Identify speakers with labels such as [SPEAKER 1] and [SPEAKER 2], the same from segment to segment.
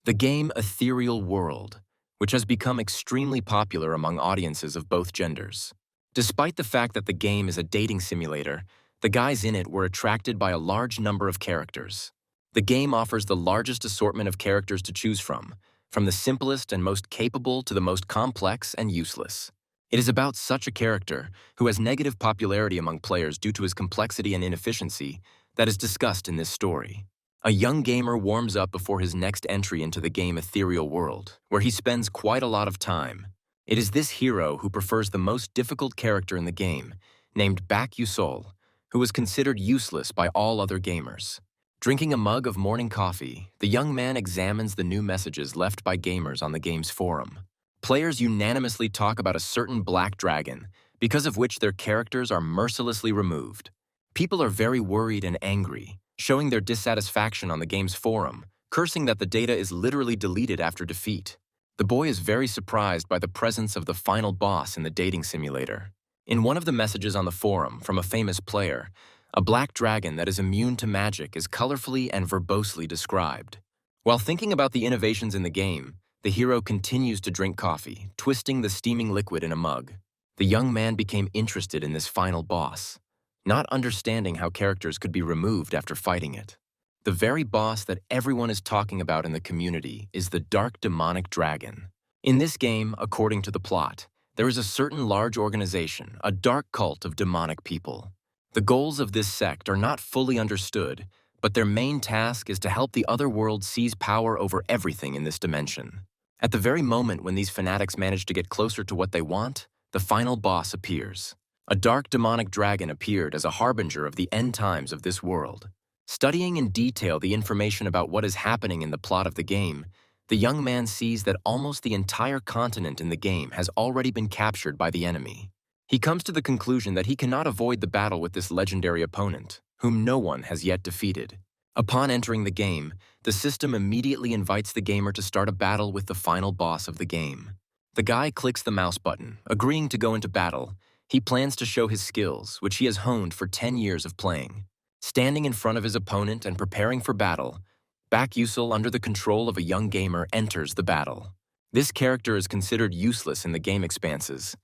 [SPEAKER 1] The game Ethereal World, which has become extremely popular among audiences of both genders. Despite the fact that the game is a dating simulator, the guys in it were attracted by a large number of characters. The game offers the largest assortment of characters to choose from the simplest and most capable to the most complex and useless. It is about such a character, who has negative popularity among players due to his complexity and inefficiency, that is discussed in this story. A young gamer warms up before his next entry into the game Ethereal World, where he spends quite a lot of time. It is this hero who prefers the most difficult character in the game, named Bak Yusol, who is considered useless by all other gamers. Drinking a mug of morning coffee, the young man examines the new messages left by gamers on the game's forum. Players unanimously talk about a certain black dragon, because of which their characters are mercilessly removed. People are very worried and angry, showing their dissatisfaction on the game's forum, cursing that the data is literally deleted after defeat. The boy is very surprised by the presence of the final boss in the dating simulator. In one of the messages on the forum from a famous player, a black dragon that is immune to magic is colorfully and verbosely described. While thinking about the innovations in the game, the hero continues to drink coffee, twisting the steaming liquid in a mug. The young man became interested in this final boss, not understanding how characters could be removed after fighting it. The very boss that everyone is talking about in the community is the dark demonic dragon. In this game, according to the plot, there is a certain large organization, a dark cult of demonic people. The goals of this sect are not fully understood, but their main task is to help the other world seize power over everything in this dimension. At the very moment when these fanatics manage to get closer to what they want, the final boss appears. A dark demonic dragon appeared as a harbinger of the end times of this world. Studying in detail the information about what is happening in the plot of the game, the young man sees that almost the entire continent in the game has already been captured by the enemy. He comes to the conclusion that he cannot avoid the battle with this legendary opponent, whom no one has yet defeated. Upon entering the game, the system immediately invites the gamer to start a battle with the final boss of the game. The guy clicks the mouse button, agreeing to go into battle. He plans to show his skills, which he has honed for 10 years of playing. Standing in front of his opponent and preparing for battle, Bak Yusol, under the control of a young gamer, enters the battle. This character is considered useless in the game expanses,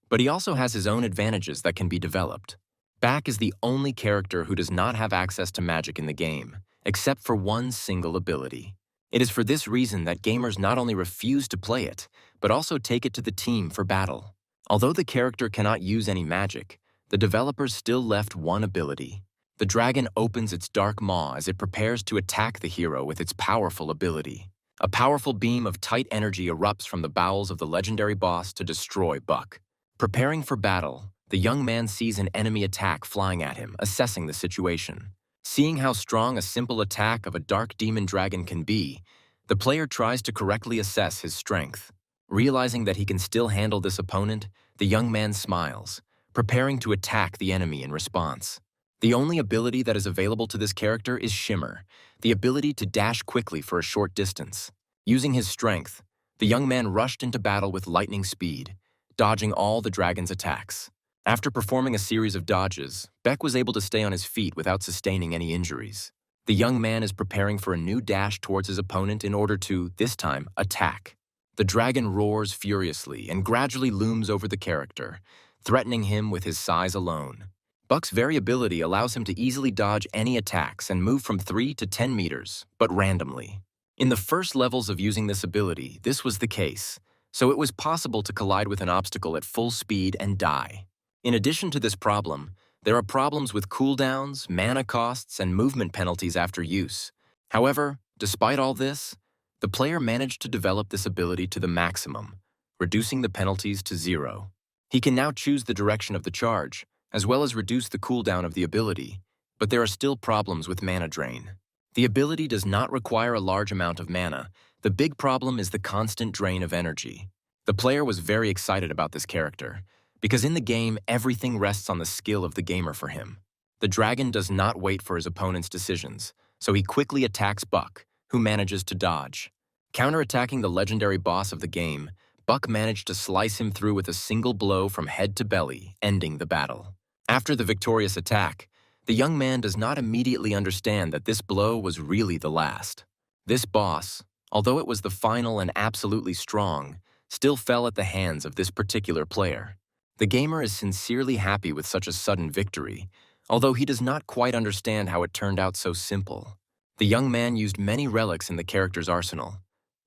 [SPEAKER 1] but he also has his own advantages that can be developed. Bak is the only character who does not have access to magic in the game, except for one single ability. It is for this reason that gamers not only refuse to play it, but also take it to the team for battle. Although the character cannot use any magic, the developers still left one ability. The dragon opens its dark maw as it prepares to attack the hero with its powerful ability. A powerful beam of tight energy erupts from the bowels of the legendary boss to destroy Buck. Preparing for battle, the young man sees an enemy attack flying at him, assessing the situation. Seeing how strong a simple attack of a dark demon dragon can be, the player tries to correctly assess his strength. Realizing that he can still handle this opponent, the young man smiles, preparing to attack the enemy in response. The only ability that is available to this character is Shimmer, the ability to dash quickly for a short distance. Using his strength, the young man rushed into battle with lightning speed, dodging all the dragon's attacks. After performing a series of dodges, Beck was able to stay on his feet without sustaining any injuries. The young man is preparing for a new dash towards his opponent in order to, this time, attack. The dragon roars furiously and gradually looms over the character, threatening him with his size alone. Buck's variability allows him to easily dodge any attacks and move from 3 to 10 meters, but randomly. In the first levels of using this ability, this was the case, so it was possible to collide with an obstacle at full speed and die. In addition to this problem, there are problems with cooldowns, mana costs, and movement penalties after use. However, despite all this, the player managed to develop this ability to the maximum, reducing the penalties to 0. He can now choose the direction of the charge, as well as reduce the cooldown of the ability, but there are still problems with mana drain. The ability does not require a large amount of mana. The big problem is the constant drain of energy. The player was very excited about this character, because in the game, everything rests on the skill of the gamer for him. The dragon does not wait for his opponent's decisions, so he quickly attacks Buck, who manages to dodge. Counterattacking the legendary boss of the game, Buck managed to slice him through with a single blow from head to belly, ending the battle. After the victorious attack, the young man does not immediately understand that this blow was really the last. This boss, although it was the final and absolutely strong, still fell at the hands of this particular player. The gamer is sincerely happy with such a sudden victory, although he does not quite understand how it turned out so simple. The young man used many relics in the character's arsenal,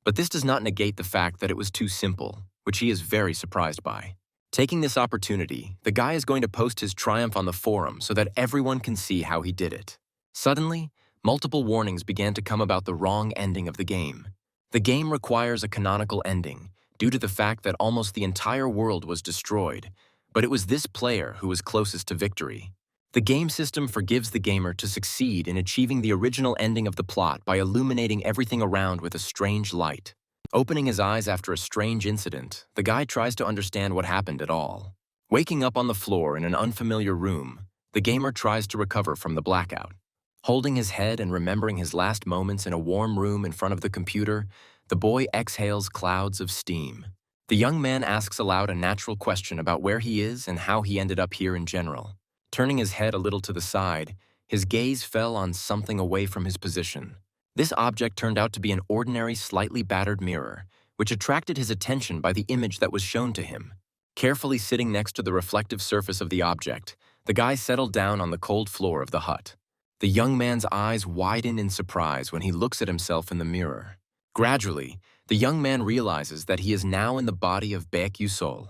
[SPEAKER 1] but this does not negate the fact that it was too simple, which he is very surprised by. Taking this opportunity, the guy is going to post his triumph on the forum so that everyone can see how he did it. Suddenly, multiple warnings began to come about the wrong ending of the game. The game requires a canonical ending, due to the fact that almost the entire world was destroyed, but it was this player who was closest to victory. The game system forgives the gamer to succeed in achieving the original ending of the plot by illuminating everything around with a strange light. Opening his eyes after a strange incident, the guy tries to understand what happened at all. Waking up on the floor in an unfamiliar room, the gamer tries to recover from the blackout. Holding his head and remembering his last moments in a warm room in front of the computer, the boy exhales clouds of steam. The young man asks aloud a natural question about where he is and how he ended up here in general. Turning his head a little to the side, his gaze fell on something away from his position. This object turned out to be an ordinary, slightly battered mirror, which attracted his attention by the image that was shown to him. Carefully sitting next to the reflective surface of the object, the guy settled down on the cold floor of the hut. The young man's eyes widen in surprise when he looks at himself in the mirror. Gradually, the young man realizes that he is now in the body of Baek Yusol,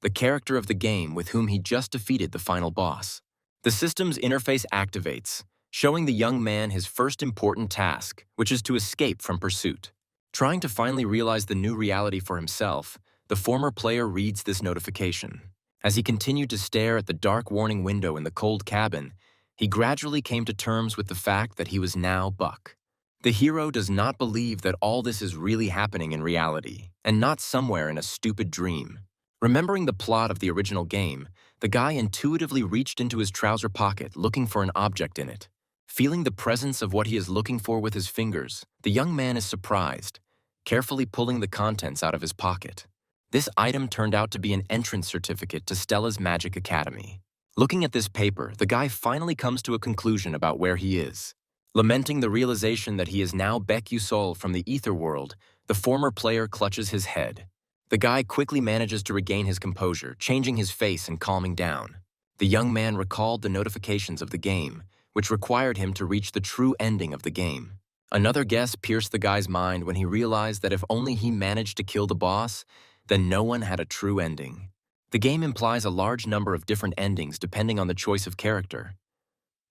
[SPEAKER 1] the character of the game with whom he just defeated the final boss. The system's interface activates, showing the young man his first important task, which is to escape from pursuit. Trying to finally realize the new reality for himself, the former player reads this notification. As he continued to stare at the dark warning window in the cold cabin, he gradually came to terms with the fact that he was now Buck. The hero does not believe that all this is really happening in reality, and not somewhere in a stupid dream. Remembering the plot of the original game, the guy intuitively reached into his trouser pocket looking for an object in it. Feeling the presence of what he is looking for with his fingers, the young man is surprised, carefully pulling the contents out of his pocket. This item turned out to be an entrance certificate to Stella's Magic Academy. Looking at this paper, the guy finally comes to a conclusion about where he is. Lamenting the realization that he is now Baek Yusol from the ether world, the former player clutches his head. The guy quickly manages to regain his composure, changing his face and calming down. The young man recalled the notifications of the game, which required him to reach the true ending of the game. Another guess pierced the guy's mind when he realized that if only he managed to kill the boss, then no one had a true ending. The game implies a large number of different endings depending on the choice of character.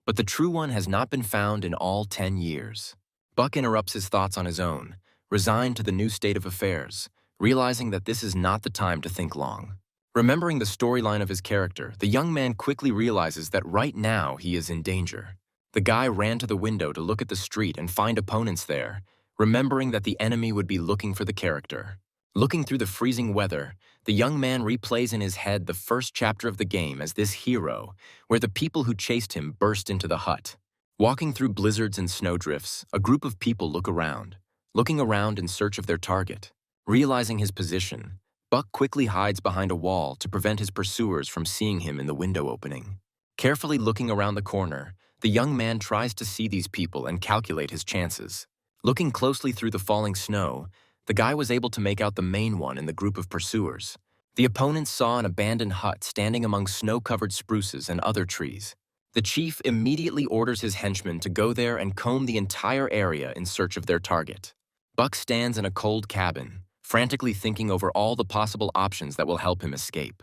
[SPEAKER 1] But the true one has not been found in all 10 years. Buck interrupts his thoughts on his own, resigned to the new state of affairs, realizing that this is not the time to think long. Remembering the storyline of his character, the young man quickly realizes that right now he is in danger. The guy ran to the window to look at the street and find opponents there, remembering that the enemy would be looking for the character. Looking through the freezing weather, the young man replays in his head the first chapter of the game as this hero, where the people who chased him burst into the hut. Walking through blizzards and snowdrifts, a group of people look around, looking around in search of their target. Realizing his position, Buck quickly hides behind a wall to prevent his pursuers from seeing him in the window opening. Carefully looking around the corner, the young man tries to see these people and calculate his chances. Looking closely through the falling snow, the guy was able to make out the main one in the group of pursuers. The opponents saw an abandoned hut standing among snow-covered spruces and other trees. The chief immediately orders his henchmen to go there and comb the entire area in search of their target. Buck stands in a cold cabin, frantically thinking over all the possible options that will help him escape.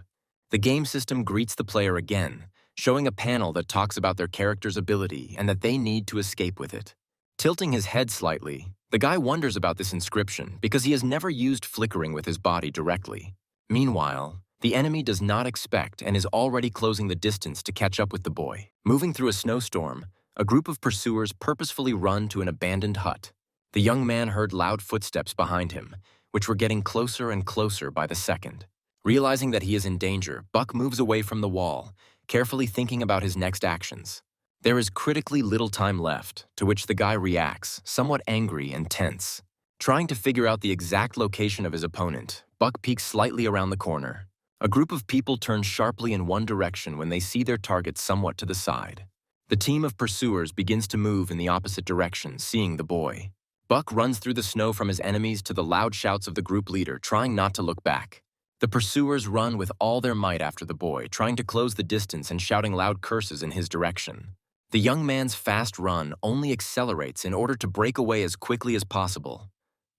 [SPEAKER 1] The game system greets the player again, showing a panel that talks about their character's ability and that they need to escape with it. Tilting his head slightly, the guy wonders about this inscription because he has never used flickering with his body directly. Meanwhile, the enemy does not expect and is already closing the distance to catch up with the boy. Moving through a snowstorm, a group of pursuers purposefully run to an abandoned hut. The young man heard loud footsteps behind him, which were getting closer and closer by the second. Realizing that he is in danger, Buck moves away from the wall, carefully thinking about his next actions. There is critically little time left, to which the guy reacts, somewhat angry and tense. Trying to figure out the exact location of his opponent, Buck peeks slightly around the corner. A group of people turn sharply in one direction when they see their target somewhat to the side. The team of pursuers begins to move in the opposite direction, seeing the boy. Buck runs through the snow from his enemies to the loud shouts of the group leader, trying not to look back. The pursuers run with all their might after the boy, trying to close the distance and shouting loud curses in his direction. The young man's fast run only accelerates in order to break away as quickly as possible.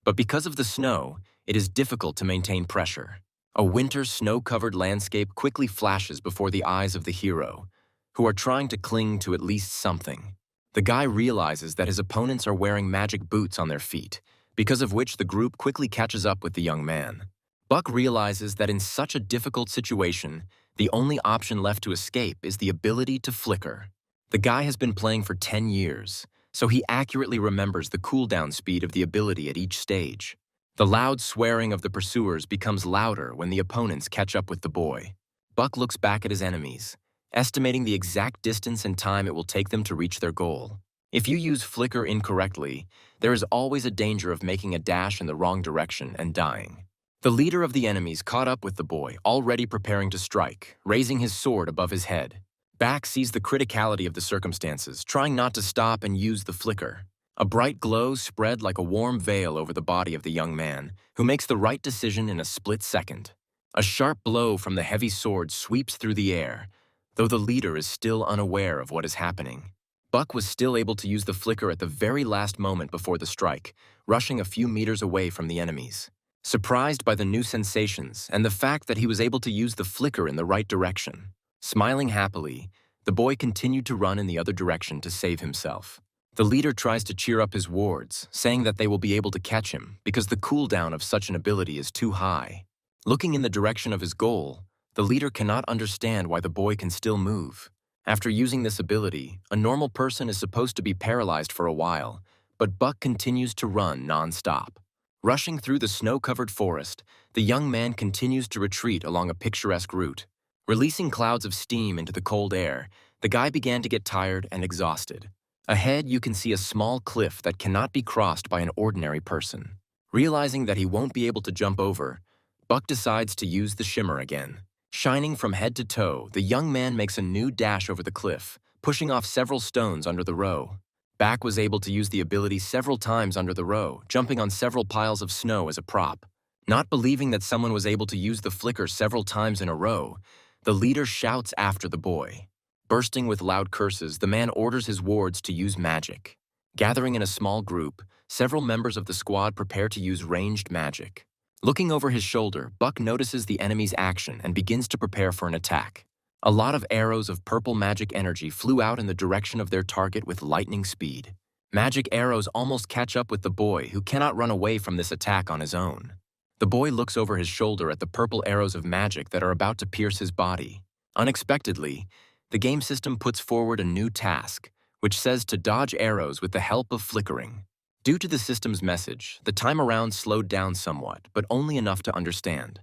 [SPEAKER 1] But because of the snow, it is difficult to maintain pressure. A winter snow-covered landscape quickly flashes before the eyes of the hero, who are trying to cling to at least something. The guy realizes that his opponents are wearing magic boots on their feet, because of which the group quickly catches up with the young man. Buck realizes that in such a difficult situation, the only option left to escape is the ability to flicker. The guy has been playing for 10 years, so he accurately remembers the cooldown speed of the ability at each stage. The loud swearing of the pursuers becomes louder when the opponents catch up with the boy. Buck looks back at his enemies, estimating the exact distance and time it will take them to reach their goal. If you use flicker incorrectly, there is always a danger of making a dash in the wrong direction and dying. The leader of the enemies caught up with the boy, already preparing to strike, raising his sword above his head. Back sees the criticality of the circumstances, trying not to stop and use the flicker. A bright glow spread like a warm veil over the body of the young man, who makes the right decision in a split second. A sharp blow from the heavy sword sweeps through the air, though the leader is still unaware of what is happening. Buck was still able to use the flicker at the very last moment before the strike, rushing a few meters away from the enemies. Surprised by the new sensations and the fact that he was able to use the flicker in the right direction, smiling happily, the boy continued to run in the other direction to save himself. The leader tries to cheer up his wards, saying that they will be able to catch him because the cooldown of such an ability is too high. Looking in the direction of his goal, the leader cannot understand why the boy can still move. After using this ability, a normal person is supposed to be paralyzed for a while, but Buck continues to run non-stop. Rushing through the snow-covered forest, the young man continues to retreat along a picturesque route. Releasing clouds of steam into the cold air, the guy began to get tired and exhausted. Ahead, you can see a small cliff that cannot be crossed by an ordinary person. Realizing that he won't be able to jump over, Buck decides to use the shimmer again. Shining from head to toe, the young man makes a new dash over the cliff, pushing off several stones under the row. Back was able to use the ability several times under the row, jumping on several piles of snow as a prop. Not believing that someone was able to use the flicker several times in a row, the leader shouts after the boy. Bursting with loud curses, the man orders his wards to use magic. Gathering in a small group, several members of the squad prepare to use ranged magic. Looking over his shoulder, Buck notices the enemy's action and begins to prepare for an attack. A lot of arrows of purple magic energy flew out in the direction of their target with lightning speed. Magic arrows almost catch up with the boy, who cannot run away from this attack on his own. The boy looks over his shoulder at the purple arrows of magic that are about to pierce his body. Unexpectedly, the game system puts forward a new task, which says to dodge arrows with the help of flickering. Due to the system's message, the time around slowed down somewhat, but only enough to understand.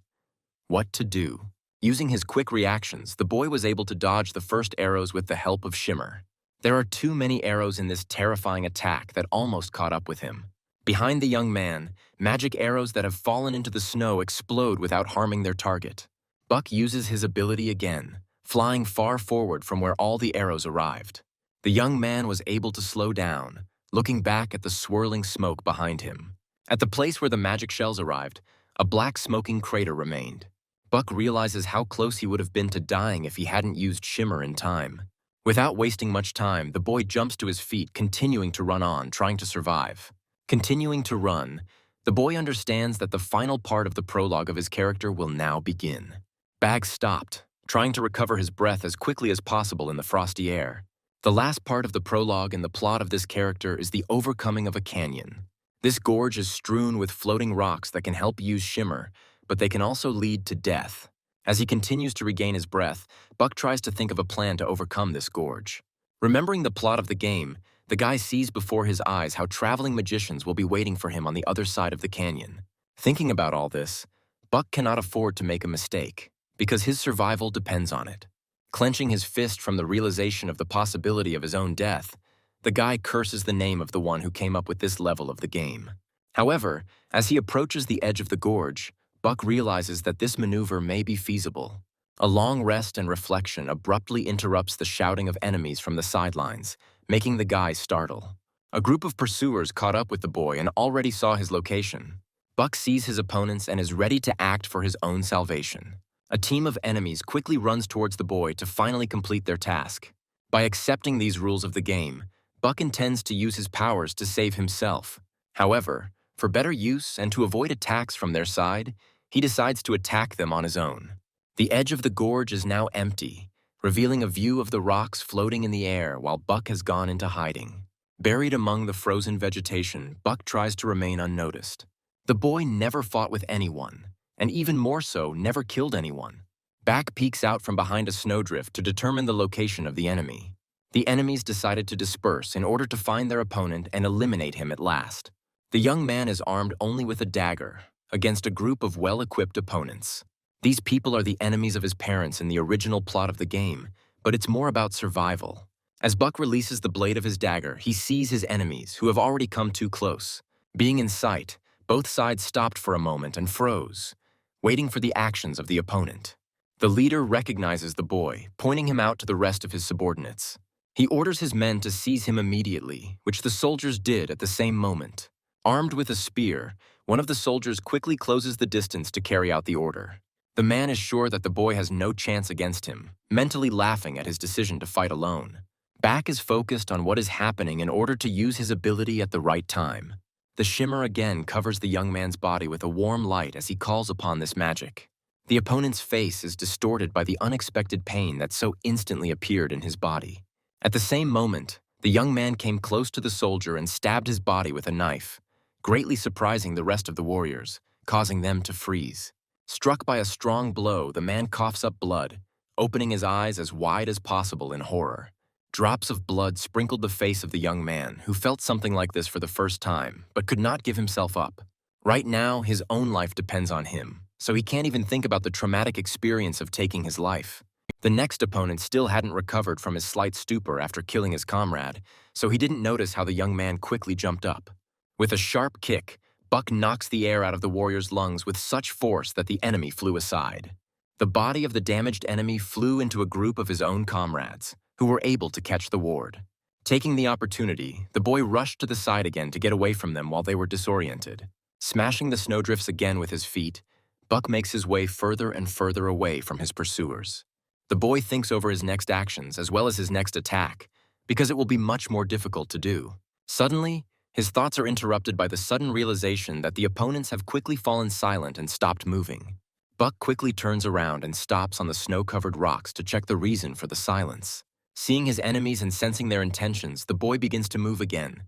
[SPEAKER 1] What to do? Using his quick reactions, the boy was able to dodge the first arrows with the help of shimmer. There are too many arrows in this terrifying attack that almost caught up with him. Behind the young man, magic arrows that have fallen into the snow explode without harming their target. Buck uses his ability again, flying far forward from where all the arrows arrived. The young man was able to slow down, looking back at the swirling smoke behind him. At the place where the magic shells arrived, a black smoking crater remained. Buck realizes how close he would have been to dying if he hadn't used shimmer in time. Without wasting much time, the boy jumps to his feet, continuing to run on, trying to survive. Continuing to run, the boy understands that the final part of the prologue of his character will now begin. Bag stopped, trying to recover his breath as quickly as possible in the frosty air. The last part of the prologue and the plot of this character is the overcoming of a canyon. This gorge is strewn with floating rocks that can help use shimmer, but they can also lead to death. As he continues to regain his breath, Buck tries to think of a plan to overcome this gorge. Remembering the plot of the game, the guy sees before his eyes how traveling magicians will be waiting for him on the other side of the canyon. Thinking about all this, Buck cannot afford to make a mistake, because his survival depends on it. Clenching his fist from the realization of the possibility of his own death, the guy curses the name of the one who came up with this level of the game. However, as he approaches the edge of the gorge, Buck realizes that this maneuver may be feasible. A long rest and reflection abruptly interrupts the shouting of enemies from the sidelines, making the guy startle. A group of pursuers caught up with the boy and already saw his location. Buck sees his opponents and is ready to act for his own salvation. A team of enemies quickly runs towards the boy to finally complete their task. By accepting these rules of the game, Buck intends to use his powers to save himself. However, for better use and to avoid attacks from their side, he decides to attack them on his own. The edge of the gorge is now empty, revealing a view of the rocks floating in the air while Buck has gone into hiding. Buried among the frozen vegetation, Buck tries to remain unnoticed. The boy never fought with anyone, and even more so, never killed anyone. Back peeks out from behind a snowdrift to determine the location of the enemy. The enemies decided to disperse in order to find their opponent and eliminate him at last. The young man is armed only with a dagger, against a group of well-equipped opponents. These people are the enemies of his parents in the original plot of the game, but it's more about survival. As Buck releases the blade of his dagger, he sees his enemies, who have already come too close. Being in sight, both sides stopped for a moment and froze, waiting for the actions of the opponent. The leader recognizes the boy, pointing him out to the rest of his subordinates. He orders his men to seize him immediately, which the soldiers did at the same moment. Armed with a spear, one of the soldiers quickly closes the distance to carry out the order. The man is sure that the boy has no chance against him, mentally laughing at his decision to fight alone. Back is focused on what is happening in order to use his ability at the right time. The shimmer again covers the young man's body with a warm light as he calls upon this magic. The opponent's face is distorted by the unexpected pain that so instantly appeared in his body. At the same moment, the young man came close to the soldier and stabbed his body with a knife, greatly surprising the rest of the warriors, causing them to freeze. Struck by a strong blow, the man coughs up blood, opening his eyes as wide as possible in horror. Drops of blood sprinkled the face of the young man, who felt something like this for the first time, but could not give himself up. Right now, his own life depends on him, so he can't even think about the traumatic experience of taking his life. The next opponent still hadn't recovered from his slight stupor after killing his comrade, so he didn't notice how the young man quickly jumped up. With a sharp kick, Buck knocks the air out of the warrior's lungs with such force that the enemy flew aside. The body of the damaged enemy flew into a group of his own comrades, who were able to catch the ward. Taking the opportunity, the boy rushed to the side again to get away from them while they were disoriented. Smashing the snowdrifts again with his feet, Buck makes his way further and further away from his pursuers. The boy thinks over his next actions as well as his next attack, because it will be much more difficult to do. Suddenly, his thoughts are interrupted by the sudden realization that the opponents have quickly fallen silent and stopped moving. Buck quickly turns around and stops on the snow-covered rocks to check the reason for the silence. Seeing his enemies and sensing their intentions, the boy begins to move again,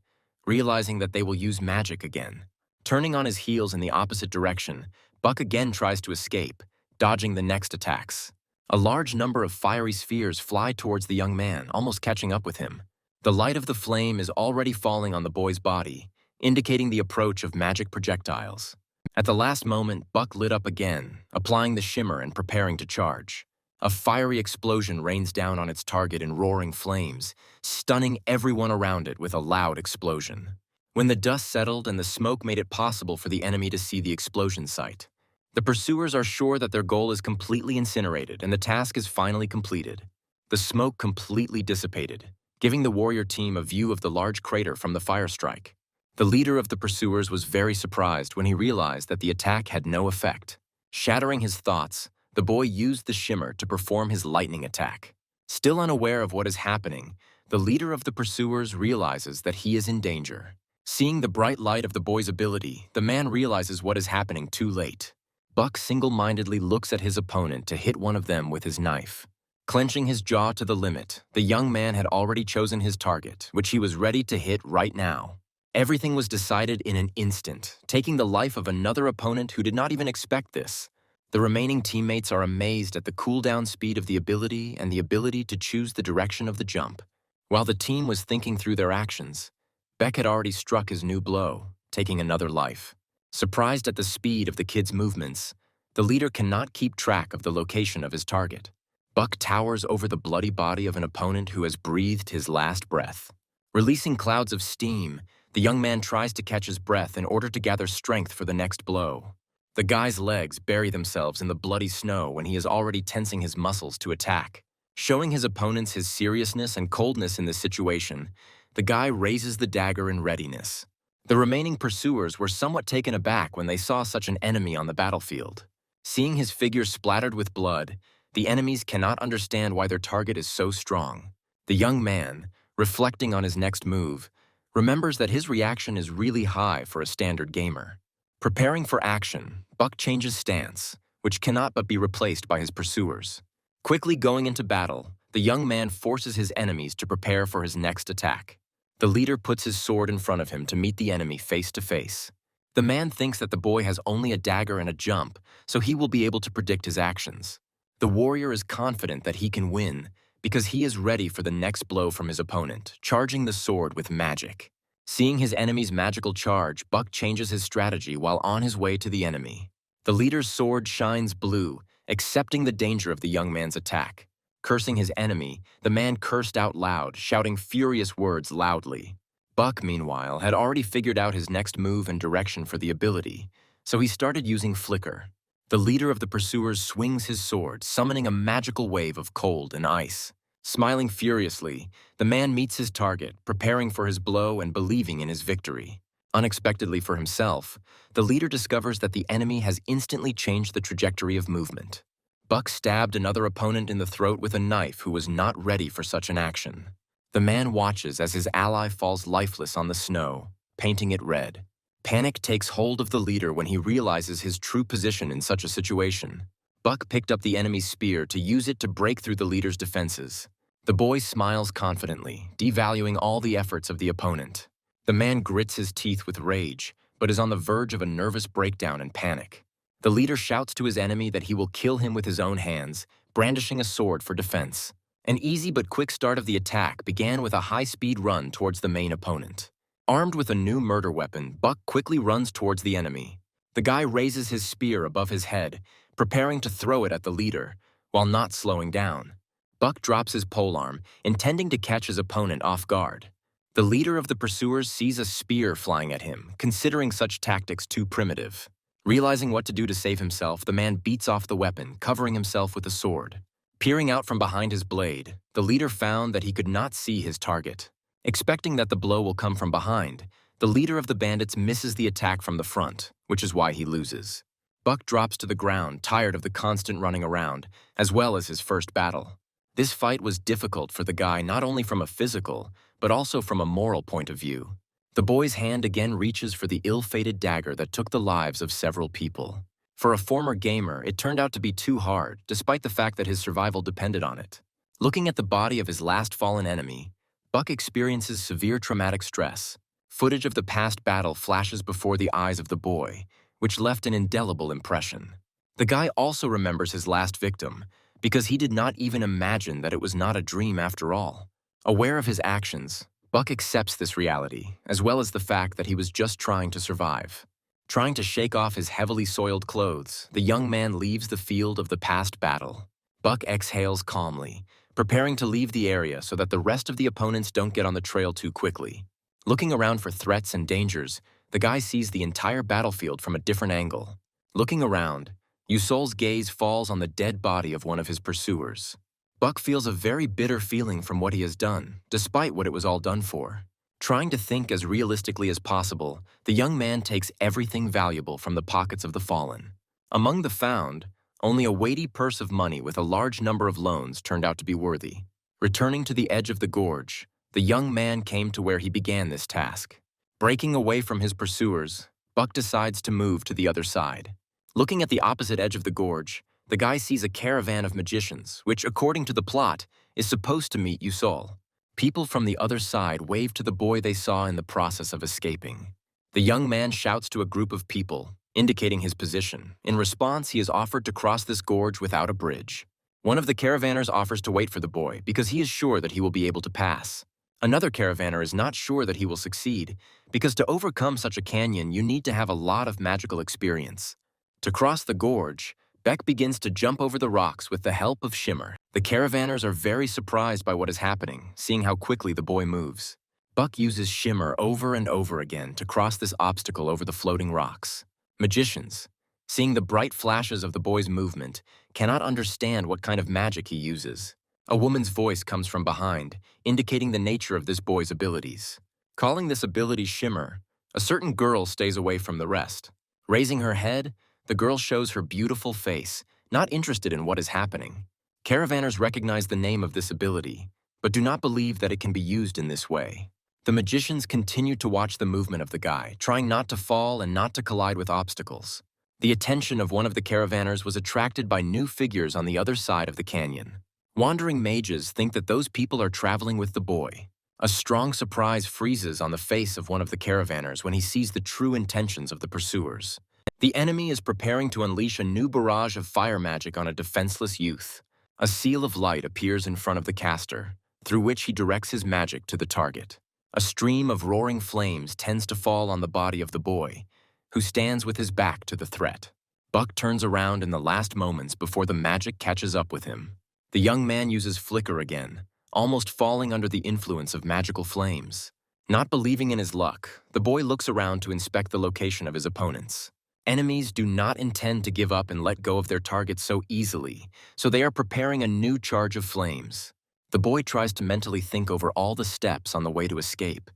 [SPEAKER 1] realizing that they will use magic again. Turning on his heels in the opposite direction, Buck again tries to escape, dodging the next attacks. A large number of fiery spheres fly towards the young man, almost catching up with him. The light of the flame is already falling on the boy's body, indicating the approach of magic projectiles. At the last moment, Buck lit up again, applying the shimmer and preparing to charge. A fiery explosion rains down on its target in roaring flames, stunning everyone around it with a loud explosion. When the dust settled and the smoke made it possible for the enemy to see the explosion site, the pursuers are sure that their goal is completely incinerated and the task is finally completed. The smoke completely dissipated, giving the warrior team a view of the large crater from the fire strike. The leader of the pursuers was very surprised when he realized that the attack had no effect. Shattering his thoughts, the boy used the shimmer to perform his lightning attack. Still unaware of what is happening, the leader of the pursuers realizes that he is in danger. Seeing the bright light of the boy's ability, the man realizes what is happening too late. Buck single-mindedly looks at his opponent to hit one of them with his knife. Clenching his jaw to the limit, the young man had already chosen his target, which he was ready to hit right now. Everything was decided in an instant, taking the life of another opponent who did not even expect this. The remaining teammates are amazed at the cooldown speed of the ability and the ability to choose the direction of the jump. While the team was thinking through their actions, Beck had already struck his new blow, taking another life. Surprised at the speed of the kid's movements, the leader cannot keep track of the location of his target. Buck towers over the bloody body of an opponent who has breathed his last breath. Releasing clouds of steam, the young man tries to catch his breath in order to gather strength for the next blow. The guy's legs bury themselves in the bloody snow when he is already tensing his muscles to attack. Showing his opponents his seriousness and coldness in this situation, the guy raises the dagger in readiness. The remaining pursuers were somewhat taken aback when they saw such an enemy on the battlefield. Seeing his figure splattered with blood, the enemies cannot understand why their target is so strong. The young man, reflecting on his next move, remembers that his reaction is really high for a standard gamer. Preparing for action, Buck changes stance, which cannot but be replaced by his pursuers. Quickly going into battle, the young man forces his enemies to prepare for his next attack. The leader puts his sword in front of him to meet the enemy face to face. The man thinks that the boy has only a dagger and a jump, so he will be able to predict his actions. The warrior is confident that he can win because he is ready for the next blow from his opponent, charging the sword with magic. Seeing his enemy's magical charge, Buck changes his strategy while on his way to the enemy. The leader's sword shines blue, accepting the danger of the young man's attack. Cursing his enemy, the man cursed out loud, shouting furious words loudly. Buck, meanwhile, had already figured out his next move and direction for the ability, so he started using Flicker. The leader of the pursuers swings his sword, summoning a magical wave of cold and ice. Smiling furiously, the man meets his target, preparing for his blow and believing in his victory. Unexpectedly for himself, the leader discovers that the enemy has instantly changed the trajectory of movement. Buck stabbed another opponent in the throat with a knife who was not ready for such an action. The man watches as his ally falls lifeless on the snow, painting it red. Panic takes hold of the leader when he realizes his true position in such a situation. Buck picked up the enemy's spear to use it to break through the leader's defenses. The boy smiles confidently, devaluing all the efforts of the opponent. The man grits his teeth with rage, but is on the verge of a nervous breakdown and panic. The leader shouts to his enemy that he will kill him with his own hands, brandishing a sword for defense. An easy but quick start of the attack began with a high-speed run towards the main opponent. Armed with a new murder weapon, Buck quickly runs towards the enemy. The guy raises his spear above his head, preparing to throw it at the leader, while not slowing down. Buck drops his polearm, intending to catch his opponent off guard. The leader of the pursuers sees a spear flying at him, considering such tactics too primitive. Realizing what to do to save himself, the man beats off the weapon, covering himself with a sword. Peering out from behind his blade, the leader found that he could not see his target. Expecting that the blow will come from behind, the leader of the bandits misses the attack from the front, which is why he loses. Buck drops to the ground, tired of the constant running around, as well as his first battle. This fight was difficult for the guy not only from a physical, but also from a moral point of view. The boy's hand again reaches for the ill-fated dagger that took the lives of several people. For a former gamer, it turned out to be too hard, despite the fact that his survival depended on it. Looking at the body of his last fallen enemy, Buck experiences severe traumatic stress. Footage of the past battle flashes before the eyes of the boy, which left an indelible impression. The guy also remembers his last victim, because he did not even imagine that it was not a dream after all. Aware of his actions, Buck accepts this reality, as well as the fact that he was just trying to survive. Trying to shake off his heavily soiled clothes, the young man leaves the field of the past battle. Buck exhales calmly, preparing to leave the area so that the rest of the opponents don't get on the trail too quickly. Looking around for threats and dangers, the guy sees the entire battlefield from a different angle. Looking around, Yusol's gaze falls on the dead body of one of his pursuers. Buck feels a very bitter feeling from what he has done, despite what it was all done for. Trying to think as realistically as possible, the young man takes everything valuable from the pockets of the fallen. Among the found, only a weighty purse of money with a large number of loans turned out to be worthy. Returning to the edge of the gorge, the young man came to where he began this task. Breaking away from his pursuers, Buck decides to move to the other side. Looking at the opposite edge of the gorge, the guy sees a caravan of magicians, which, according to the plot, is supposed to meet Yusol. People from the other side wave to the boy they saw in the process of escaping. The young man shouts to a group of people, indicating his position. In response, he is offered to cross this gorge without a bridge. One of the caravanners offers to wait for the boy because he is sure that he will be able to pass. Another caravaner is not sure that he will succeed because to overcome such a canyon, you need to have a lot of magical experience. To cross the gorge, Beck begins to jump over the rocks with the help of Shimmer. The caravanners are very surprised by what is happening, seeing how quickly the boy moves. Buck uses Shimmer over and over again to cross this obstacle over the floating rocks. Magicians, seeing the bright flashes of the boy's movement, cannot understand what kind of magic he uses. A woman's voice comes from behind, indicating the nature of this boy's abilities. Calling this ability Shimmer, a certain girl stays away from the rest. Raising her head, the girl shows her beautiful face, not interested in what is happening. Caravanners recognize the name of this ability, but do not believe that it can be used in this way. The magicians continue to watch the movement of the guy, trying not to fall and not to collide with obstacles. The attention of one of the caravanners was attracted by new figures on the other side of the canyon. Wandering mages think that those people are traveling with the boy. A strong surprise freezes on the face of one of the caravanners when he sees the true intentions of the pursuers. The enemy is preparing to unleash a new barrage of fire magic on a defenseless youth. A seal of light appears in front of the caster, through which he directs his magic to the target. A stream of roaring flames tends to fall on the body of the boy, who stands with his back to the threat. Buck turns around in the last moments before the magic catches up with him. The young man uses Flicker again, almost falling under the influence of magical flames. Not believing in his luck, the boy looks around to inspect the location of his opponents. Enemies do not intend to give up and let go of their targets so easily, so they are preparing a new charge of flames. The boy tries to mentally think over all the steps on the way to escape,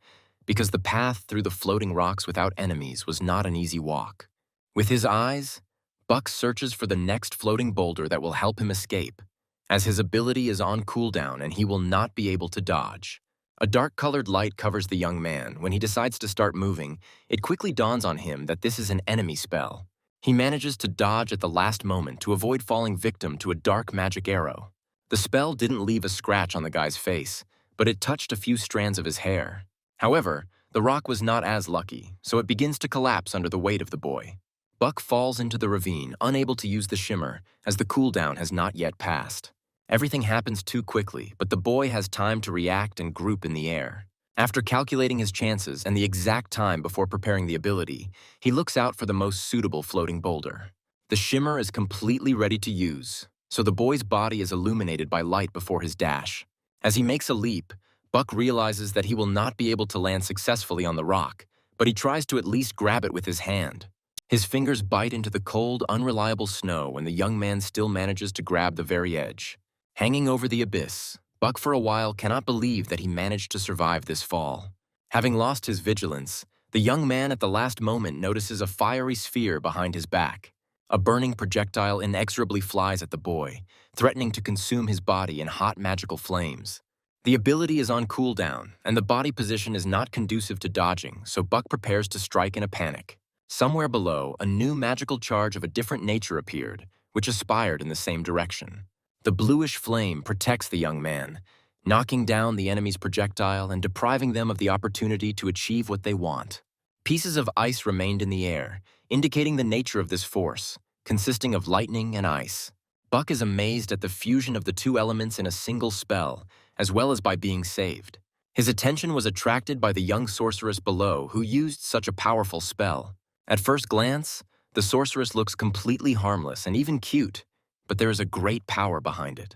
[SPEAKER 1] because the path through the floating rocks without enemies was not an easy walk. With his eyes, Buck searches for the next floating boulder that will help him escape, as his ability is on cooldown and he will not be able to dodge. A dark-colored light covers the young man. When he decides to start moving, it quickly dawns on him that this is an enemy spell. He manages to dodge at the last moment to avoid falling victim to a dark magic arrow. The spell didn't leave a scratch on the guy's face, but it touched a few strands of his hair. However, the rock was not as lucky, so it begins to collapse under the weight of the boy. Buck falls into the ravine, unable to use the shimmer, as the cooldown has not yet passed. Everything happens too quickly, but the boy has time to react and group in the air. After calculating his chances and the exact time before preparing the ability, he looks out for the most suitable floating boulder. The shimmer is completely ready to use, so the boy's body is illuminated by light before his dash. As he makes a leap, Buck realizes that he will not be able to land successfully on the rock, but he tries to at least grab it with his hand. His fingers bite into the cold, unreliable snow when the young man still manages to grab the very edge. Hanging over the abyss, Buck for a while cannot believe that he managed to survive this fall. Having lost his vigilance, the young man at the last moment notices a fiery sphere behind his back. A burning projectile inexorably flies at the boy, threatening to consume his body in hot magical flames. The ability is on cooldown, and the body position is not conducive to dodging, so Buck prepares to strike in a panic. Somewhere below, a new magical charge of a different nature appeared, which aspired in the same direction. The bluish flame protects the young man, knocking down the enemy's projectile and depriving them of the opportunity to achieve what they want. Pieces of ice remained in the air, indicating the nature of this force, consisting of lightning and ice. Buck is amazed at the fusion of the two elements in a single spell, as well as by being saved. His attention was attracted by the young sorceress below who used such a powerful spell. At first glance, the sorceress looks completely harmless and even cute, but there is a great power behind it.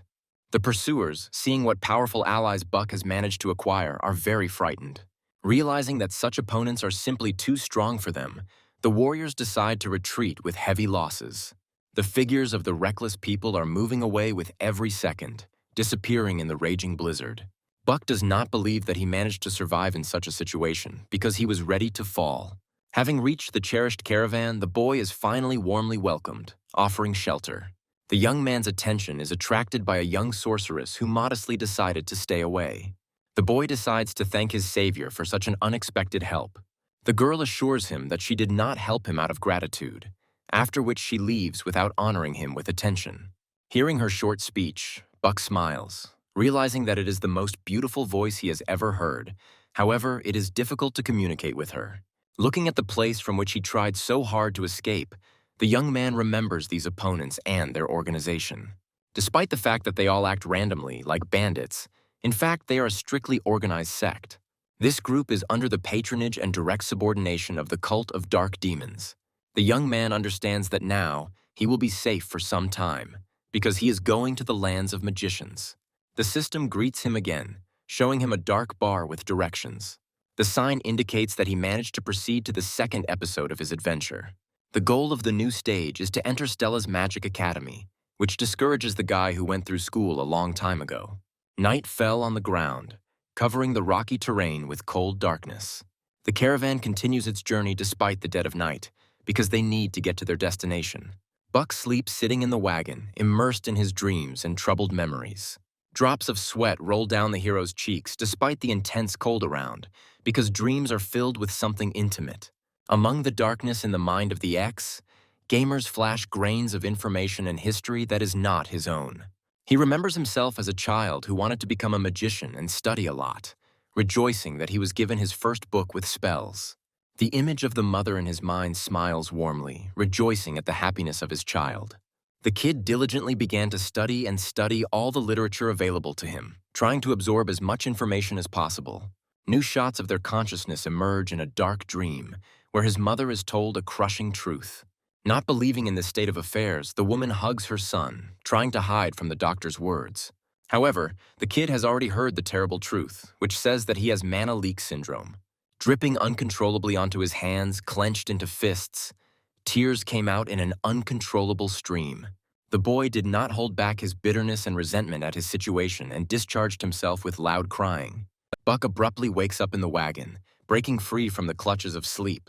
[SPEAKER 1] The pursuers, seeing what powerful allies Buck has managed to acquire, are very frightened. Realizing that such opponents are simply too strong for them, the warriors decide to retreat with heavy losses. The figures of the reckless people are moving away with every second, disappearing in the raging blizzard. Buck does not believe that he managed to survive in such a situation because he was ready to fall. Having reached the cherished caravan, the boy is finally warmly welcomed, offering shelter. The young man's attention is attracted by a young sorceress who modestly decided to stay away. The boy decides to thank his savior for such an unexpected help. The girl assures him that she did not help him out of gratitude, after which she leaves without honoring him with attention. Hearing her short speech, Buck smiles, realizing that it is the most beautiful voice he has ever heard. However, it is difficult to communicate with her. Looking at the place from which he tried so hard to escape, the young man remembers these opponents and their organization. Despite the fact that they all act randomly, like bandits, in fact, they are a strictly organized sect. This group is under the patronage and direct subordination of the cult of dark demons. The young man understands that now he will be safe for some time, because he is going to the lands of magicians. The system greets him again, showing him a dark bar with directions. The sign indicates that he managed to proceed to the second episode of his adventure. The goal of the new stage is to enter Stella's Magic Academy, which discourages the guy who went through school a long time ago. Night fell on the ground, covering the rocky terrain with cold darkness. The caravan continues its journey despite the dead of night, because they need to get to their destination. Buck sleeps sitting in the wagon, immersed in his dreams and troubled memories. Drops of sweat roll down the hero's cheeks despite the intense cold around, because dreams are filled with something intimate. Among the darkness in the mind of the X, gamers flash grains of information and history that is not his own. He remembers himself as a child who wanted to become a magician and study a lot, rejoicing that he was given his first book with spells. The image of the mother in his mind smiles warmly, rejoicing at the happiness of his child. The kid diligently began to study all the literature available to him, trying to absorb as much information as possible. New shots of their consciousness emerge in a dark dream, where his mother is told a crushing truth. Not believing in this state of affairs, the woman hugs her son, trying to hide from the doctor's words. However, the kid has already heard the terrible truth, which says that he has mana leak syndrome. Dripping uncontrollably onto his hands, clenched into fists, tears came out in an uncontrollable stream. The boy did not hold back his bitterness and resentment at his situation and discharged himself with loud crying. Buck abruptly wakes up in the wagon, breaking free from the clutches of sleep,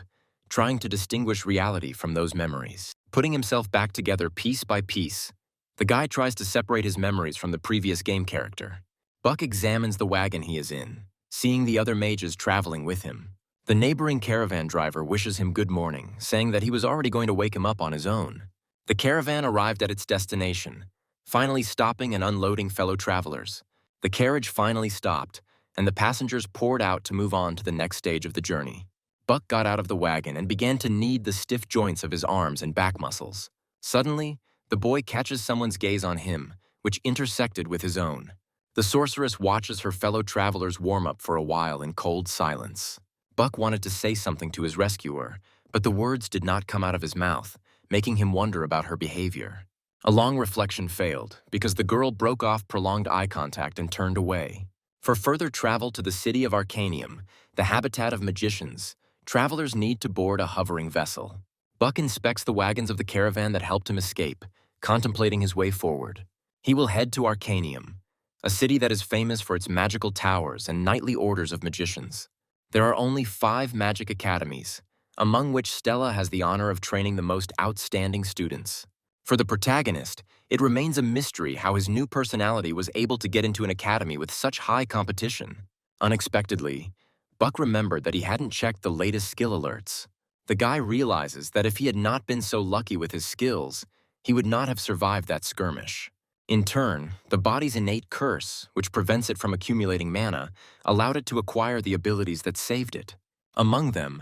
[SPEAKER 1] trying to distinguish reality from those memories. Putting himself back together piece by piece, the guy tries to separate his memories from the previous game character. Buck examines the wagon he is in, seeing the other mages traveling with him. The neighboring caravan driver wishes him good morning, saying that he was already going to wake him up on his own. The caravan arrived at its destination, finally stopping and unloading fellow travelers. The carriage finally stopped, and the passengers poured out to move on to the next stage of the journey. Buck got out of the wagon and began to knead the stiff joints of his arms and back muscles. Suddenly, the boy catches someone's gaze on him, which intersected with his own. The sorceress watches her fellow travelers warm up for a while in cold silence. Buck wanted to say something to his rescuer, but the words did not come out of his mouth, making him wonder about her behavior. A long reflection failed, because the girl broke off prolonged eye contact and turned away. For further travel to the city of Arcanium, the habitat of magicians, travelers need to board a hovering vessel. Buck inspects the wagons of the caravan that helped him escape, contemplating his way forward. He will head to Arcanium, a city that is famous for its magical towers and knightly orders of magicians. There are only 5 magic academies, among which Stella has the honor of training the most outstanding students. For the protagonist, it remains a mystery how his new personality was able to get into an academy with such high competition. Unexpectedly, Buck remembered that he hadn't checked the latest skill alerts. The guy realizes that if he had not been so lucky with his skills, he would not have survived that skirmish. In turn, the body's innate curse, which prevents it from accumulating mana, allowed it to acquire the abilities that saved it. Among them,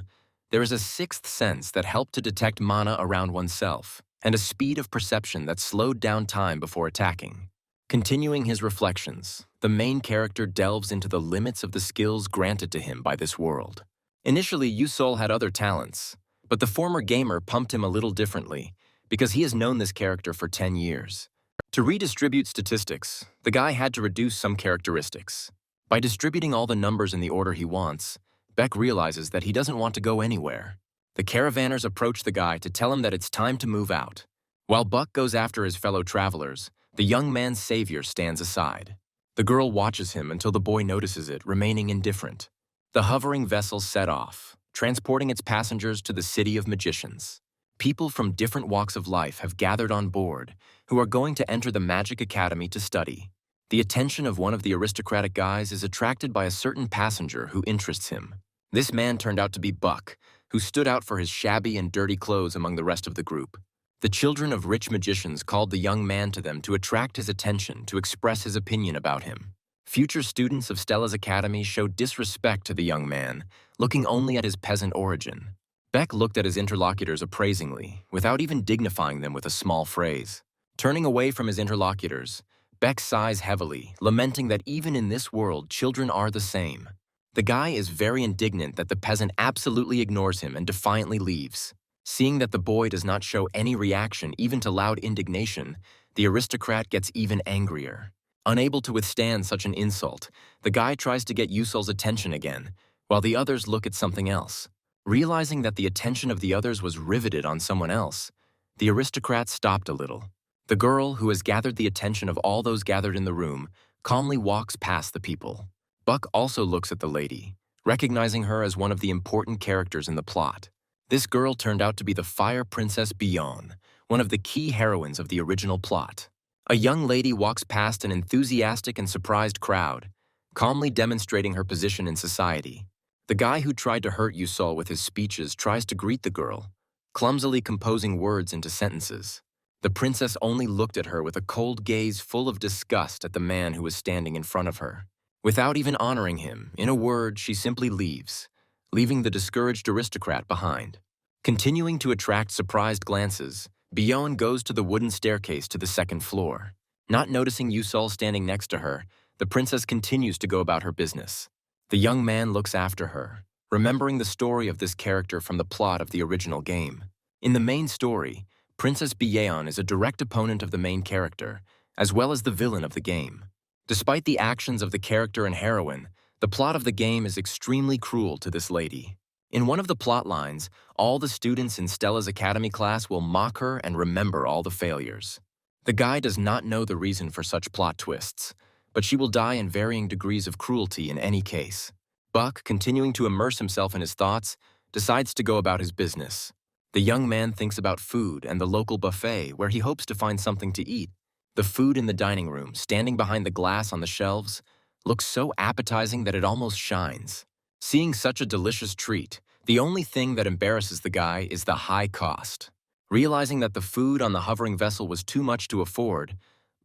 [SPEAKER 1] there is a 6th sense that helped to detect mana around oneself, and a speed of perception that slowed down time before attacking. Continuing his reflections, the main character delves into the limits of the skills granted to him by this world. Initially, Yusol had other talents, but the former gamer pumped him a little differently, because he has known this character for 10 years. To redistribute statistics, the guy had to reduce some characteristics. By distributing all the numbers in the order he wants, Beck realizes that he doesn't want to go anywhere. The caravanners approach the guy to tell him that it's time to move out. While Buck goes after his fellow travelers, the young man's savior stands aside. The girl watches him until the boy notices it, remaining indifferent. The hovering vessel set off, transporting its passengers to the city of magicians. People from different walks of life have gathered on board, who are going to enter the Magic Academy to study. The attention of one of the aristocratic guys is attracted by a certain passenger who interests him. This man turned out to be Buck, who stood out for his shabby and dirty clothes among the rest of the group. The children of rich magicians called the young man to them to attract his attention, to express his opinion about him. Future students of Stella's academy showed disrespect to the young man, looking only at his peasant origin. Beck looked at his interlocutors appraisingly, without even dignifying them with a small phrase. Turning away from his interlocutors, Beck sighs heavily, lamenting that even in this world, children are the same. The guy is very indignant that the peasant absolutely ignores him and defiantly leaves. Seeing that the boy does not show any reaction even to loud indignation, the aristocrat gets even angrier. Unable to withstand such an insult, the guy tries to get Yusol's attention again, while the others look at something else. Realizing that the attention of the others was riveted on someone else, the aristocrat stopped a little. The girl, who has gathered the attention of all those gathered in the room, calmly walks past the people. Buck also looks at the lady, recognizing her as one of the important characters in the plot. This girl turned out to be the Fire Princess Beyond, one of the key heroines of the original plot. A young lady walks past an enthusiastic and surprised crowd, calmly demonstrating her position in society. The guy who tried to hurt Yusol with his speeches tries to greet the girl, clumsily composing words into sentences. The princess only looked at her with a cold gaze full of disgust at the man who was standing in front of her. Without even honoring him, in a word, she simply leaves, leaving the discouraged aristocrat behind. Continuing to attract surprised glances, Beyond goes to the wooden staircase to the second floor. Not noticing Yusol standing next to her, the princess continues to go about her business. The young man looks after her, remembering the story of this character from the plot of the original game. In the main story, Princess Beyond is a direct opponent of the main character, as well as the villain of the game. Despite the actions of the character and heroine, the plot of the game is extremely cruel to this lady. In one of the plot lines, all the students in Stella's academy class will mock her and remember all the failures. The guy does not know the reason for such plot twists, but she will die in varying degrees of cruelty in any case. Buck, continuing to immerse himself in his thoughts, decides to go about his business. The young man thinks about food and the local buffet where he hopes to find something to eat. The food in the dining room, standing behind the glass on the shelves, looks so appetizing that it almost shines. Seeing such a delicious treat, the only thing that embarrasses the guy is the high cost. Realizing that the food on the hovering vessel was too much to afford,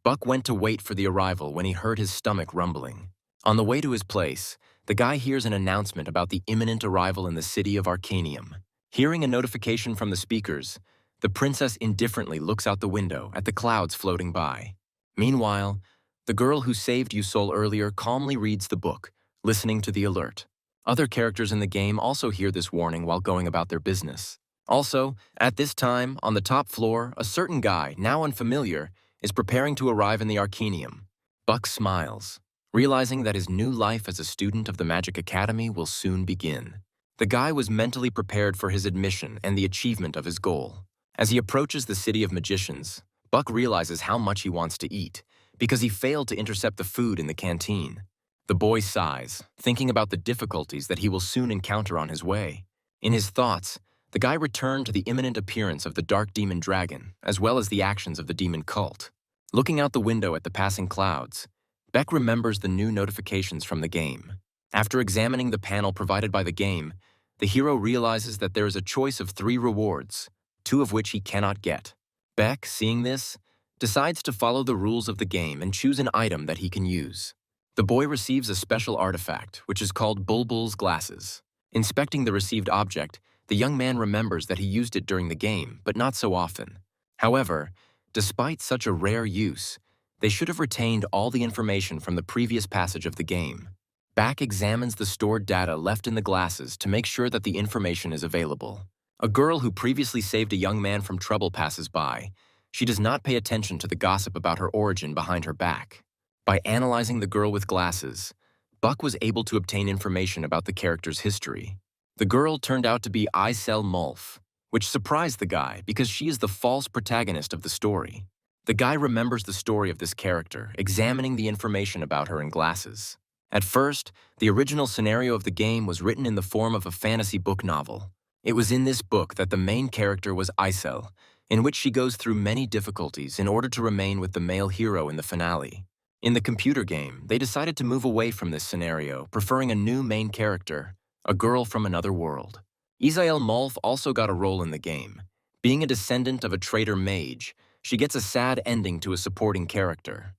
[SPEAKER 1] Buck went to wait for the arrival when he heard his stomach rumbling. On the way to his place, the guy hears an announcement about the imminent arrival in the city of Arcanium. Hearing a notification from the speakers, the princess indifferently looks out the window at the clouds floating by. Meanwhile, the girl who saved Yusol earlier calmly reads the book, listening to the alert. Other characters in the game also hear this warning while going about their business. Also, at this time, on the top floor, a certain guy, now unfamiliar, is preparing to arrive in the Arcanium. Buck smiles, realizing that his new life as a student of the Magic Academy will soon begin. The guy was mentally prepared for his admission and the achievement of his goal. As he approaches the City of Magicians, Buck realizes how much he wants to eat, because he failed to intercept the food in the canteen. The boy sighs, thinking about the difficulties that he will soon encounter on his way. In his thoughts, the guy returned to the imminent appearance of the Dark Demon Dragon, as well as the actions of the demon cult. Looking out the window at the passing clouds, Beck remembers the new notifications from the game. After examining the panel provided by the game, the hero realizes that there is a choice of 3 rewards, 2 of which he cannot get. Beck, seeing this, decides to follow the rules of the game and choose an item that he can use. The boy receives a special artifact, which is called Bulbul's Glasses. Inspecting the received object, the young man remembers that he used it during the game, but not so often. However, despite such a rare use, they should have retained all the information from the previous passage of the game. Back examines the stored data left in the glasses to make sure that the information is available. A girl who previously saved a young man from trouble passes by. She does not pay attention to the gossip about her origin behind her back. By analyzing the girl with glasses, Buck was able to obtain information about the character's history. The girl turned out to be Isel Mulf, which surprised the guy because she is the false protagonist of the story. The guy remembers the story of this character, examining the information about her in glasses. At first, the original scenario of the game was written in the form of a fantasy book novel. It was in this book that the main character was Isel, in which she goes through many difficulties in order to remain with the male hero in the finale. In the computer game, they decided to move away from this scenario, preferring a new main character, a girl from another world. Isael Mulf also got a role in the game. Being a descendant of a traitor mage, she gets a sad ending to a supporting character.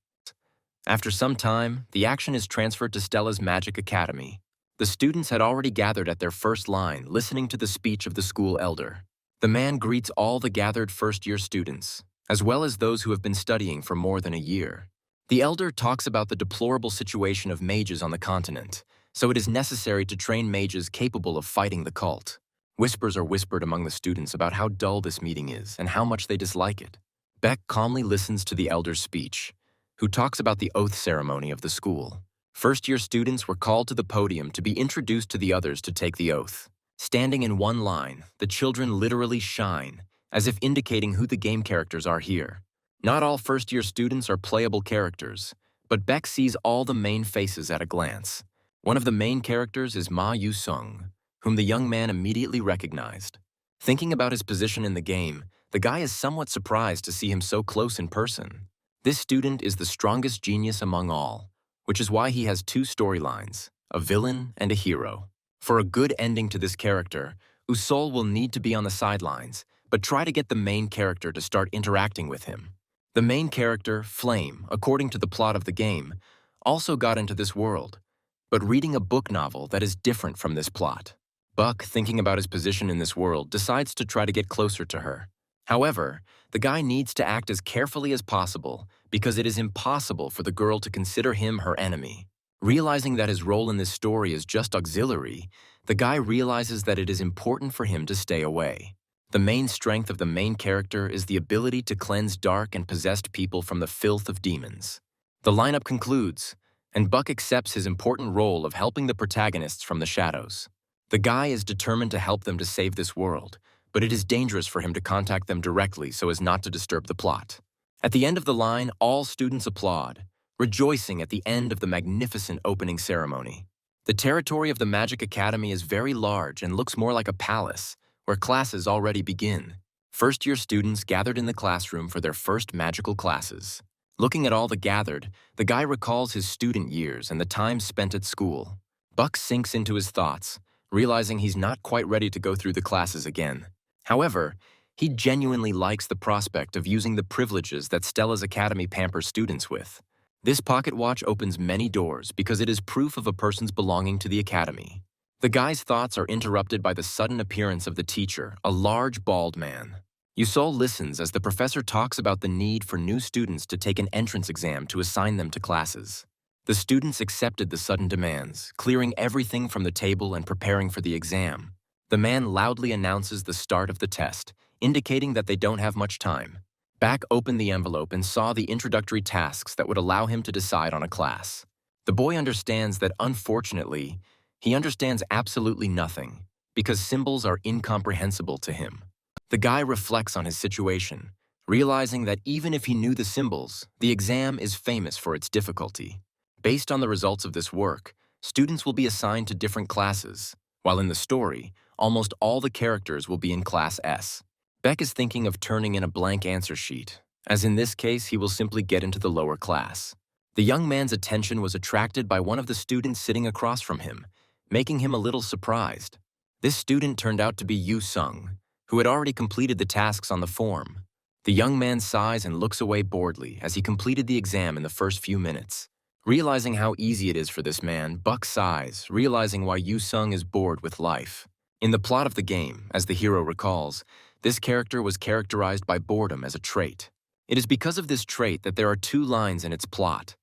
[SPEAKER 1] After some time, the action is transferred to Stella's Magic Academy. The students had already gathered at their first line, listening to the speech of the school elder. The man greets all the gathered first-year students, as well as those who have been studying for more than a year. The elder talks about the deplorable situation of mages on the continent, so it is necessary to train mages capable of fighting the cult. Whispers are whispered among the students about how dull this meeting is and how much they dislike it. Beck calmly listens to the elder's speech, who talks about the oath ceremony of the school. First-year students were called to the podium to be introduced to the others to take the oath. Standing in one line, the children literally shine, as if indicating who the game characters are here. Not all first-year students are playable characters, but Beck sees all the main faces at a glance. One of the main characters is Ma Yu-sung, whom the young man immediately recognized. Thinking about his position in the game, the guy is somewhat surprised to see him so close in person. This student is the strongest genius among all, which is why he has two storylines, a villain and a hero. For a good ending to this character, Usol will need to be on the sidelines, but try to get the main character to start interacting with him. The main character, Flame, according to the plot of the game, also got into this world, but reading a book novel that is different from this plot. Buck, thinking about his position in this world, decides to try to get closer to her. However, the guy needs to act as carefully as possible because it is impossible for the girl to consider him her enemy. Realizing that his role in this story is just auxiliary, the guy realizes that it is important for him to stay away. The main strength of the main character is the ability to cleanse dark and possessed people from the filth of demons. The lineup concludes, and Buck accepts his important role of helping the protagonists from the shadows. The guy is determined to help them to save this world, but it is dangerous for him to contact them directly so as not to disturb the plot. At the end of the line, all students applaud, rejoicing at the end of the magnificent opening ceremony. The territory of the Magic Academy is very large and looks more like a palace, where classes already begin. First-year students gathered in the classroom for their first magical classes. Looking at all the gathered, the guy recalls his student years and the time spent at school. Buck sinks into his thoughts, realizing he's not quite ready to go through the classes again. However, he genuinely likes the prospect of using the privileges that Stella's Academy pampers students with. This pocket watch opens many doors because it is proof of a person's belonging to the Academy. The guy's thoughts are interrupted by the sudden appearance of the teacher, a large, bald man. Yusol listens as the professor talks about the need for new students to take an entrance exam to assign them to classes. The students accepted the sudden demands, clearing everything from the table and preparing for the exam. The man loudly announces the start of the test, indicating that they don't have much time. Back opened the envelope and saw the introductory tasks that would allow him to decide on a class. The boy understands that, unfortunately, he understands absolutely nothing, because symbols are incomprehensible to him. The guy reflects on his situation, realizing that even if he knew the symbols, the exam is famous for its difficulty. Based on the results of this work, students will be assigned to different classes, while in the story, almost all the characters will be in Class S. Beck is thinking of turning in a blank answer sheet, as in this case he will simply get into the lower class. The young man's attention was attracted by one of the students sitting across from him, making him a little surprised. This student turned out to be Yu-sung, who had already completed the tasks on the form. The young man sighs and looks away boredly as he completed the exam in the first few minutes. Realizing how easy it is for this man, Buck sighs, realizing why Yu-sung is bored with life. In the plot of the game, as the hero recalls, this character was characterized by boredom as a trait. It is because of this trait that there are two lines in its plot,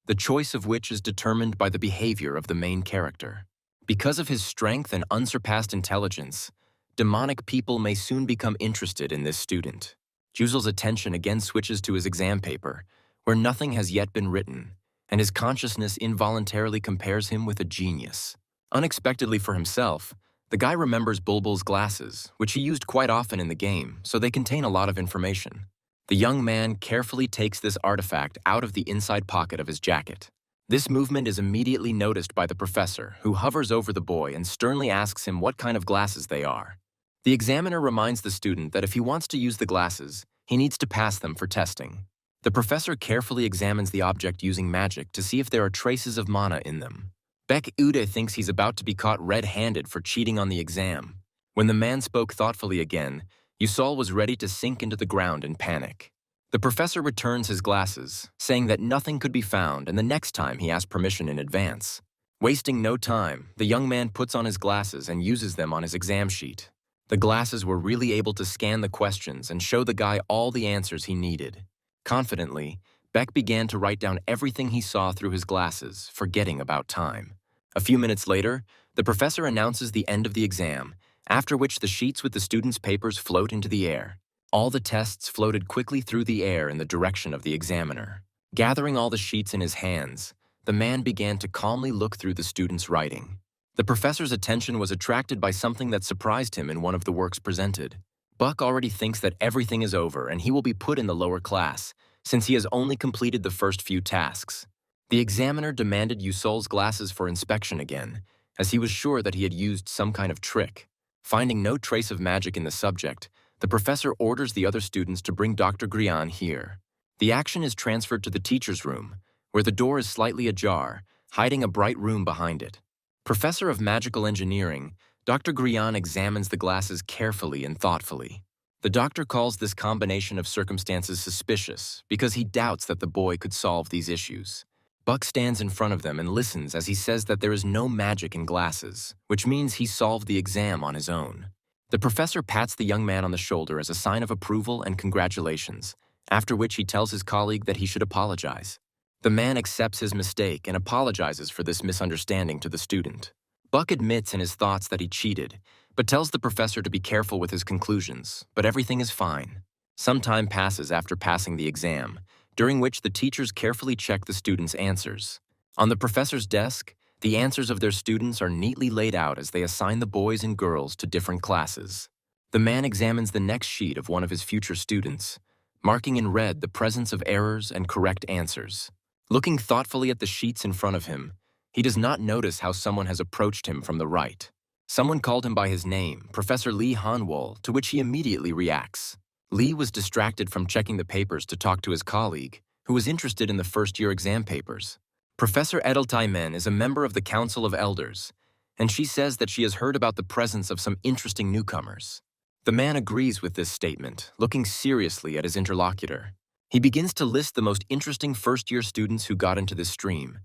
[SPEAKER 1] the choice of which is determined by the behavior of the main character. Because of his strength and unsurpassed intelligence, demonic people may soon become interested in this student. Juzel's attention again switches to his exam paper, where nothing has yet been written, and his consciousness involuntarily compares him with a genius. Unexpectedly for himself, the guy remembers Bulbul's glasses, which he used quite often in the game, so they contain a lot of information. The young man carefully takes this artifact out of the inside pocket of his jacket. This movement is immediately noticed by the professor, who hovers over the boy and sternly asks him what kind of glasses they are. The examiner reminds the student that if he wants to use the glasses, he needs to pass them for testing. The professor carefully examines the object using magic to see if there are traces of mana in them. Beck Ude thinks he's about to be caught red-handed for cheating on the exam. When the man spoke thoughtfully again, Yusol was ready to sink into the ground in panic. The professor returns his glasses, saying that nothing could be found, and the next time he asks permission in advance. Wasting no time, the young man puts on his glasses and uses them on his exam sheet. The glasses were really able to scan the questions and show the guy all the answers he needed. Confidently, Beck began to write down everything he saw through his glasses, forgetting about time. A few minutes later, the professor announces the end of the exam, after which the sheets with the students' papers float into the air. All the tests floated quickly through the air in the direction of the examiner. Gathering all the sheets in his hands, the man began to calmly look through the students' writing. The professor's attention was attracted by something that surprised him in one of the works presented. Buck already thinks that everything is over and he will be put in the lower class, since he has only completed the first few tasks. The examiner demanded Yusol's glasses for inspection again, as he was sure that he had used some kind of trick. Finding no trace of magic in the subject, the professor orders the other students to bring Dr. Grian here. The action is transferred to the teacher's room, where the door is slightly ajar, hiding a bright room behind it. Professor of Magical Engineering, Dr. Grian examines the glasses carefully and thoughtfully. The doctor calls this combination of circumstances suspicious because he doubts that the boy could solve these issues. Buck stands in front of them and listens as he says that there is no magic in glasses, which means he solved the exam on his own. The professor pats the young man on the shoulder as a sign of approval and congratulations, after which he tells his colleague that he should apologize. The man accepts his mistake and apologizes for this misunderstanding to the student. Buck admits in his thoughts that he cheated, but tells the professor to be careful with his conclusions, but everything is fine. Some time passes after passing the exam, during which the teachers carefully check the students' answers. On the professor's desk, the answers of their students are neatly laid out as they assign the boys and girls to different classes. The man examines the next sheet of one of his future students, marking in red the presence of errors and correct answers. Looking thoughtfully at the sheets in front of him, he does not notice how someone has approached him from the right. Someone called him by his name, Professor Lee Hanwol, to which he immediately reacts. Lee was distracted from checking the papers to talk to his colleague, who was interested in the first-year exam papers. Professor Edeltaimen is a member of the Council of Elders, and she says that she has heard about the presence of some interesting newcomers. The man agrees with this statement, looking seriously at his interlocutor. He begins to list the most interesting first-year students who got into this stream,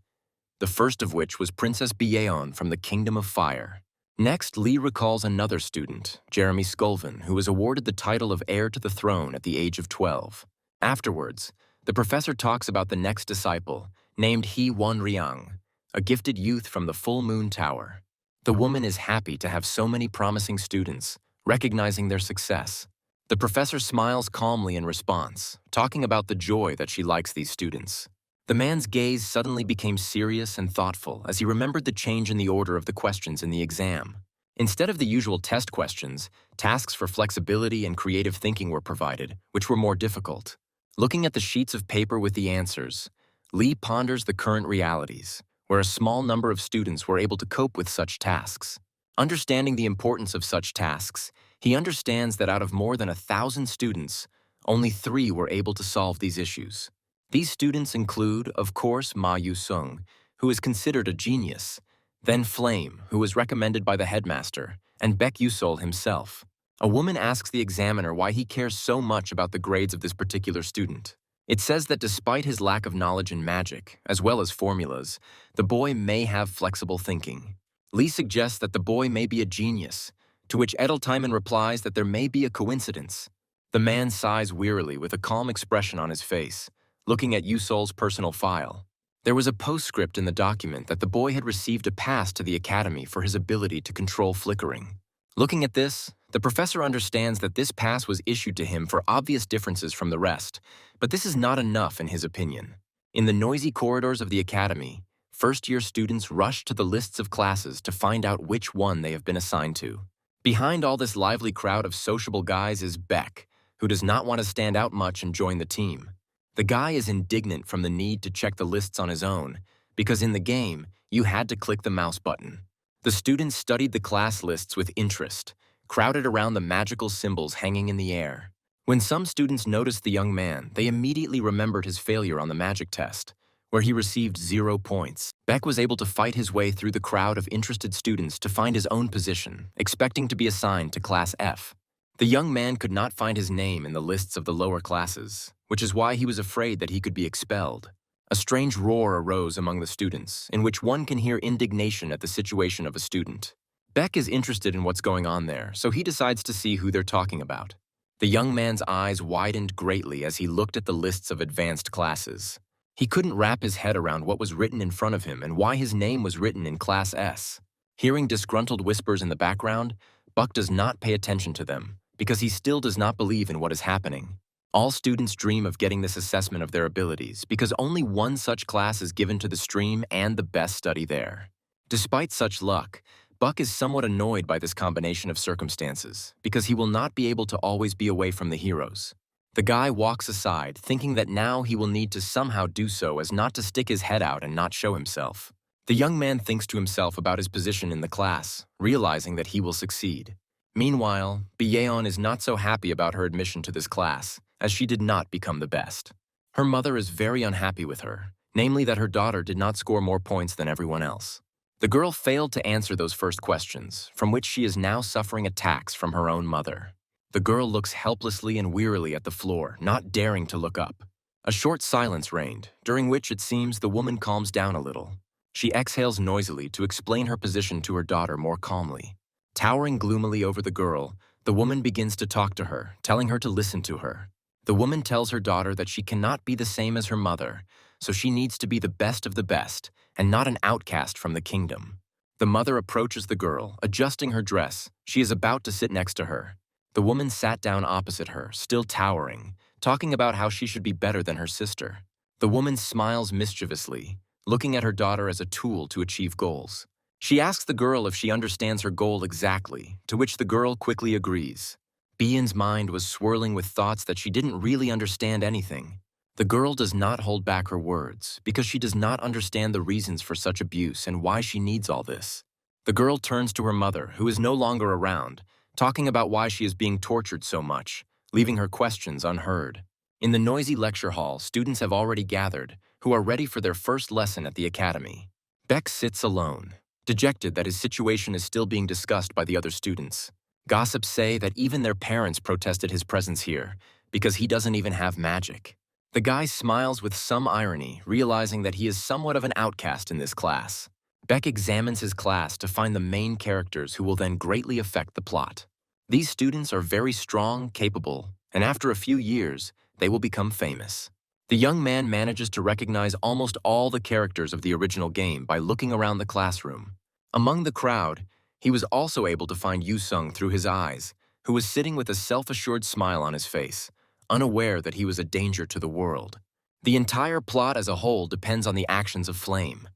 [SPEAKER 1] the first of which was Princess Byeon from the Kingdom of Fire. Next, Lee recalls another student, Jeremy Sculvin, who was awarded the title of heir to the throne at the age of 12. Afterwards, the professor talks about the next disciple, named Hee Won-ryang, a gifted youth from the Full Moon Tower. The woman is happy to have so many promising students, recognizing their success. The professor smiles calmly in response, talking about the joy that she likes these students. The man's gaze suddenly became serious and thoughtful as he remembered the change in the order of the questions in the exam. Instead of the usual test questions, tasks for flexibility and creative thinking were provided, which were more difficult. Looking at the sheets of paper with the answers, Lee ponders the current realities, where a small number of students were able to cope with such tasks. Understanding the importance of such tasks, he understands that out of more than 1,000 students, only 3 were able to solve these issues. These students include, of course, Ma Yu-sung, who is considered a genius, then Flame, who was recommended by the headmaster, and Baek Yusol himself. A woman asks the examiner why he cares so much about the grades of this particular student. It says that despite his lack of knowledge in magic, as well as formulas, the boy may have flexible thinking. Lee suggests that the boy may be a genius, to which Edeltaimen replies that there may be a coincidence. The man sighs wearily with a calm expression on his face, looking at Yusol's personal file. There was a postscript in the document that the boy had received a pass to the academy for his ability to control flickering. Looking at this, the professor understands that this pass was issued to him for obvious differences from the rest, but this is not enough in his opinion. In the noisy corridors of the academy, first-year students rush to the lists of classes to find out which one they have been assigned to. Behind all this lively crowd of sociable guys is Beck, who does not want to stand out much and join the team. The guy is indignant from the need to check the lists on his own, because in the game, you had to click the mouse button. The students studied the class lists with interest, crowded around the magical symbols hanging in the air. When some students noticed the young man, they immediately remembered his failure on the magic test, where he received 0 points. Beck was able to fight his way through the crowd of interested students to find his own position, expecting to be assigned to Class F. The young man could not find his name in the lists of the lower classes, which is why he was afraid that he could be expelled. A strange roar arose among the students, in which one can hear indignation at the situation of a student. Beck is interested in what's going on there, so he decides to see who they're talking about. The young man's eyes widened greatly as he looked at the lists of advanced classes. He couldn't wrap his head around what was written in front of him and why his name was written in Class S. Hearing disgruntled whispers in the background, Buck does not pay attention to them, because he still does not believe in what is happening. All students dream of getting this assessment of their abilities because only one such class is given to the stream and the best study there. Despite such luck, Buck is somewhat annoyed by this combination of circumstances because he will not be able to always be away from the heroes. The guy walks aside, thinking that now he will need to somehow do so as not to stick his head out and not show himself. The young man thinks to himself about his position in the class, realizing that he will succeed. Meanwhile, Byeon is not so happy about her admission to this class, as she did not become the best. Her mother is very unhappy with her, namely that her daughter did not score more points than everyone else. The girl failed to answer those first questions, from which she is now suffering attacks from her own mother. The girl looks helplessly and wearily at the floor, not daring to look up. A short silence reigned, during which it seems the woman calms down a little. She exhales noisily to explain her position to her daughter more calmly. Towering gloomily over the girl, the woman begins to talk to her, telling her to listen to her. The woman tells her daughter that she cannot be the same as her mother, so she needs to be the best of the best, and not an outcast from the kingdom. The mother approaches the girl, adjusting her dress. She is about to sit next to her. The woman sat down opposite her, still towering, talking about how she should be better than her sister. The woman smiles mischievously, looking at her daughter as a tool to achieve goals. She asks the girl if she understands her goal exactly, to which the girl quickly agrees. Byeon's mind was swirling with thoughts that she didn't really understand anything. The girl does not hold back her words, because she does not understand the reasons for such abuse and why she needs all this. The girl turns to her mother, who is no longer around, talking about why she is being tortured so much, leaving her questions unheard. In the noisy lecture hall, students have already gathered, who are ready for their first lesson at the academy. Beck sits alone, dejected that his situation is still being discussed by the other students. Gossips say that even their parents protested his presence here, because he doesn't even have magic. The guy smiles with some irony, realizing that he is somewhat of an outcast in this class. Beck examines his class to find the main characters who will then greatly affect the plot. These students are very strong, capable, and after a few years, they will become famous. The young man manages to recognize almost all the characters of the original game by looking around the classroom. Among the crowd, he was also able to find Yu-sung through his eyes, who was sitting with a self-assured smile on his face, unaware that he was a danger to the world. The entire plot as a whole depends on the actions of Flame,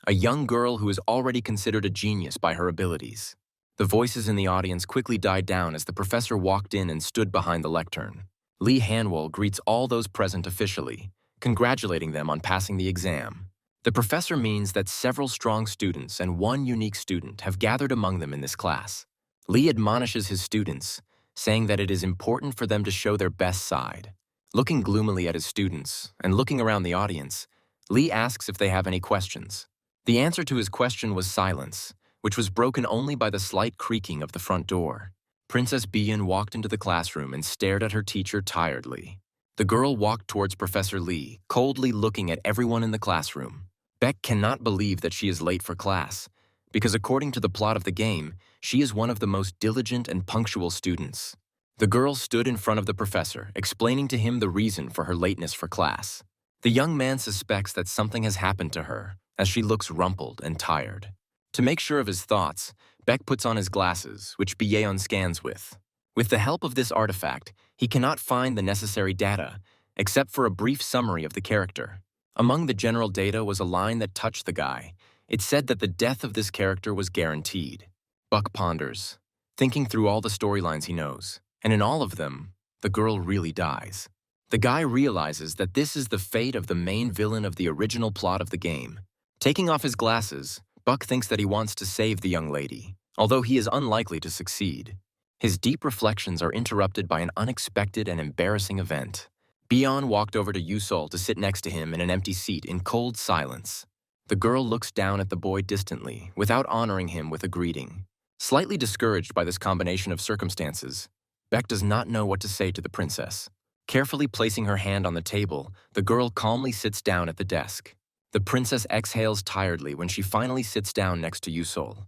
[SPEAKER 1] a young girl who is already considered a genius by her abilities. The voices in the audience quickly died down as the professor walked in and stood behind the lectern. Lee Hanwol greets all those present officially, congratulating them on passing the exam. The professor means that several strong students and one unique student have gathered among them in this class. Lee admonishes his students, saying that it is important for them to show their best side. Looking gloomily at his students and looking around the audience, Lee asks if they have any questions. The answer to his question was silence, which was broken only by the slight creaking of the front door. Princess Byeon walked into the classroom and stared at her teacher tiredly. The girl walked towards Professor Lee, coldly looking at everyone in the classroom. Beck cannot believe that she is late for class, because according to the plot of the game, she is one of the most diligent and punctual students. The girl stood in front of the professor, explaining to him the reason for her lateness for class. The young man suspects that something has happened to her, as she looks rumpled and tired. To make sure of his thoughts, Beck puts on his glasses, which Byeon scans with. With the help of this artifact, he cannot find the necessary data, except for a brief summary of the character. Among the general data was a line that touched the guy. It said that the death of this character was guaranteed. Buck ponders, thinking through all the storylines he knows, and in all of them, the girl really dies. The guy realizes that this is the fate of the main villain of the original plot of the game. Taking off his glasses, Buck thinks that he wants to save the young lady, although he is unlikely to succeed. His deep reflections are interrupted by an unexpected and embarrassing event. Byeon walked over to Yusol to sit next to him in an empty seat in cold silence. The girl looks down at the boy distantly, without honoring him with a greeting. Slightly discouraged by this combination of circumstances, Beck does not know what to say to the princess. Carefully placing her hand on the table, the girl calmly sits down at the desk. The princess exhales tiredly when she finally sits down next to Yusol,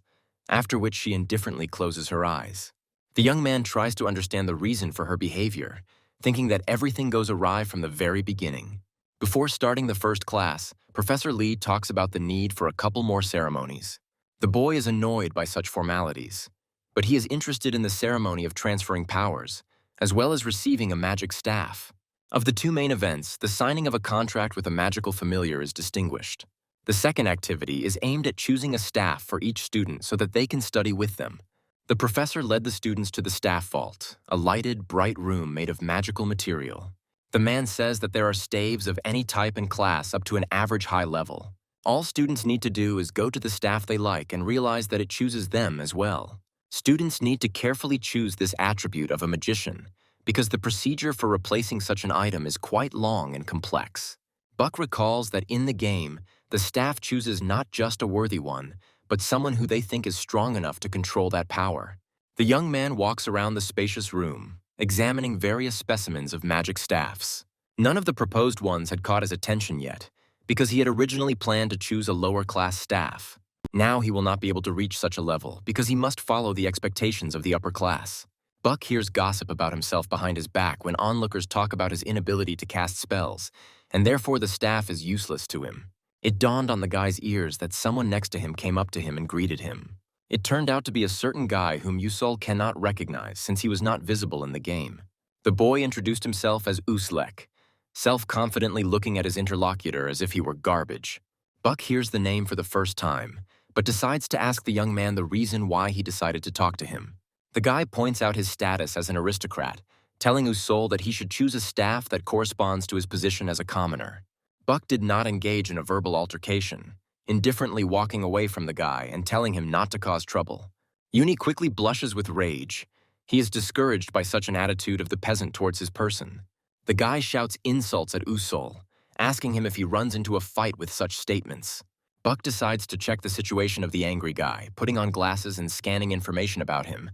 [SPEAKER 1] after which she indifferently closes her eyes. The young man tries to understand the reason for her behavior, thinking that everything goes awry from the very beginning. Before starting the first class, Professor Lee talks about the need for a couple more ceremonies. The boy is annoyed by such formalities, but he is interested in the ceremony of transferring powers, as well as receiving a magic staff. Of the two main events, the signing of a contract with a magical familiar is distinguished. The second activity is aimed at choosing a staff for each student so that they can study with them. The professor led the students to the staff vault, a lighted, bright room made of magical material. The man says that there are staves of any type and class up to an average high level. All students need to do is go to the staff they like and realize that it chooses them as well. Students need to carefully choose this attribute of a magician because the procedure for replacing such an item is quite long and complex. Buck recalls that in the game, the staff chooses not just a worthy one, but someone who they think is strong enough to control that power. The young man walks around the spacious room, examining various specimens of magic staffs. None of the proposed ones had caught his attention yet, because he had originally planned to choose a lower-class staff. Now he will not be able to reach such a level because he must follow the expectations of the upper class. Buck hears gossip about himself behind his back when onlookers talk about his inability to cast spells, and therefore the staff is useless to him. It dawned on the guy's ears that someone next to him came up to him and greeted him. It turned out to be a certain guy whom Yusol cannot recognize since he was not visible in the game. The boy introduced himself as Uslek, self-confidently looking at his interlocutor as if he were garbage. Buck hears the name for the first time, but decides to ask the young man the reason why he decided to talk to him. The guy points out his status as an aristocrat, telling Usol that he should choose a staff that corresponds to his position as a commoner. Buck did not engage in a verbal altercation, indifferently walking away from the guy and telling him not to cause trouble. Uni quickly blushes with rage. He is discouraged by such an attitude of the peasant towards his person. The guy shouts insults at Usol, asking him if he runs into a fight with such statements. Buck decides to check the situation of the angry guy, putting on glasses and scanning information about him.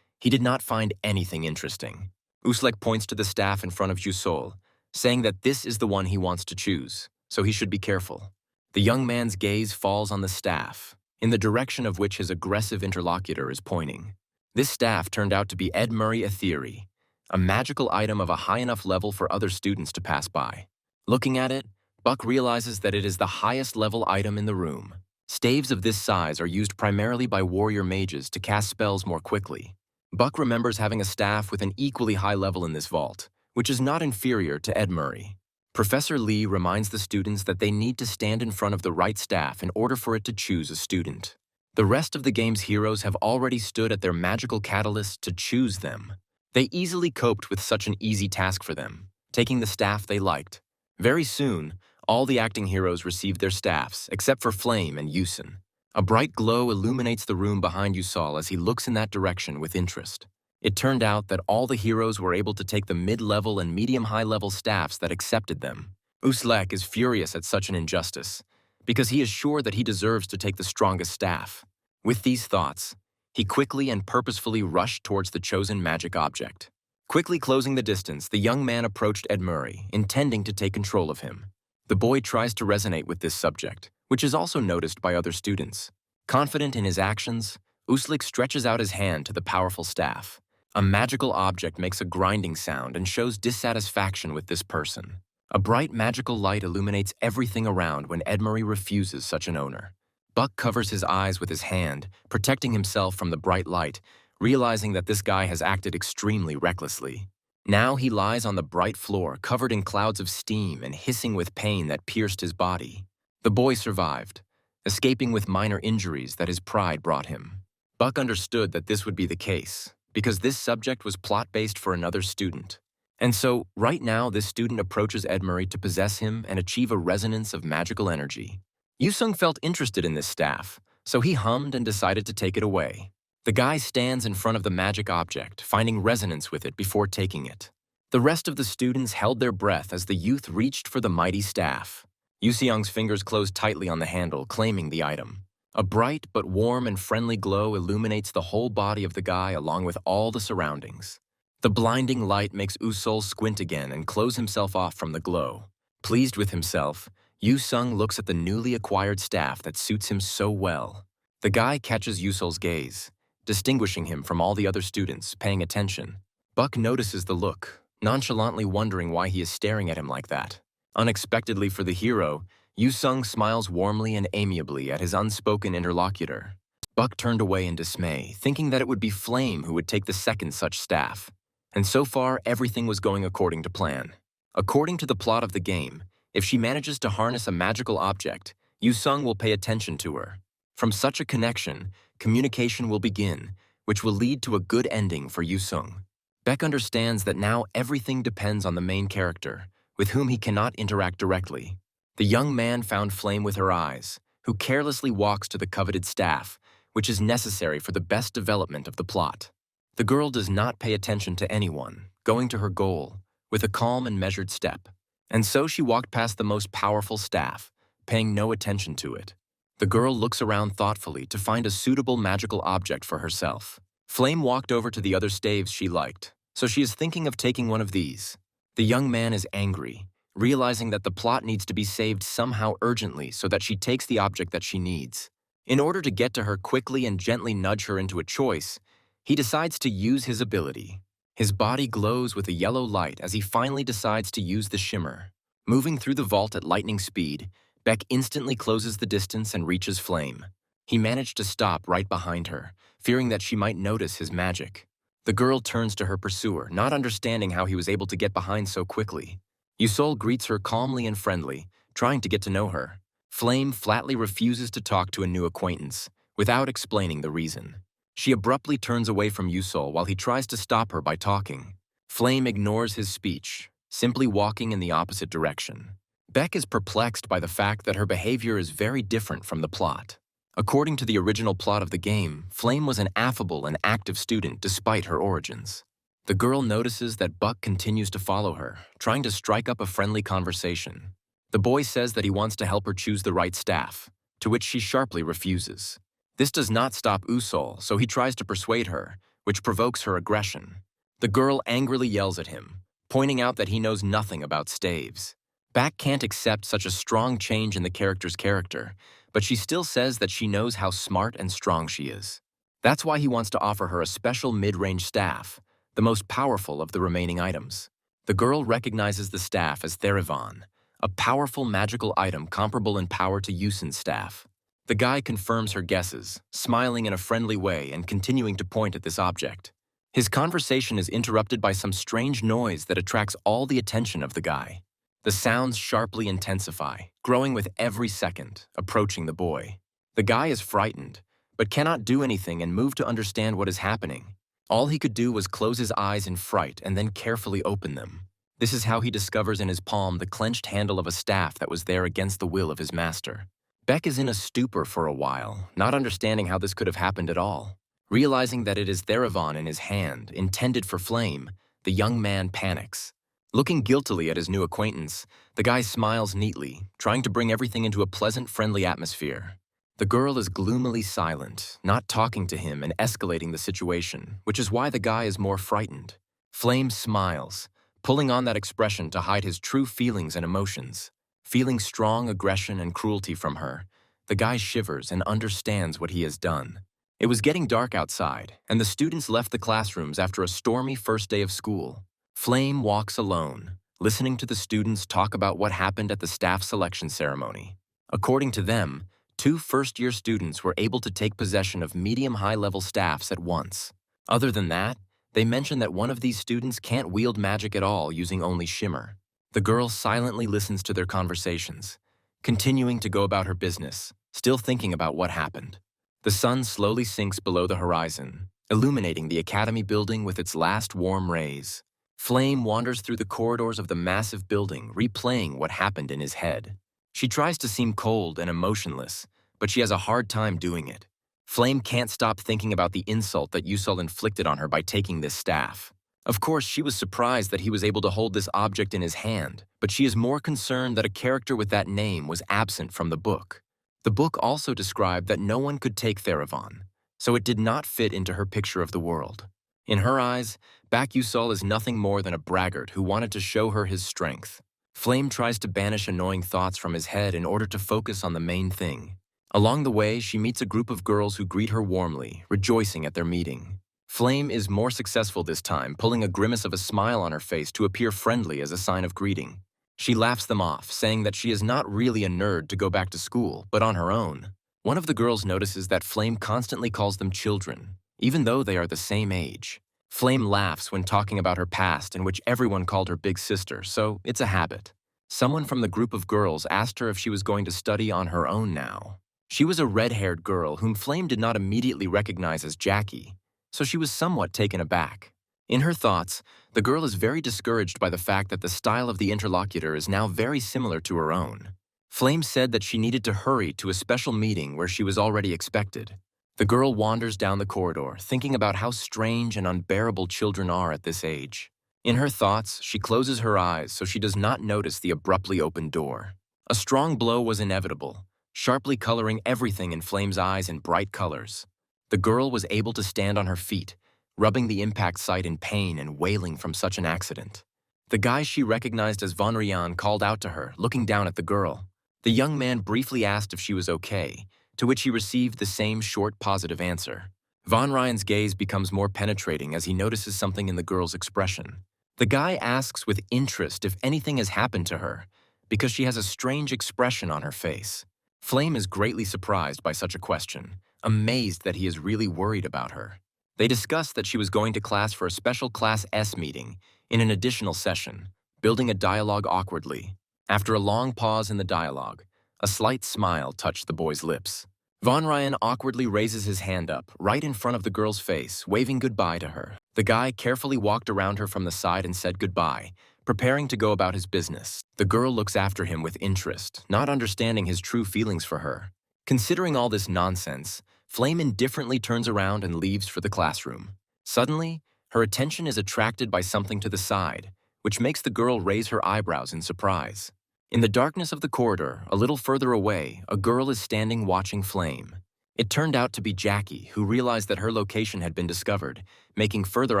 [SPEAKER 1] He did not find anything interesting. Uslek points to the staff in front of Usol, saying that this is the one he wants to choose, so he should be careful. The young man's gaze falls on the staff, in the direction of which his aggressive interlocutor is pointing. This staff turned out to be Ed Murray Aetheri, a magical item of a high enough level for other students to pass by. Looking at it, Buck realizes that it is the highest level item in the room. Staves of this size are used primarily by warrior mages to cast spells more quickly. Buck remembers having a staff with an equally high level in this vault, which is not inferior to Ed Murray. Professor Lee reminds the students that they need to stand in front of the right staff in order for it to choose a student. The rest of the game's heroes have already stood at their magical catalyst to choose them. They easily coped with such an easy task for them, taking the staff they liked. Very soon, all the acting heroes received their staffs, except for Flame and Yusin. A bright glow illuminates the room behind Yusol as he looks in that direction with interest. It turned out that all the heroes were able to take the mid-level and medium-high-level staffs that accepted them. Uslek is furious at such an injustice, because he is sure that he deserves to take the strongest staff. With these thoughts, he quickly and purposefully rushed towards the chosen magic object. Quickly closing the distance, the young man approached Ed Murray, intending to take control of him. The boy tries to resonate with this subject, which is also noticed by other students. Confident in his actions, Uslik stretches out his hand to the powerful staff. A magical object makes a grinding sound and shows dissatisfaction with this person. A bright magical light illuminates everything around when Ed Murray refuses such an owner. Buck covers his eyes with his hand, protecting himself from the bright light, realizing that this guy has acted extremely recklessly. Now he lies on the bright floor, covered in clouds of steam and hissing with pain that pierced his body. The boy survived, escaping with minor injuries that his pride brought him. Buck understood that this would be the case, because this subject was plot-based for another student. And so, right now, this student approaches Ed Murray to possess him and achieve a resonance of magical energy. Yusung felt interested in this staff, so he hummed and decided to take it away. The guy stands in front of the magic object, finding resonance with it before taking it. The rest of the students held their breath as the youth reached for the mighty staff. Yuseong's fingers closed tightly on the handle, claiming the item. A bright but warm and friendly glow illuminates the whole body of the guy along with all the surroundings. The blinding light makes Usol squint again and close himself off from the glow. Pleased with himself, Yusung looks at the newly acquired staff that suits him so well. The guy catches Yusol's gaze, distinguishing him from all the other students, paying attention. Buck notices the look, nonchalantly wondering why he is staring at him like that. Unexpectedly for the hero, Yusung smiles warmly and amiably at his unspoken interlocutor. Buck turned away in dismay, thinking that it would be Flame who would take the second such staff. And so far, everything was going according to plan. According to the plot of the game, if she manages to harness a magical object, Yu-sung will pay attention to her. From such a connection, communication will begin, which will lead to a good ending for Yu-sung. Beck understands that now everything depends on the main character, with whom he cannot interact directly. The young man found Flame with her eyes, who carelessly walks to the coveted staff, which is necessary for the best development of the plot. The girl does not pay attention to anyone, going to her goal, with a calm and measured step. And so she walked past the most powerful staff, paying no attention to it. The girl looks around thoughtfully to find a suitable magical object for herself. Flame walked over to the other staves she liked, so she is thinking of taking one of these. The young man is angry, realizing that the plot needs to be saved somehow urgently so that she takes the object that she needs. In order to get to her quickly and gently nudge her into a choice, he decides to use his ability. His body glows with a yellow light as he finally decides to use the shimmer. Moving through the vault at lightning speed, Beck instantly closes the distance and reaches Flame. He managed to stop right behind her, fearing that she might notice his magic. The girl turns to her pursuer, not understanding how he was able to get behind so quickly. Yusol greets her calmly and friendly, trying to get to know her. Flame flatly refuses to talk to a new acquaintance, without explaining the reason. She abruptly turns away from Yusol while he tries to stop her by talking. Flame ignores his speech, simply walking in the opposite direction. Beck is perplexed by the fact that her behavior is very different from the plot. According to the original plot of the game, Flame was an affable and active student despite her origins. The girl notices that Buck continues to follow her, trying to strike up a friendly conversation. The boy says that he wants to help her choose the right staff, to which she sharply refuses. This does not stop Usol, so he tries to persuade her, which provokes her aggression. The girl angrily yells at him, pointing out that he knows nothing about staves. Beck can't accept such a strong change in the character's character, but she still says that she knows how smart and strong she is. That's why he wants to offer her a special mid-range staff, the most powerful of the remaining items. The girl recognizes the staff as Therivan, a powerful magical item comparable in power to Yusin's staff. The guy confirms her guesses, smiling in a friendly way and continuing to point at this object. His conversation is interrupted by some strange noise that attracts all the attention of the guy. The sounds sharply intensify, growing with every second, approaching the boy. The guy is frightened, but cannot do anything and move to understand what is happening. All he could do was close his eyes in fright and then carefully open them. This is how he discovers in his palm the clenched handle of a staff that was there against the will of his master. Beck is in a stupor for a while, not understanding how this could have happened at all. Realizing that it is Therivan in his hand, intended for Flame, the young man panics. Looking guiltily at his new acquaintance, the guy smiles neatly, trying to bring everything into a pleasant, friendly atmosphere. The girl is gloomily silent, not talking to him and escalating the situation, which is why the guy is more frightened. Flame smiles, pulling on that expression to hide his true feelings and emotions. Feeling strong aggression and cruelty from her, the guy shivers and understands what he has done. It was getting dark outside, and the students left the classrooms after a stormy first day of school. Flame walks alone, listening to the students talk about what happened at the staff selection ceremony. According to them, 2 first-year students were able to take possession of medium-high-level staffs at once. Other than that, they mention that one of these students can't wield magic at all using only shimmer. The girl silently listens to their conversations, continuing to go about her business, still thinking about what happened. The sun slowly sinks below the horizon, illuminating the academy building with its last warm rays. Flame wanders through the corridors of the massive building, replaying what happened in his head. She tries to seem cold and emotionless, but she has a hard time doing it. Flame can't stop thinking about the insult that Yusol inflicted on her by taking this staff. Of course, she was surprised that he was able to hold this object in his hand, but she is more concerned that a character with that name was absent from the book. The book also described that no one could take Therivan, so it did not fit into her picture of the world. In her eyes, Bak Yusol is nothing more than a braggart who wanted to show her his strength. Flame tries to banish annoying thoughts from his head in order to focus on the main thing. Along the way, she meets a group of girls who greet her warmly, rejoicing at their meeting. Flame is more successful this time, pulling a grimace of a smile on her face to appear friendly as a sign of greeting. She laughs them off, saying that she is not really a nerd to go back to school, but on her own. One of the girls notices that Flame constantly calls them children, even though they are the same age. Flame laughs when talking about her past in which everyone called her big sister, so it's a habit. Someone from the group of girls asked her if she was going to study on her own now. She was a red-haired girl whom Flame did not immediately recognize as Jackie, so she was somewhat taken aback. In her thoughts, the girl is very discouraged by the fact that the style of the interlocutor is now very similar to her own. Flame said that she needed to hurry to a special meeting where she was already expected. The girl wanders down the corridor, thinking about how strange and unbearable children are at this age. In her thoughts, she closes her eyes so she does not notice the abruptly opened door. A strong blow was inevitable, sharply coloring everything in Flame's eyes in bright colors. The girl was able to stand on her feet, rubbing the impact site in pain and wailing from such an accident. The guy she recognized as Von Rian called out to her, looking down at the girl. The young man briefly asked if she was okay, to which he received the same short positive answer. Von Ryan's gaze becomes more penetrating as he notices something in the girl's expression. The guy asks with interest if anything has happened to her, because she has a strange expression on her face. Flame is greatly surprised by such a question, amazed that he is really worried about her. They discussed that she was going to class for a special Class S meeting in an additional session, building a dialogue awkwardly. After a long pause in the dialogue, a slight smile touched the boy's lips. Von Ryan awkwardly raises his hand up, right in front of the girl's face, waving goodbye to her. The guy carefully walked around her from the side and said goodbye, preparing to go about his business. The girl looks after him with interest, not understanding his true feelings for her. Considering all this nonsense, Flame indifferently turns around and leaves for the classroom. Suddenly, her attention is attracted by something to the side, which makes the girl raise her eyebrows in surprise. In the darkness of the corridor, a little further away, a girl is standing watching Flame. It turned out to be Jackie, who realized that her location had been discovered, making further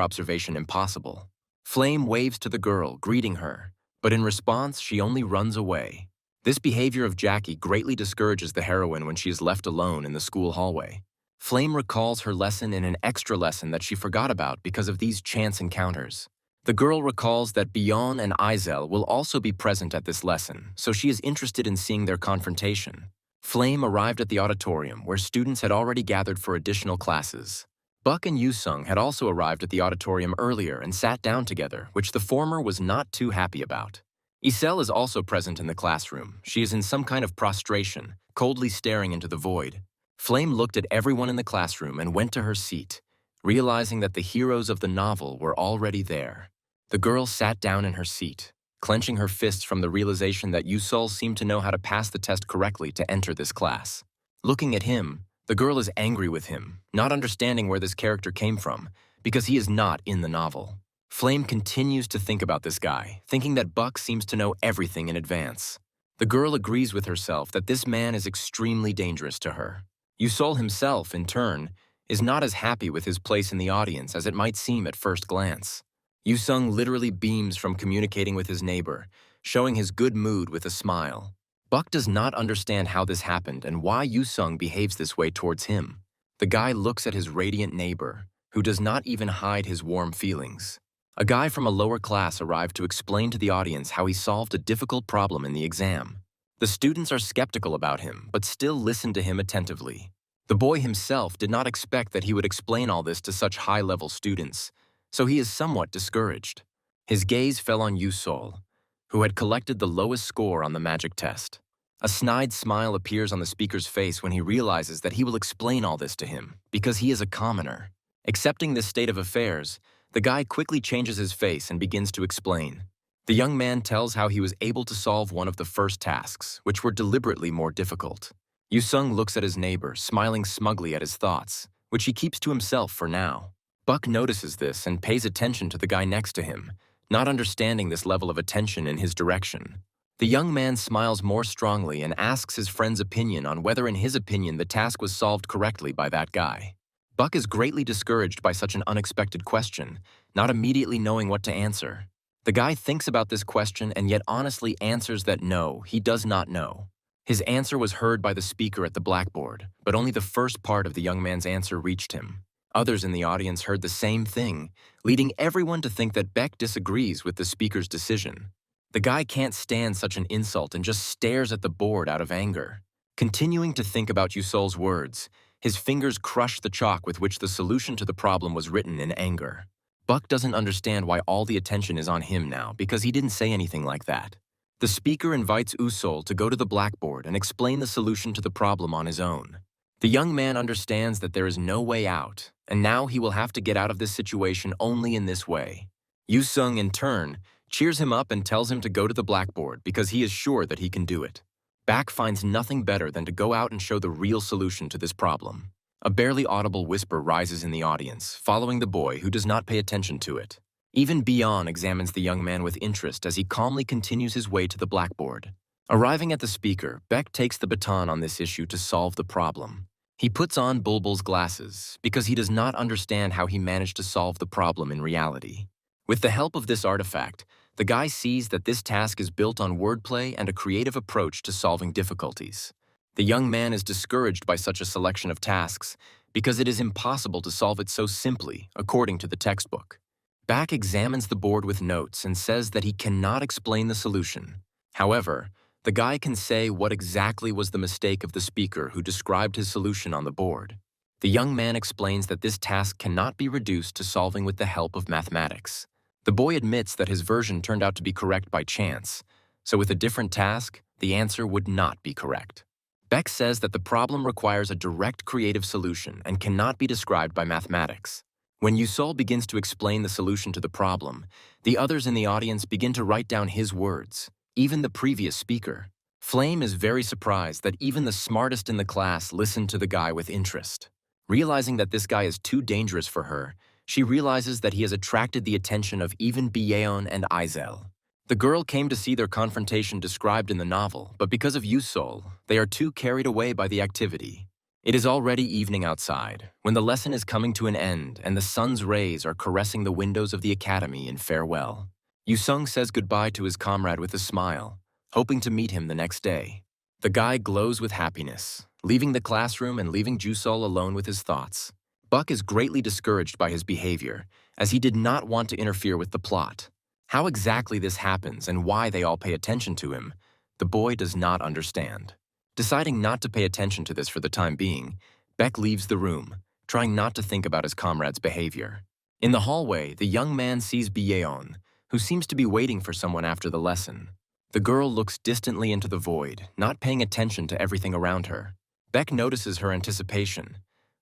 [SPEAKER 1] observation impossible. Flame waves to the girl, greeting her, but in response, she only runs away. This behavior of Jackie greatly discourages the heroine when she is left alone in the school hallway. Flame recalls her lesson in an extra lesson that she forgot about because of these chance encounters. The girl recalls that Bion and Izel will also be present at this lesson, so she is interested in seeing their confrontation. Flame arrived at the auditorium where students had already gathered for additional classes. Buck and Yusung had also arrived at the auditorium earlier and sat down together, which the former was not too happy about. Isel is also present in the classroom. She is in some kind of prostration, coldly staring into the void. Flame looked at everyone in the classroom and went to her seat, realizing that the heroes of the novel were already there. The girl sat down in her seat, clenching her fists from the realization that Yusol seemed to know how to pass the test correctly to enter this class. Looking at him, the girl is angry with him, not understanding where this character came from, because he is not in the novel. Flame continues to think about this guy, thinking that Buck seems to know everything in advance. The girl agrees with herself that this man is extremely dangerous to her. Yusol himself, in turn, is not as happy with his place in the audience as it might seem at first glance. Yusung literally beams from communicating with his neighbor, showing his good mood with a smile. Buck does not understand how this happened and why Yusung behaves this way towards him. The guy looks at his radiant neighbor, who does not even hide his warm feelings. A guy from a lower class arrived to explain to the audience how he solved a difficult problem in the exam. The students are skeptical about him, but still listen to him attentively. The boy himself did not expect that he would explain all this to such high-level students, so he is somewhat discouraged. His gaze fell on Yusol, who had collected the lowest score on the magic test. A snide smile appears on the speaker's face when he realizes that he will explain all this to him, because he is a commoner. Accepting this state of affairs, the guy quickly changes his face and begins to explain. The young man tells how he was able to solve one of the first tasks, which were deliberately more difficult. Yusung looks at his neighbor, smiling smugly at his thoughts, which he keeps to himself for now. Buck notices this and pays attention to the guy next to him, not understanding this level of attention in his direction. The young man smiles more strongly and asks his friend's opinion on whether in his opinion the task was solved correctly by that guy. Buck is greatly discouraged by such an unexpected question, not immediately knowing what to answer. The guy thinks about this question and yet honestly answers that no, he does not know. His answer was heard by the speaker at the blackboard, but only the first part of the young man's answer reached him. Others in the audience heard the same thing, leading everyone to think that Beck disagrees with the speaker's decision. The guy can't stand such an insult and just stares at the board out of anger. Continuing to think about Yusol's words, his fingers crush the chalk with which the solution to the problem was written in anger. Buck doesn't understand why all the attention is on him now because he didn't say anything like that. The speaker invites Usol to go to the blackboard and explain the solution to the problem on his own. The young man understands that there is no way out, and now he will have to get out of this situation only in this way. Yu-sung, in turn, cheers him up and tells him to go to the blackboard because he is sure that he can do it. Bak finds nothing better than to go out and show the real solution to this problem. A barely audible whisper rises in the audience, following the boy who does not pay attention to it. Even Beyond examines the young man with interest as he calmly continues his way to the blackboard. Arriving at the speaker, Beck takes the baton on this issue to solve the problem. He puts on Bulbul's glasses because he does not understand how he managed to solve the problem in reality. With the help of this artifact, the guy sees that this task is built on wordplay and a creative approach to solving difficulties. The young man is discouraged by such a selection of tasks because it is impossible to solve it so simply, according to the textbook. Bak examines the board with notes and says that he cannot explain the solution. However, the guy can say what exactly was the mistake of the speaker who described his solution on the board. The young man explains that this task cannot be reduced to solving with the help of mathematics. The boy admits that his version turned out to be correct by chance, so with a different task, the answer would not be correct. Beck says that the problem requires a direct creative solution and cannot be described by mathematics. When Yusol begins to explain the solution to the problem, the others in the audience begin to write down his words, even the previous speaker. Flame is very surprised that even the smartest in the class listened to the guy with interest. Realizing that this guy is too dangerous for her, she realizes that he has attracted the attention of even Byeon and Aizel. The girl came to see their confrontation described in the novel, but because of Yusol, they are too carried away by the activity. It is already evening outside, when the lesson is coming to an end and the sun's rays are caressing the windows of the academy in farewell. Yusung says goodbye to his comrade with a smile, hoping to meet him the next day. The guy glows with happiness, leaving the classroom and leaving Jusol alone with his thoughts. Buck is greatly discouraged by his behavior, as he did not want to interfere with the plot. How exactly this happens and why they all pay attention to him, the boy does not understand. Deciding not to pay attention to this for the time being, Beck leaves the room, trying not to think about his comrade's behavior. In the hallway, the young man sees Byeon, who seems to be waiting for someone after the lesson. The girl looks distantly into the void, not paying attention to everything around her. Beck notices her anticipation,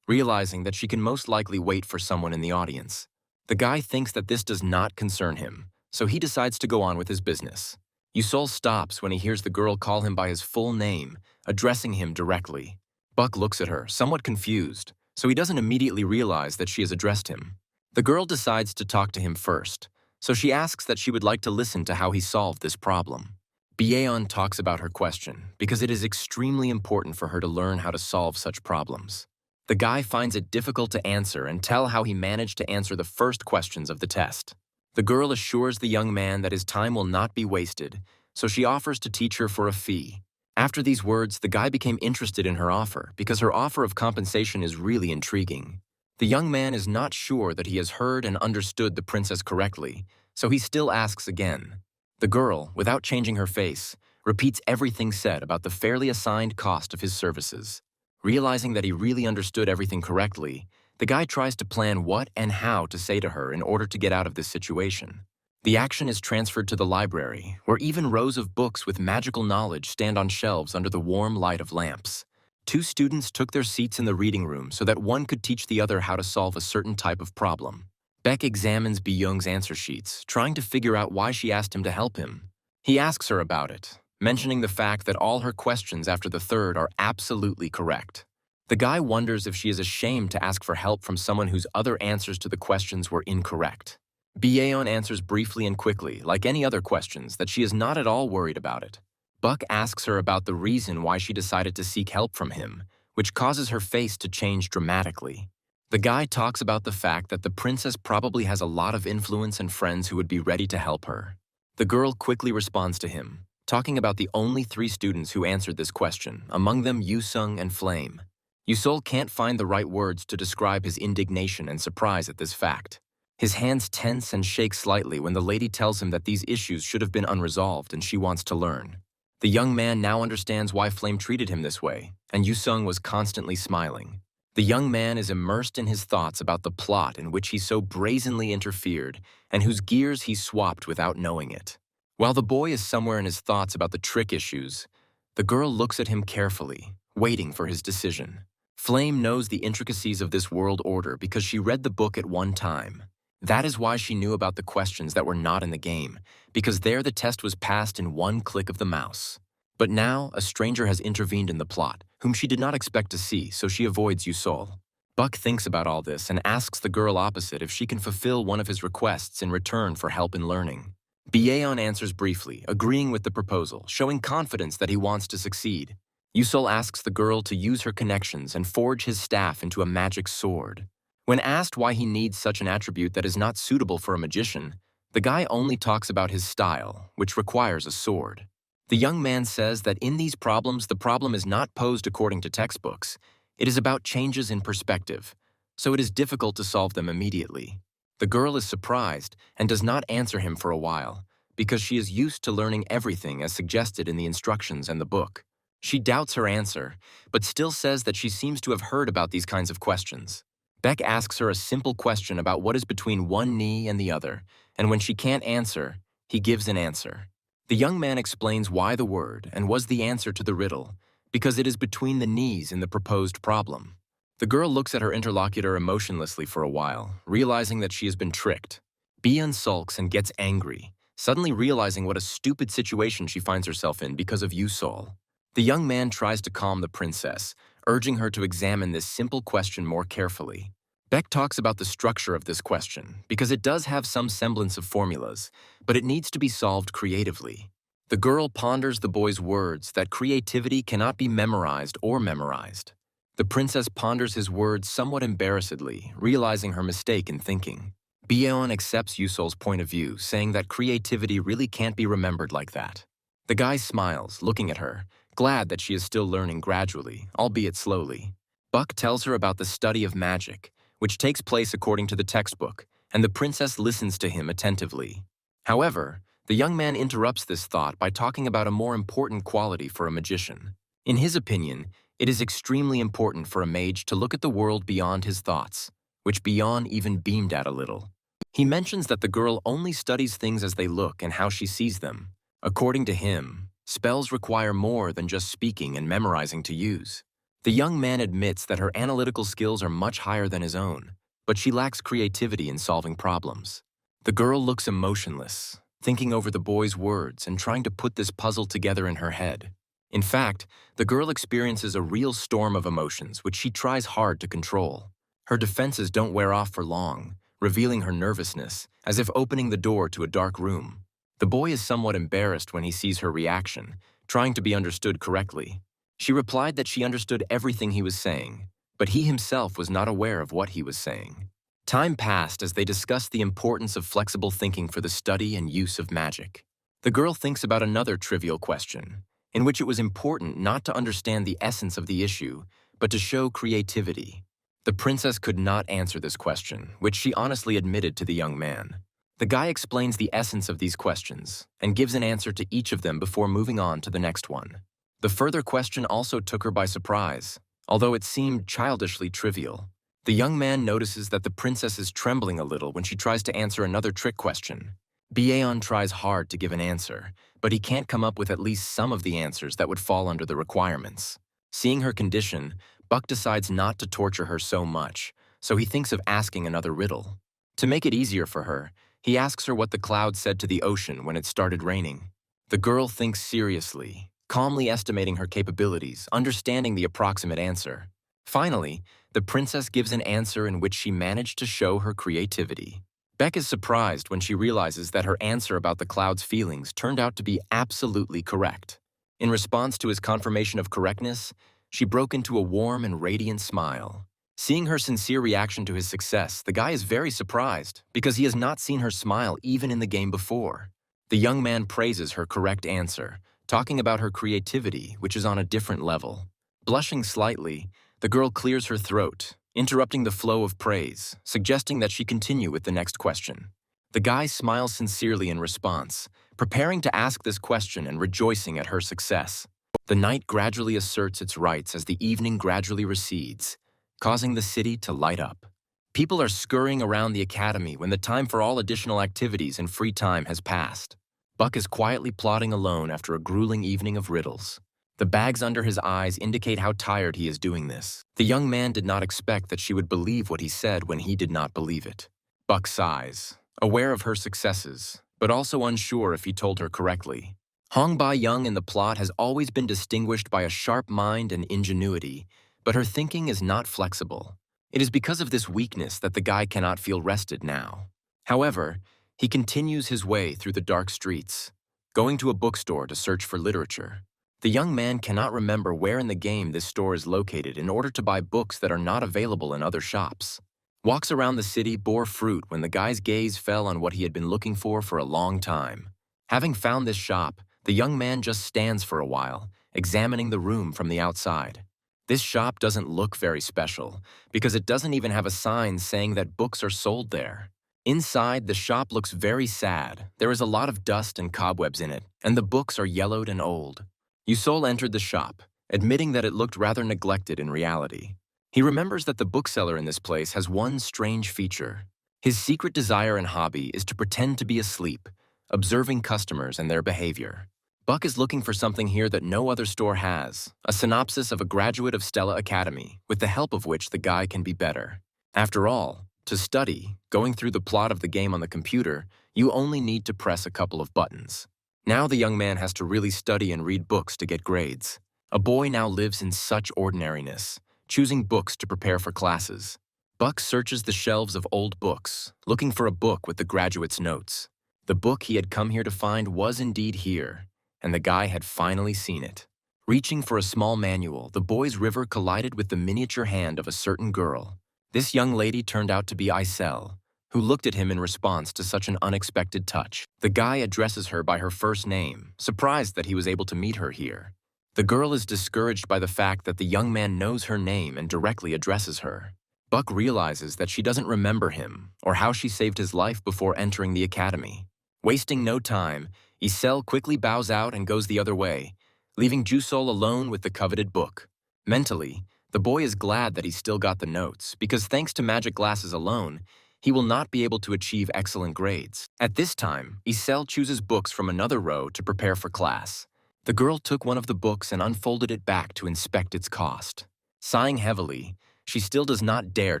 [SPEAKER 1] realizing that she can most likely wait for someone in the audience. The guy thinks that this does not concern him, so he decides to go on with his business. Yusol stops when he hears the girl call him by his full name, addressing him directly. Buck looks at her, somewhat confused, so he doesn't immediately realize that she has addressed him. The girl decides to talk to him first, so she asks that she would like to listen to how he solved this problem. Byeon talks about her question because it is extremely important for her to learn how to solve such problems. The guy finds it difficult to answer and tell how he managed to answer the first questions of the test. The girl assures the young man that his time will not be wasted, so she offers to teach her for a fee. After these words, the guy became interested in her offer because her offer of compensation is really intriguing. The young man is not sure that he has heard and understood the princess correctly, so he still asks again. The girl, without changing her face, repeats everything said about the fairly assigned cost of his services. Realizing that he really understood everything correctly, the guy tries to plan what and how to say to her in order to get out of this situation. The action is transferred to the library, where even rows of books with magical knowledge stand on shelves under the warm light of lamps. 2 students took their seats in the reading room so that one could teach the other how to solve a certain type of problem. Beck examines Byung's answer sheets, trying to figure out why she asked him to help him. He asks her about it, mentioning the fact that all her questions after the third are absolutely correct. The guy wonders if she is ashamed to ask for help from someone whose other answers to the questions were incorrect. Byeon answers briefly and quickly, like any other questions, that she is not at all worried about it. Buck asks her about the reason why she decided to seek help from him, which causes her face to change dramatically. The guy talks about the fact that the princess probably has a lot of influence and friends who would be ready to help her. The girl quickly responds to him, talking about the only 3 students who answered this question, among them Yusung and Flame. Yusol can't find the right words to describe his indignation and surprise at this fact. His hands tense and shake slightly when the lady tells him that these issues should have been unresolved and she wants to learn. The young man now understands why Flame treated him this way, and Yusung was constantly smiling. The young man is immersed in his thoughts about the plot in which he so brazenly interfered and whose gears he swapped without knowing it. While the boy is somewhere in his thoughts about the trick issues, the girl looks at him carefully, waiting for his decision. Flame knows the intricacies of this world order because she read the book at one time. That is why she knew about the questions that were not in the game, because there the test was passed in one click of the mouse. But now, a stranger has intervened in the plot, whom she did not expect to see, so she avoids Yusol. Buck thinks about all this and asks the girl opposite if she can fulfill one of his requests in return for help in learning. Baeon answers briefly, agreeing with the proposal, showing confidence that he wants to succeed. Yusol asks the girl to use her connections and forge his staff into a magic sword. When asked why he needs such an attribute that is not suitable for a magician, the guy only talks about his style, which requires a sword. The young man says that in these problems, the problem is not posed according to textbooks. It is about changes in perspective, so it is difficult to solve them immediately. The girl is surprised and does not answer him for a while, because she is used to learning everything as suggested in the instructions and the book. She doubts her answer, but still says that she seems to have heard about these kinds of questions. Beck asks her a simple question about what is between one knee and the other, and when she can't answer, he gives an answer. The young man explains why the word and was the answer to the riddle, because it is between the knees in the proposed problem. The girl looks at her interlocutor emotionlessly for a while, realizing that she has been tricked. Baeon sulks and gets angry, suddenly realizing what a stupid situation she finds herself in because of Yusol. The young man tries to calm the princess, urging her to examine this simple question more carefully. Beck talks about the structure of this question, because it does have some semblance of formulas, but it needs to be solved creatively. The girl ponders the boy's words that creativity cannot be memorized or memorized. The princess ponders his words somewhat embarrassedly, realizing her mistake in thinking. Baeon accepts Yusol's point of view, saying that creativity really can't be remembered like that. The guy smiles, looking at her, glad that she is still learning gradually, albeit slowly. Buck tells her about the study of magic, which takes place according to the textbook, and the princess listens to him attentively. However, the young man interrupts this thought by talking about a more important quality for a magician. In his opinion, it is extremely important for a mage to look at the world beyond his thoughts, which Baeon even beamed at a little. He mentions that the girl only studies things as they look and how she sees them. According to him, spells require more than just speaking and memorizing to use. The young man admits that her analytical skills are much higher than his own, but she lacks creativity in solving problems. The girl looks emotionless, thinking over the boy's words and trying to put this puzzle together in her head. In fact, the girl experiences a real storm of emotions which she tries hard to control. Her defenses don't wear off for long, revealing her nervousness, as if opening the door to a dark room. The boy is somewhat embarrassed when he sees her reaction, trying to be understood correctly. She replied that she understood everything he was saying, but he himself was not aware of what he was saying. Time passed as they discussed the importance of flexible thinking for the study and use of magic. The girl thinks about another trivial question, in which it was important not to understand the essence of the issue, but to show creativity. The princess could not answer this question, which she honestly admitted to the young man. The guy explains the essence of these questions and gives an answer to each of them before moving on to the next one. The further question also took her by surprise, although it seemed childishly trivial. The young man notices that the princess is trembling a little when she tries to answer another trick question. Baeon tries hard to give an answer, but he can't come up with at least some of the answers that would fall under the requirements. Seeing her condition, Buck decides not to torture her so much, so he thinks of asking another riddle. To make it easier for her, he asks her what the cloud said to the ocean when it started raining. The girl thinks seriously, calmly estimating her capabilities, understanding the approximate answer. Finally, the princess gives an answer in which she managed to show her creativity. Beck is surprised when she realizes that her answer about the cloud's feelings turned out to be absolutely correct. In response to his confirmation of correctness, she broke into a warm and radiant smile. Seeing her sincere reaction to his success, the guy is very surprised because he has not seen her smile even in the game before. The young man praises her correct answer, talking about her creativity, which is on a different level. Blushing slightly, the girl clears her throat, interrupting the flow of praise, suggesting that she continue with the next question. The guy smiles sincerely in response, preparing to ask this question and rejoicing at her success. The night gradually asserts its rights as the evening gradually recedes, causing the city to light up. People are scurrying around the academy when the time for all additional activities and free time has passed. Buck is quietly plodding alone after a grueling evening of riddles. The bags under his eyes indicate how tired he is doing this. The young man did not expect that she would believe what he said when he did not believe it. Buck sighs, aware of her successes, but also unsure if he told her correctly. Hong Ba-young in the plot has always been distinguished by a sharp mind and ingenuity, but her thinking is not flexible. It is because of this weakness that the guy cannot feel rested now. However, he continues his way through the dark streets, going to a bookstore to search for literature. The young man cannot remember where in the game this store is located in order to buy books that are not available in other shops. Walks around the city bore fruit when the guy's gaze fell on what he had been looking for a long time. Having found this shop, the young man just stands for a while, examining the room from the outside. This shop doesn't look very special, because it doesn't even have a sign saying that books are sold there. Inside, the shop looks very sad. There is a lot of dust and cobwebs in it, and the books are yellowed and old. Yusol entered the shop, admitting that it looked rather neglected in reality. He remembers that the bookseller in this place has one strange feature. His secret desire and hobby is to pretend to be asleep, observing customers and their behavior. Buck is looking for something here that no other store has, a synopsis of a graduate of Stella Academy, with the help of which the guy can be better. After all, to study, going through the plot of the game on the computer, you only need to press a couple of buttons. Now the young man has to really study and read books to get grades. A boy now lives in such ordinariness, choosing books to prepare for classes. Buck searches the shelves of old books, looking for a book with the graduate's notes. The book he had come here to find was indeed here, and the guy had finally seen it. Reaching for a small manual, the boy's river collided with the miniature hand of a certain girl. This young lady turned out to be Isel, who looked at him in response to such an unexpected touch. The guy addresses her by her first name, surprised that he was able to meet her here. The girl is discouraged by the fact that the young man knows her name and directly addresses her. Buck realizes that she doesn't remember him or how she saved his life before entering the academy. Wasting no time, Isel quickly bows out and goes the other way, leaving Jusol alone with the coveted book. Mentally, the boy is glad that he still got the notes, because thanks to magic glasses alone, he will not be able to achieve excellent grades. At this time, Isel chooses books from another row to prepare for class. The girl took one of the books and unfolded it back to inspect its cost. Sighing heavily, she still does not dare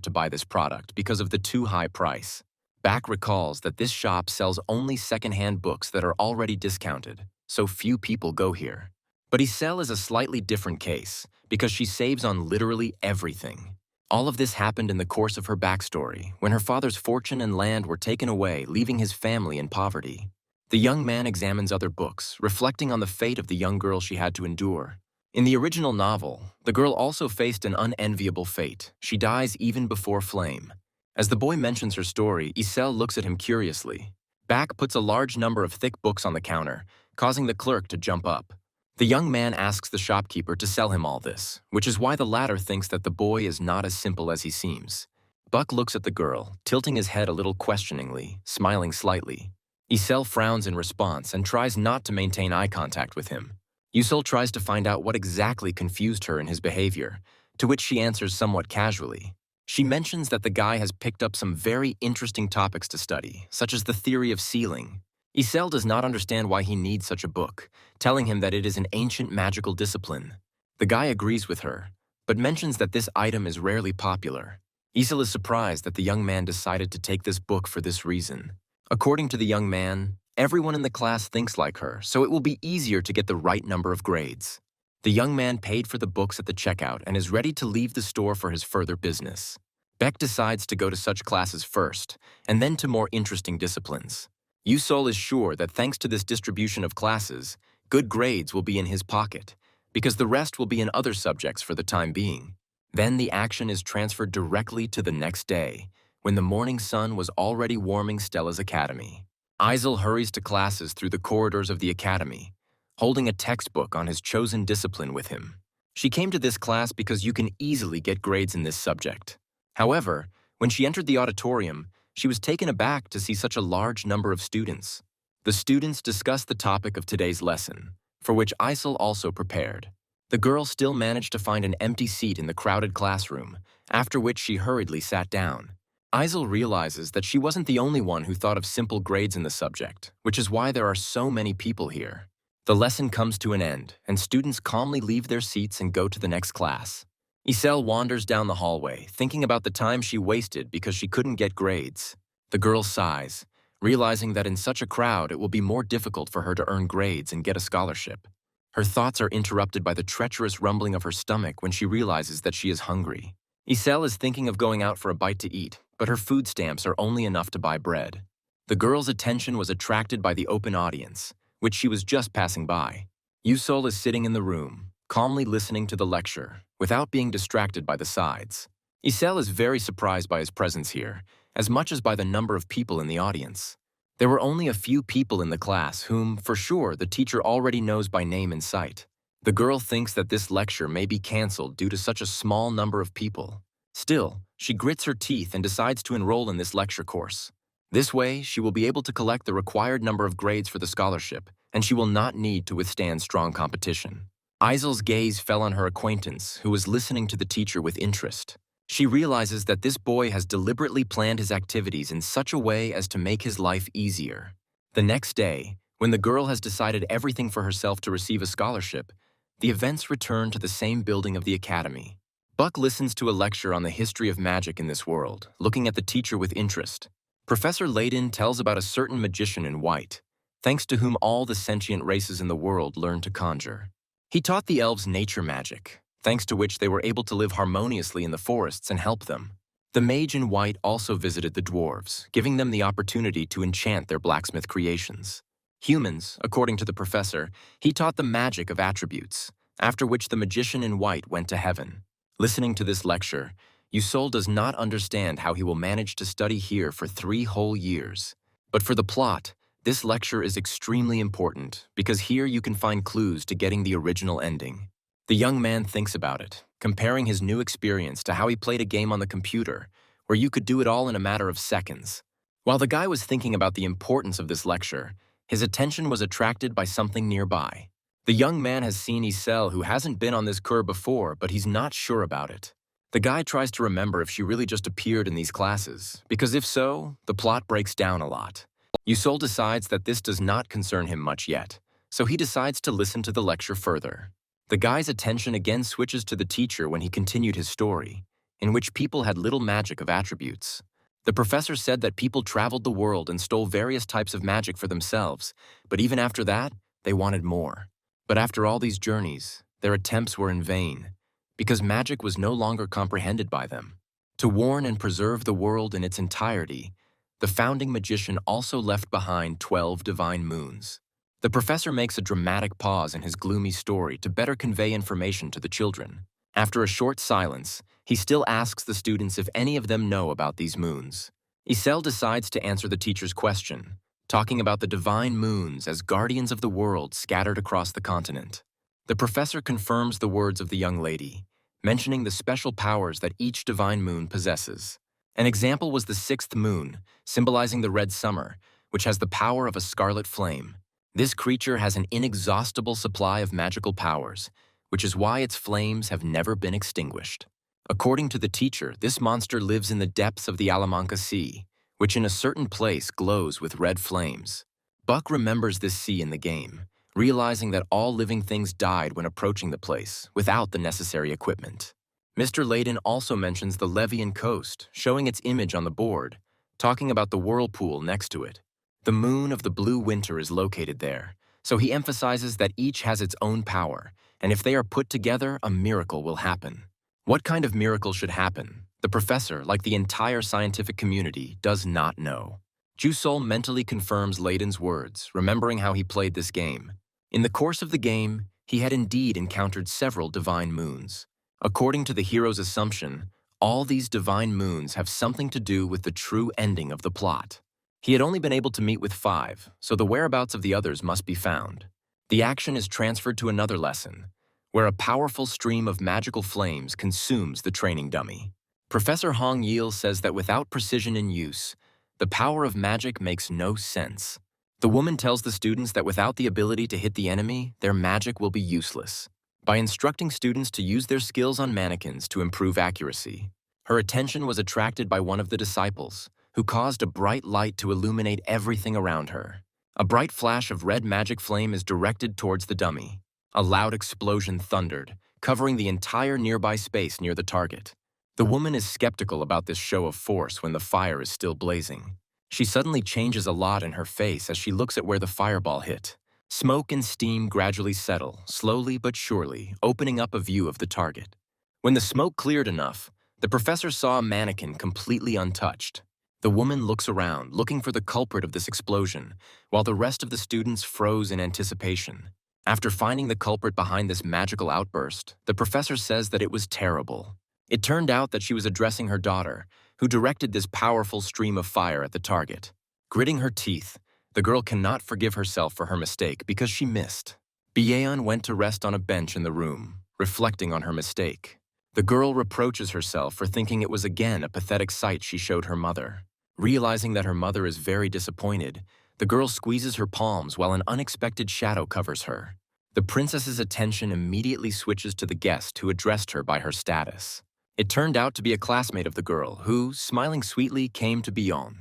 [SPEAKER 1] to buy this product because of the too high price. Back recalls that this shop sells only second-hand books that are already discounted, so few people go here. But Isel is a slightly different case, because she saves on literally everything. All of this happened in the course of her backstory, when her father's fortune and land were taken away, leaving his family in poverty. The young man examines other books, reflecting on the fate of the young girl she had to endure. In the original novel, the girl also faced an unenviable fate. She dies even before Flame. As the boy mentions her story, Isel looks at him curiously. Back puts a large number of thick books on the counter, causing the clerk to jump up. The young man asks the shopkeeper to sell him all this, which is why the latter thinks that the boy is not as simple as he seems. Buck looks at the girl, tilting his head a little questioningly, smiling slightly. Isel frowns in response and tries not to maintain eye contact with him. Yusol tries to find out what exactly confused her in his behavior, to which she answers somewhat casually. She mentions that the guy has picked up some very interesting topics to study, such as the theory of sealing. Isel does not understand why he needs such a book, telling him that it is an ancient magical discipline. The guy agrees with her, but mentions that this item is rarely popular. Isel is surprised that the young man decided to take this book for this reason. According to the young man, everyone in the class thinks like her, so it will be easier to get the right number of grades. The young man paid for the books at the checkout and is ready to leave the store for his further business. Beck decides to go to such classes first, and then to more interesting disciplines. Yusol is sure that thanks to this distribution of classes, good grades will be in his pocket, because the rest will be in other subjects for the time being. Then the action is transferred directly to the next day, when the morning sun was already warming Stella's academy. Isel hurries to classes through the corridors of the academy, holding a textbook on his chosen discipline with him. She came to this class because you can easily get grades in this subject. However, when she entered the auditorium, she was taken aback to see such a large number of students. The students discussed the topic of today's lesson, for which Isel also prepared. The girl still managed to find an empty seat in the crowded classroom, after which she hurriedly sat down. Isel realizes that she wasn't the only one who thought of simple grades in the subject, which is why there are so many people here. The lesson comes to an end, and students calmly leave their seats and go to the next class. Isel wanders down the hallway, thinking about the time she wasted because she couldn't get grades. The girl sighs, realizing that in such a crowd it will be more difficult for her to earn grades and get a scholarship. Her thoughts are interrupted by the treacherous rumbling of her stomach when she realizes that she is hungry. Isel is thinking of going out for a bite to eat, but her food stamps are only enough to buy bread. The girl's attention was attracted by the open audience, which she was just passing by. Yusol is sitting in the room, calmly listening to the lecture, without being distracted by the sides. Isel is very surprised by his presence here, as much as by the number of people in the audience. There were only a few people in the class whom, for sure, the teacher already knows by name and sight. The girl thinks that this lecture may be cancelled due to such a small number of people. Still, she grits her teeth and decides to enroll in this lecture course. This way, she will be able to collect the required number of grades for the scholarship, and she will not need to withstand strong competition. Isel's gaze fell on her acquaintance, who was listening to the teacher with interest. She realizes that this boy has deliberately planned his activities in such a way as to make his life easier. The next day, when the girl has decided everything for herself to receive a scholarship, the events return to the same building of the academy. Buck listens to a lecture on the history of magic in this world, looking at the teacher with interest. Professor Layden tells about a certain magician in white, thanks to whom all the sentient races in the world learned to conjure. He taught the elves nature magic, thanks to which they were able to live harmoniously in the forests and help them. The mage in white also visited the dwarves, giving them the opportunity to enchant their blacksmith creations. Humans, according to the professor, he taught the magic of attributes, after which the magician in white went to heaven. Listening to this lecture, Yusol does not understand how he will manage to study here for 3 whole years. But for the plot, this lecture is extremely important because here you can find clues to getting the original ending. The young man thinks about it, comparing his new experience to how he played a game on the computer, where you could do it all in a matter of seconds. While the guy was thinking about the importance of this lecture, his attention was attracted by something nearby. The young man has seen Isel, who hasn't been on this cour before, but he's not sure about it. The guy tries to remember if she really just appeared in these classes, because if so, the plot breaks down a lot. Yusol decides that this does not concern him much yet, so he decides to listen to the lecture further. The guy's attention again switches to the teacher when he continued his story, in which people had little magic of attributes. The professor said that people traveled the world and stole various types of magic for themselves, but even after that, they wanted more. But after all these journeys, their attempts were in vain, because magic was no longer comprehended by them. To warn and preserve the world in its entirety, the founding magician also left behind 12 divine moons. The professor makes a dramatic pause in his gloomy story to better convey information to the children. After a short silence, he still asks the students if any of them know about these moons. Isel decides to answer the teacher's question, talking about the divine moons as guardians of the world scattered across the continent. The professor confirms the words of the young lady, mentioning the special powers that each divine moon possesses. An example was the 6th moon, symbolizing the red summer, which has the power of a scarlet flame. This creature has an inexhaustible supply of magical powers, which is why its flames have never been extinguished. According to the teacher, this monster lives in the depths of the Alamanca Sea, which in a certain place glows with red flames. Buck remembers this sea in the game, realizing that all living things died when approaching the place, without the necessary equipment. Mr. Layden also mentions the Levian coast, showing its image on the board, talking about the whirlpool next to it. The moon of the blue winter is located there, so he emphasizes that each has its own power, and if they are put together, a miracle will happen. What kind of miracle should happen? The professor, like the entire scientific community, does not know. Jusol mentally confirms Layden's words, remembering how he played this game. In the course of the game, he had indeed encountered several divine moons. According to the hero's assumption, all these divine moons have something to do with the true ending of the plot. He had only been able to meet with 5, so the whereabouts of the others must be found. The action is transferred to another lesson, where a powerful stream of magical flames consumes the training dummy. Professor Hong Yil says that without precision in use, the power of magic makes no sense. The woman tells the students that without the ability to hit the enemy, their magic will be useless. By instructing students to use their skills on mannequins to improve accuracy, Her attention was attracted by one of the disciples, who caused a bright light to illuminate everything around her. A bright flash of red magic flame is directed towards the dummy. A loud explosion thundered, covering the entire nearby space near the target. The woman is skeptical about this show of force when the fire is still blazing. She suddenly changes a lot in her face as she looks at where the fireball hit. Smoke and steam gradually settle, slowly but surely, opening up a view of the target. When the smoke cleared enough, the professor saw a mannequin completely untouched. The woman looks around, looking for the culprit of this explosion, while the rest of the students froze in anticipation. After finding the culprit behind this magical outburst, the professor says that it was terrible. It turned out that she was addressing her daughter, who directed this powerful stream of fire at the target. Gritting her teeth, the girl cannot forgive herself for her mistake because she missed. Byeon went to rest on a bench in the room, reflecting on her mistake. The girl reproaches herself for thinking it was again a pathetic sight she showed her mother. Realizing that her mother is very disappointed, the girl squeezes her palms while an unexpected shadow covers her. The princess's attention immediately switches to the guest who addressed her by her status. It turned out to be a classmate of the girl who, smiling sweetly, came to Byeon.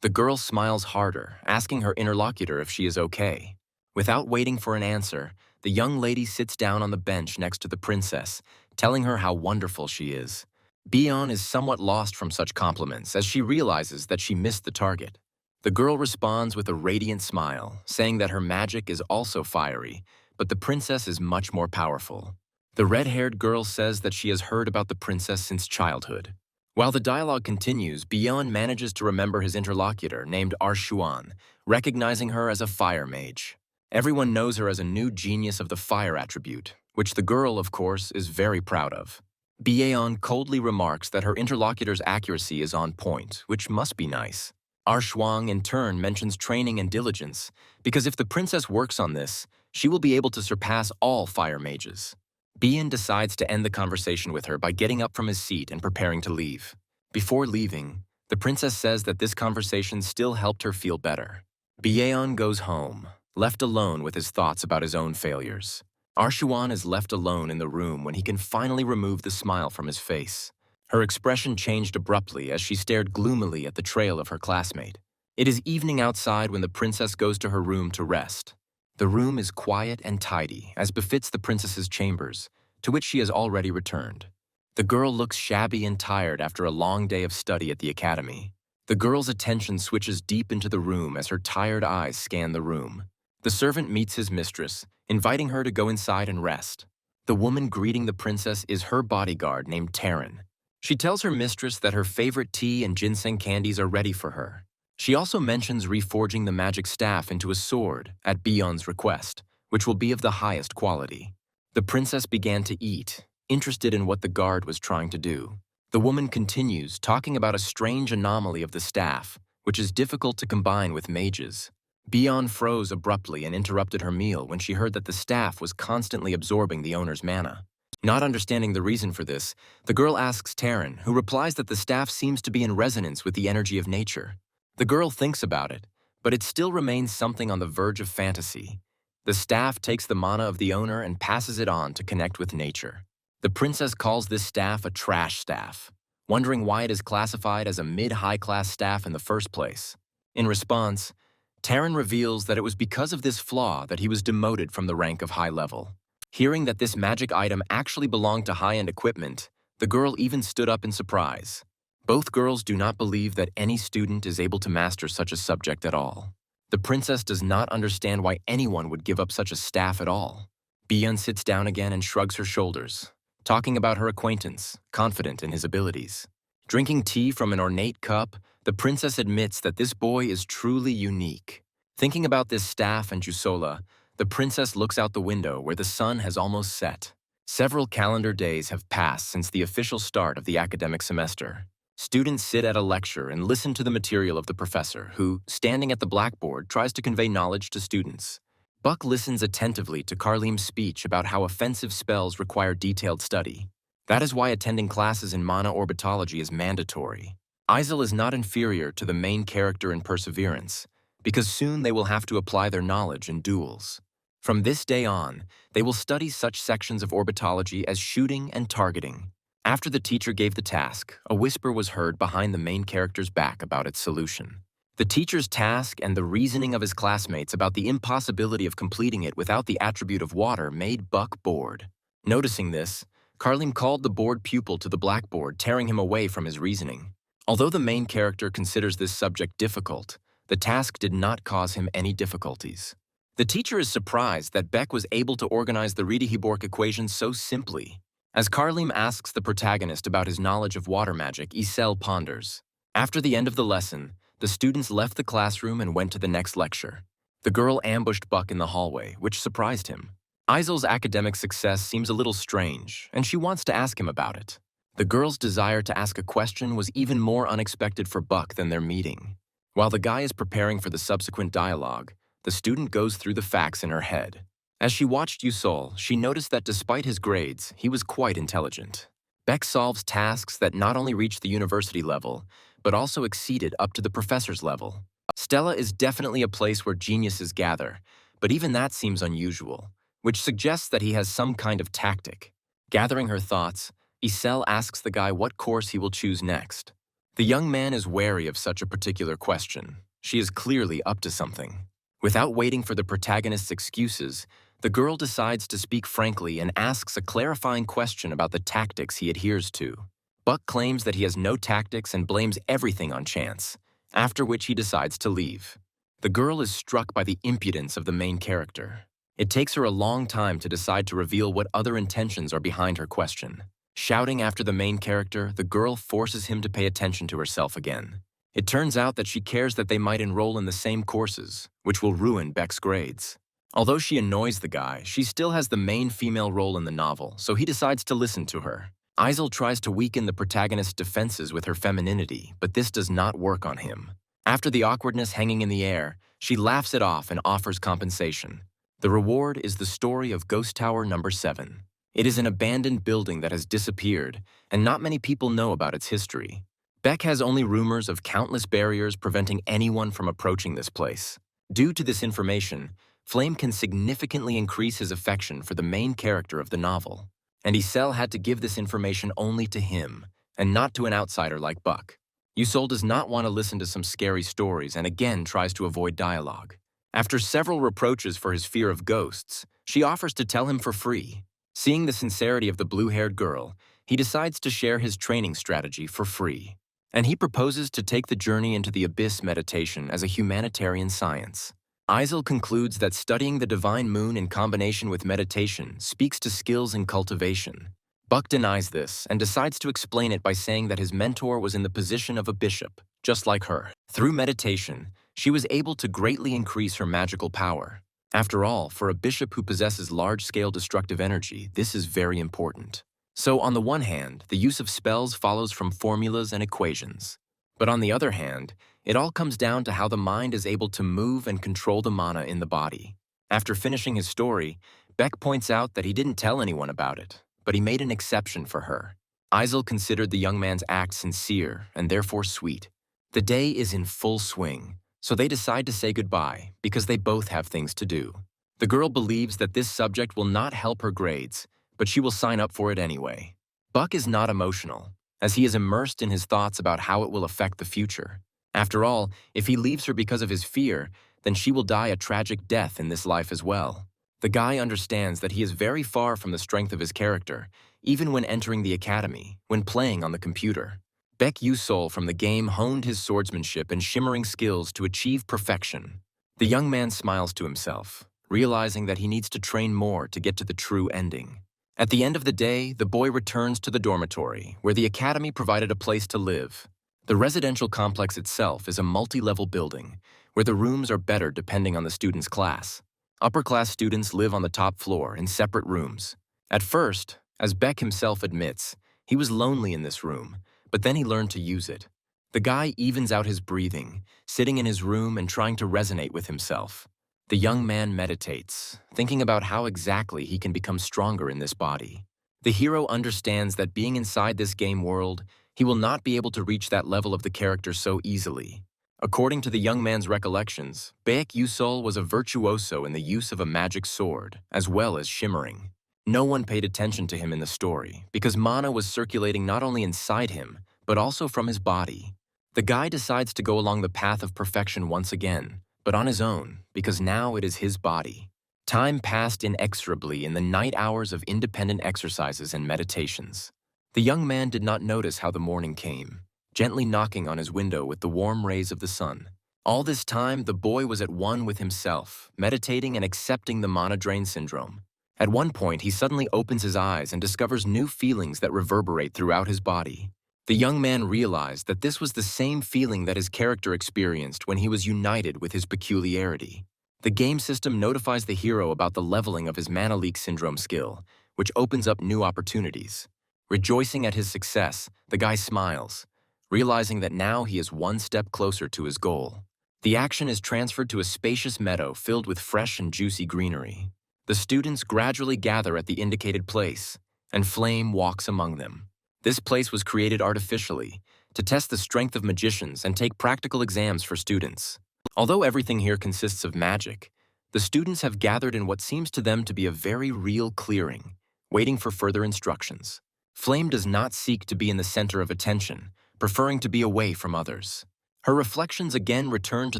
[SPEAKER 1] The girl smiles harder, asking her interlocutor if she is okay. Without waiting for an answer, the young lady sits down on the bench next to the princess, telling her how wonderful she is. Byeon is somewhat lost from such compliments as she realizes that she missed the target. The girl responds with a radiant smile, saying that her magic is also fiery, but the princess is much more powerful. The red-haired girl says that she has heard about the princess since childhood. While the dialogue continues, Byeon manages to remember his interlocutor named Arshuan, recognizing her as a fire mage. Everyone knows her as a new genius of the fire attribute, which the girl, of course, is very proud of. Byeon coldly remarks that her interlocutor's accuracy is on point, which must be nice. Arshuan, in turn, mentions training and diligence, because if the princess works on this, she will be able to surpass all fire mages. Byeon decides to end the conversation with her by getting up from his seat and preparing to leave. Before leaving, the princess says that this conversation still helped her feel better. Byeon goes home, left alone with his thoughts about his own failures. Arshuan is left alone in the room when he can finally remove the smile from his face. Her expression changed abruptly as she stared gloomily at the trail of her classmate. It is evening outside when the princess goes to her room to rest. The room is quiet and tidy, as befits the princess's chambers, to which she has already returned. The girl looks shabby and tired after a long day of study at the academy. The girl's attention switches deep into the room as her tired eyes scan the room. The servant meets his mistress, inviting her to go inside and rest. The woman greeting the princess is her bodyguard named Taryn. She tells her mistress that her favorite tea and ginseng candies are ready for her. She also mentions reforging the magic staff into a sword at Byeon's request, which will be of the highest quality. The princess began to eat, interested in what the guard was trying to do. The woman continues, talking about a strange anomaly of the staff, which is difficult to combine with mages. Byeon froze abruptly and interrupted her meal when she heard that the staff was constantly absorbing the owner's mana. Not understanding the reason for this, the girl asks Taryn, who replies that the staff seems to be in resonance with the energy of nature. The girl thinks about it, but it still remains something on the verge of fantasy. The staff takes the mana of the owner and passes it on to connect with nature. The princess calls this staff a trash staff, wondering why it is classified as a mid-high class staff in the first place. In response, Taryn reveals that it was because of this flaw that he was demoted from the rank of high level. Hearing that this magic item actually belonged to high-end equipment, the girl even stood up in surprise. Both girls do not believe that any student is able to master such a subject at all. The princess does not understand why anyone would give up such a staff at all. Byeon sits down again and shrugs her shoulders, talking about her acquaintance, confident in his abilities. Drinking tea from an ornate cup, the princess admits that this boy is truly unique. Thinking about this staff and Jusola, the princess looks out the window where the sun has almost set. Several calendar days have passed since the official start of the academic semester. Students sit at a lecture and listen to the material of the professor, who, standing at the blackboard, tries to convey knowledge to students. Buck listens attentively to Carlim's speech about how offensive spells require detailed study. That is why attending classes in mana orbitology is mandatory. Aizel is not inferior to the main character in Perseverance, because soon they will have to apply their knowledge in duels. From this day on, they will study such sections of orbitology as shooting and targeting. After the teacher gave the task, a whisper was heard behind the main character's back about its solution. The teacher's task and the reasoning of his classmates about the impossibility of completing it without the attribute of water made Buck bored. Noticing this, Carlim called the bored pupil to the blackboard, tearing him away from his reasoning. Although the main character considers this subject difficult, the task did not cause him any difficulties. The teacher is surprised that Beck was able to organize the Riedeheborg equation so simply. As Carlim asks the protagonist about his knowledge of water magic, Isel ponders. After the end of the lesson, the students left the classroom and went to the next lecture. The girl ambushed Buck in the hallway, which surprised him. Isel's academic success seems a little strange, and she wants to ask him about it. The girl's desire to ask a question was even more unexpected for Buck than their meeting. While the guy is preparing for the subsequent dialogue, the student goes through the facts in her head. As she watched Yusol, she noticed that despite his grades, he was quite intelligent. Beck solves tasks that not only reached the university level, but also exceeded up to the professor's level. Stella is definitely a place where geniuses gather, but even that seems unusual, which suggests that he has some kind of tactic. Gathering her thoughts, Isel asks the guy what course he will choose next. The young man is wary of such a particular question. She is clearly up to something. Without waiting for the protagonist's excuses, the girl decides to speak frankly and asks a clarifying question about the tactics he adheres to. Buck claims that he has no tactics and blames everything on chance, after which he decides to leave. The girl is struck by the impudence of the main character. It takes her a long time to decide to reveal what other intentions are behind her question. Shouting after the main character, the girl forces him to pay attention to herself again. It turns out that she cares that they might enroll in the same courses, which will ruin Beck's grades. Although she annoys the guy, she still has the main female role in the novel, so he decides to listen to her. Isel tries to weaken the protagonist's defenses with her femininity, but this does not work on him. After the awkwardness hanging in the air, she laughs it off and offers compensation. The reward is the story of Ghost Tower No. 7. It is an abandoned building that has disappeared, and not many people know about its history. Beck has only rumors of countless barriers preventing anyone from approaching this place. Due to this information, Flame can significantly increase his affection for the main character of the novel, and Isel had to give this information only to him, and not to an outsider like Buck. Yusol does not want to listen to some scary stories and again tries to avoid dialogue. After several reproaches for his fear of ghosts, she offers to tell him for free. Seeing the sincerity of the blue-haired girl, he decides to share his training strategy for free, and he proposes to take the journey into the abyss meditation as a humanitarian science. Isel concludes that studying the divine moon in combination with meditation speaks to skills in cultivation. Buck denies this and decides to explain it by saying that his mentor was in the position of a bishop, just like her. Through meditation, she was able to greatly increase her magical power. After all, for a bishop who possesses large-scale destructive energy, this is very important. So on the one hand, the use of spells follows from formulas and equations. But on the other hand, it all comes down to how the mind is able to move and control the mana in the body. After finishing his story, Beck points out that he didn't tell anyone about it, but he made an exception for her. Isel considered the young man's act sincere and therefore sweet. The day is in full swing, so they decide to say goodbye because they both have things to do. The girl believes that this subject will not help her grades, but she will sign up for it anyway. Buck is not emotional, as he is immersed in his thoughts about how it will affect the future. After all, if he leaves her because of his fear, then she will die a tragic death in this life as well. The guy understands that he is very far from the strength of his character, even when entering the academy, when playing on the computer. Beck Yusol from the game honed his swordsmanship and shimmering skills to achieve perfection. The young man smiles to himself, realizing that he needs to train more to get to the true ending. At the end of the day, the boy returns to the dormitory, where the academy provided a place to live. The residential complex itself is a multi-level building, where the rooms are better depending on the student's class. Upper-class students live on the top floor in separate rooms. At first, as Beck himself admits, he was lonely in this room, but then he learned to use it. The guy evens out his breathing, sitting in his room and trying to resonate with himself. The young man meditates, thinking about how exactly he can become stronger in this body. The hero understands that being inside this game world, he will not be able to reach that level of the character so easily. According to the young man's recollections, Beck Yusol was a virtuoso in the use of a magic sword, as well as shimmering. No one paid attention to him in the story because mana was circulating not only inside him, but also from his body. The guy decides to go along the path of perfection once again, but on his own, because now it is his body. Time passed inexorably in the night hours of independent exercises and meditations. The young man did not notice how the morning came, gently knocking on his window with the warm rays of the sun. All this time, the boy was at one with himself, meditating and accepting the mana drain syndrome. At one point, he suddenly opens his eyes and discovers new feelings that reverberate throughout his body. The young man realized that this was the same feeling that his character experienced when he was united with his peculiarity. The game system notifies the hero about the leveling of his mana leak syndrome skill, which opens up new opportunities. Rejoicing at his success, the guy smiles, realizing that now he is one step closer to his goal. The action is transferred to a spacious meadow filled with fresh and juicy greenery. The students gradually gather at the indicated place, and Flame walks among them. This place was created artificially to test the strength of magicians and take practical exams for students. Although everything here consists of magic, the students have gathered in what seems to them to be a very real clearing, waiting for further instructions. Flame does not seek to be in the center of attention, preferring to be away from others. Her reflections again return to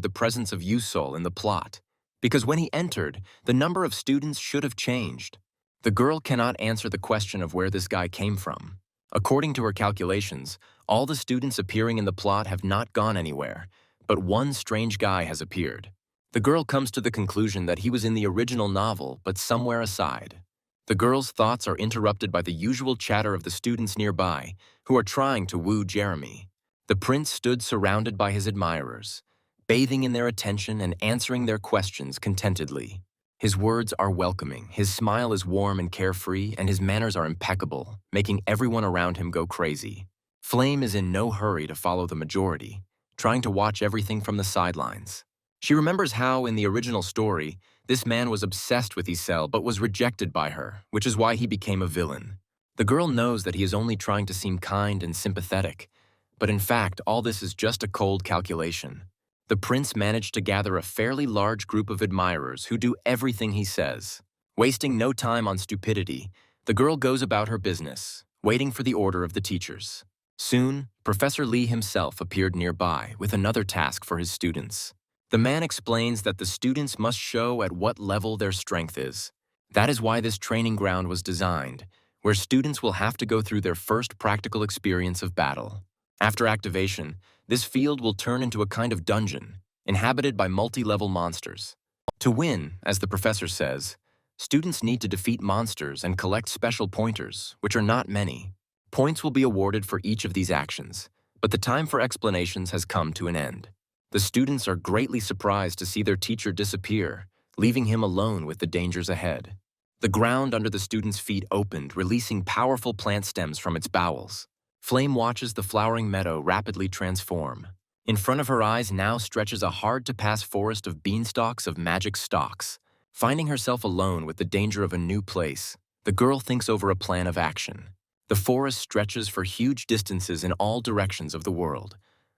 [SPEAKER 1] the presence of Yusol in the plot, because when he entered, the number of students should have changed. The girl cannot answer the question of where this guy came from. According to her calculations, all the students appearing in the plot have not gone anywhere, but one strange guy has appeared. The girl comes to the conclusion that he was in the original novel, but somewhere aside. The girl's thoughts are interrupted by the usual chatter of the students nearby, who are trying to woo Jeremy. The prince stood surrounded by his admirers, bathing in their attention and answering their questions contentedly. His words are welcoming, his smile is warm and carefree, and his manners are impeccable, making everyone around him go crazy. Flame is in no hurry to follow the majority, trying to watch everything from the sidelines. She remembers how, in the original story, this man was obsessed with Isel but was rejected by her, which is why he became a villain. The girl knows that he is only trying to seem kind and sympathetic, but in fact, all this is just a cold calculation. The prince managed to gather a fairly large group of admirers who do everything he says. Wasting no time on stupidity, the girl goes about her business, waiting for the order of the teachers. Soon, Professor Lee himself appeared nearby with another task for his students. The man explains that the students must show at what level their strength is. That is why this training ground was designed, where students will have to go through their first practical experience of battle. After activation, this field will turn into a kind of dungeon, inhabited by multi-level monsters. To win, as the professor says, students need to defeat monsters and collect special pointers, which are not many. Points will be awarded for each of these actions, but the time for explanations has come to an end. The students are greatly surprised to see their teacher disappear, leaving him alone with the dangers ahead. The ground under the students' feet opened, releasing powerful plant stems from its bowels. Flame watches the flowering meadow rapidly transform. In front of her eyes now stretches a hard-to-pass forest of beanstalks of magic stalks. Finding herself alone with the danger of a new place, the girl thinks over a plan of action. The forest stretches for huge distances in all directions of the world,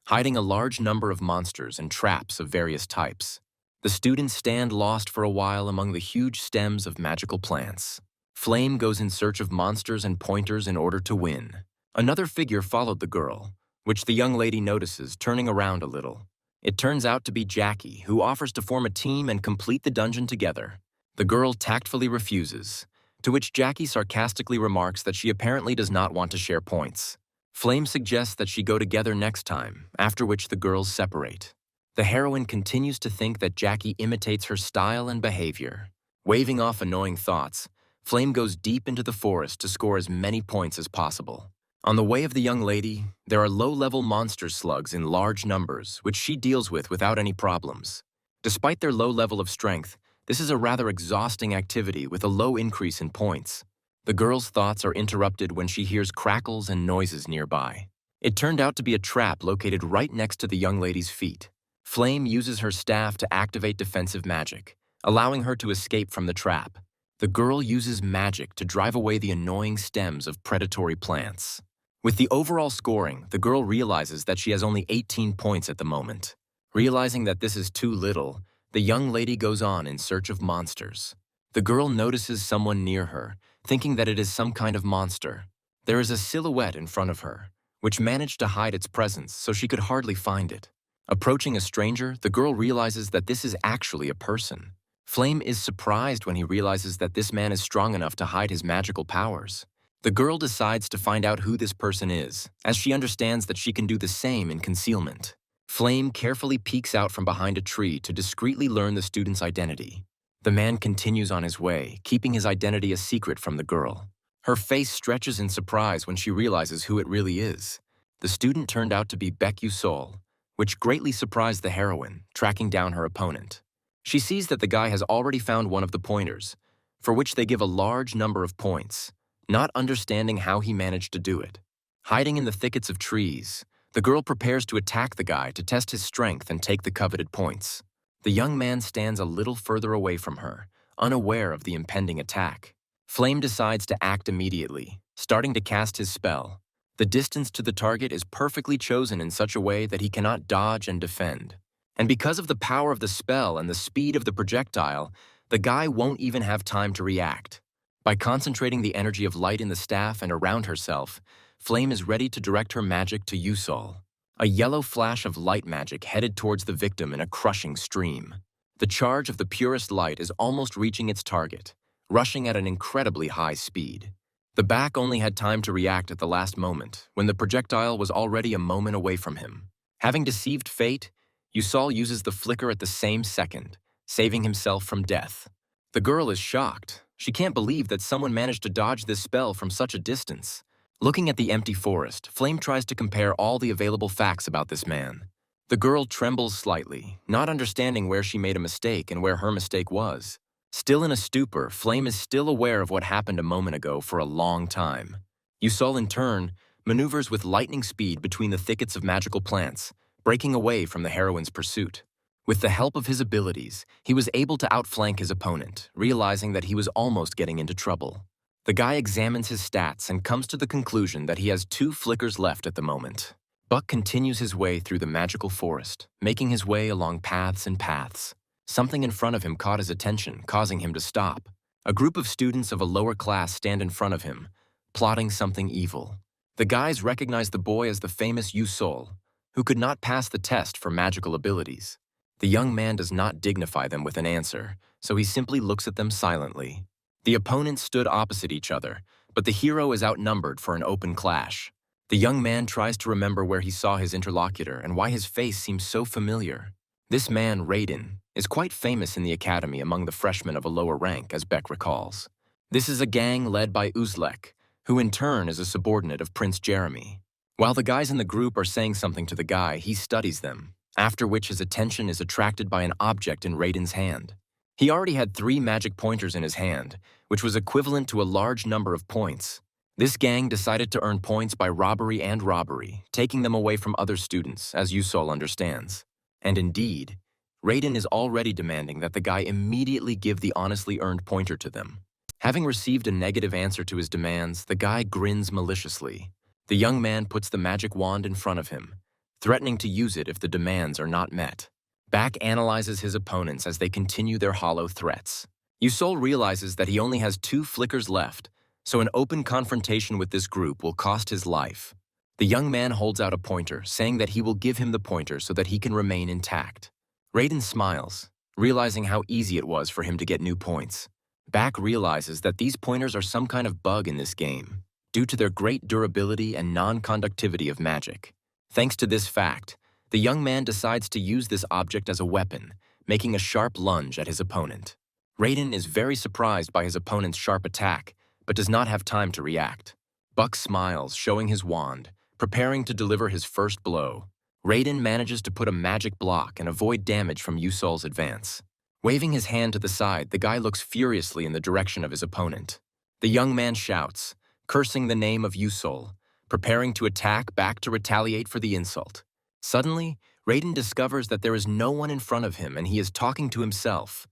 [SPEAKER 1] hiding a large number of monsters and traps of various types. The students stand lost for a while among the huge stems of magical plants. Flame goes in search of monsters and pointers in order to win. Another figure followed the girl, which the young lady notices, turning around a little. It turns out to be Jackie, who offers to form a team and complete the dungeon together. The girl tactfully refuses, to which Jackie sarcastically remarks that she apparently does not want to share points. Flame suggests that she go together next time, after which the girls separate. The heroine continues to think that Jackie imitates her style and behavior. Waving off annoying thoughts, Flame goes deep into the forest to score as many points as possible. On the way of the young lady, there are low-level monster slugs in large numbers, which she deals with without any problems. Despite their low level of strength, this is a rather exhausting activity with a low increase in points. The girl's thoughts are interrupted when she hears crackles and noises nearby. It turned out to be a trap located right next to the young lady's feet. Flame uses her staff to activate defensive magic, allowing her to escape from the trap. The girl uses magic to drive away the annoying stems of predatory plants. With the overall scoring, the girl realizes that she has only 18 points at the moment. Realizing that this is too little, the young lady goes on in search of monsters. The girl notices someone near her, thinking that it is some kind of monster. There is a silhouette in front of her, which managed to hide its presence so she could hardly find it. Approaching a stranger, the girl realizes that this is actually a person. Flame is surprised when he realizes that this man is strong enough to hide his magical powers. The girl decides to find out who this person is, as she understands that she can do the same in concealment. Flame carefully peeks out from behind a tree to discreetly learn the student's identity. The man continues on his way, keeping his identity a secret from the girl. Her face stretches in surprise when she realizes who it really is. The student turned out to be Baek Yu-sol, which greatly surprised the heroine, tracking down her opponent. She sees that the guy has already found one of the pointers, for which they give a large number of points, not understanding how he managed to do it. Hiding in the thickets of trees, the girl prepares to attack the guy to test his strength and take the coveted points. The young man stands a little further away from her, unaware of the impending attack. Flame decides to act immediately, starting to cast his spell. The distance to the target is perfectly chosen in such a way that he cannot dodge and defend. And because of the power of the spell and the speed of the projectile, the guy won't even have time to react. By concentrating the energy of light in the staff and around herself, Flame is ready to direct her magic to Yu-sol. A yellow flash of light magic headed towards the victim in a crushing stream. The charge of the purest light is almost reaching its target, rushing at an incredibly high speed. The back only had time to react at the last moment, when the projectile was already a moment away from him. Having deceived fate, Yu-sol uses the flicker at the same second, saving himself from death. The girl is shocked. She can't believe that someone managed to dodge this spell from such a distance. Looking at the empty forest, Flame tries to compare all the available facts about this man. The girl trembles slightly, not understanding where she made a mistake and where her mistake was. Still in a stupor, Flame is still aware of what happened a moment ago for a long time. Yu-sol, in turn, maneuvers with lightning speed between the thickets of magical plants, breaking away from the heroine's pursuit. With the help of his abilities, he was able to outflank his opponent, realizing that he was almost getting into trouble. The guy examines his stats and comes to the conclusion that he has 2 flickers left at the moment. Buck continues his way through the magical forest, making his way along paths and paths. Something in front of him caught his attention, causing him to stop. A group of students of a lower class stand in front of him, plotting something evil. The guys recognize the boy as the famous Yu-sol, who could not pass the test for magical abilities. The young man does not dignify them with an answer, so he simply looks at them silently. The opponents stood opposite each other, but the hero is outnumbered for an open clash. The young man tries to remember where he saw his interlocutor and why his face seems so familiar. This man, Raiden, is quite famous in the academy among the freshmen of a lower rank, as Beck recalls. This is a gang led by Uzlek, who in turn is a subordinate of Prince Jeremy. While the guys in the group are saying something to the guy, he studies them, after which his attention is attracted by an object in Raiden's hand. He already had 3 magic pointers in his hand, which was equivalent to a large number of points. This gang decided to earn points by robbery and robbery, taking them away from other students, as Yu-sol understands. And indeed, Raiden is already demanding that the guy immediately give the honestly earned pointer to them. Having received a negative answer to his demands, the guy grins maliciously. The young man puts the magic wand in front of him, threatening to use it if the demands are not met. Back analyzes his opponents as they continue their hollow threats. Yu-sol realizes that he only has 2 flickers left, so an open confrontation with this group will cost his life. The young man holds out a pointer, saying that he will give him the pointer so that he can remain intact. Raiden smiles, realizing how easy it was for him to get new points. Back realizes that these pointers are some kind of bug in this game, due to their great durability and non-conductivity of magic. Thanks to this fact, the young man decides to use this object as a weapon, making a sharp lunge at his opponent. Raiden is very surprised by his opponent's sharp attack, but does not have time to react. Buck smiles, showing his wand, preparing to deliver his first blow. Raiden manages to put a magic block and avoid damage from Yu-sol's advance. Waving his hand to the side, the guy looks furiously in the direction of his opponent. The young man shouts, cursing the name of Yu-sol, preparing to attack back to retaliate for the insult. Suddenly, Raiden discovers that there is no one in front of him and he is talking to himself.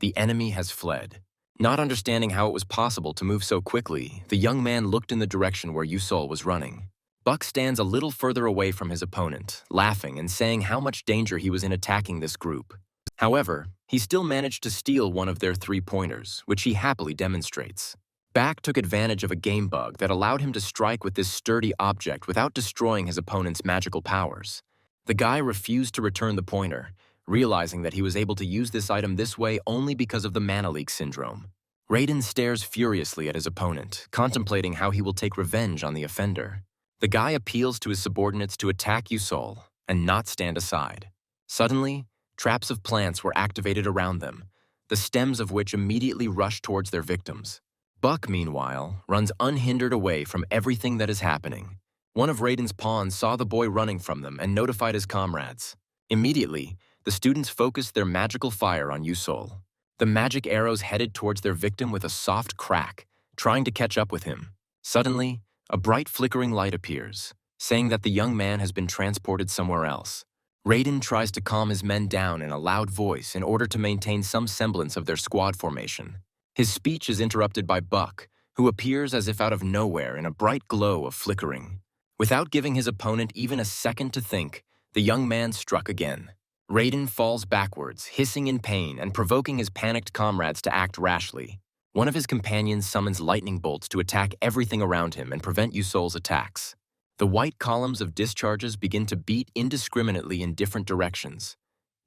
[SPEAKER 1] The enemy has fled. Not understanding how it was possible to move so quickly, the young man looked in the direction where Yu-sol was running. Buck stands a little further away from his opponent, laughing and saying how much danger he was in attacking this group. However, he still managed to steal one of their 3 pointers, which he happily demonstrates. Bak took advantage of a game bug that allowed him to strike with this sturdy object without destroying his opponent's magical powers. The guy refused to return the pointer, realizing that he was able to use this item this way only because of the mana leak syndrome. Raiden stares furiously at his opponent, contemplating how he will take revenge on the offender. The guy appeals to his subordinates to attack Yusol and not stand aside. Suddenly, traps of plants were activated around them, the stems of which immediately rushed towards their victims. Buck, meanwhile, runs unhindered away from everything that is happening. One of Raiden's pawns saw the boy running from them and notified his comrades. Immediately, the students focused their magical fire on Yusol. The magic arrows headed towards their victim with a soft crack, trying to catch up with him. Suddenly, a bright flickering light appears, saying that the young man has been transported somewhere else. Raiden tries to calm his men down in a loud voice in order to maintain some semblance of their squad formation. His speech is interrupted by Buck, who appears as if out of nowhere in a bright glow of flickering. Without giving his opponent even a second to think, the young man struck again. Raiden falls backwards, hissing in pain and provoking his panicked comrades to act rashly. One of his companions summons lightning bolts to attack everything around him and prevent Yusol's attacks. The white columns of discharges begin to beat indiscriminately in different directions,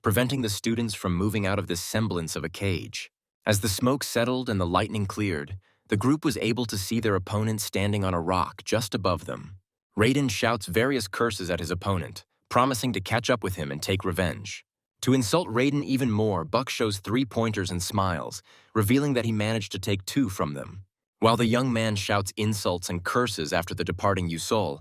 [SPEAKER 1] preventing the students from moving out of this semblance of a cage. As the smoke settled and the lightning cleared, the group was able to see their opponent standing on a rock just above them. Raiden shouts various curses at his opponent, promising to catch up with him and take revenge. To insult Raiden even more, Buck shows 3 pointers and smiles, revealing that he managed to take 2 from them. While the young man shouts insults and curses after the departing Yusol,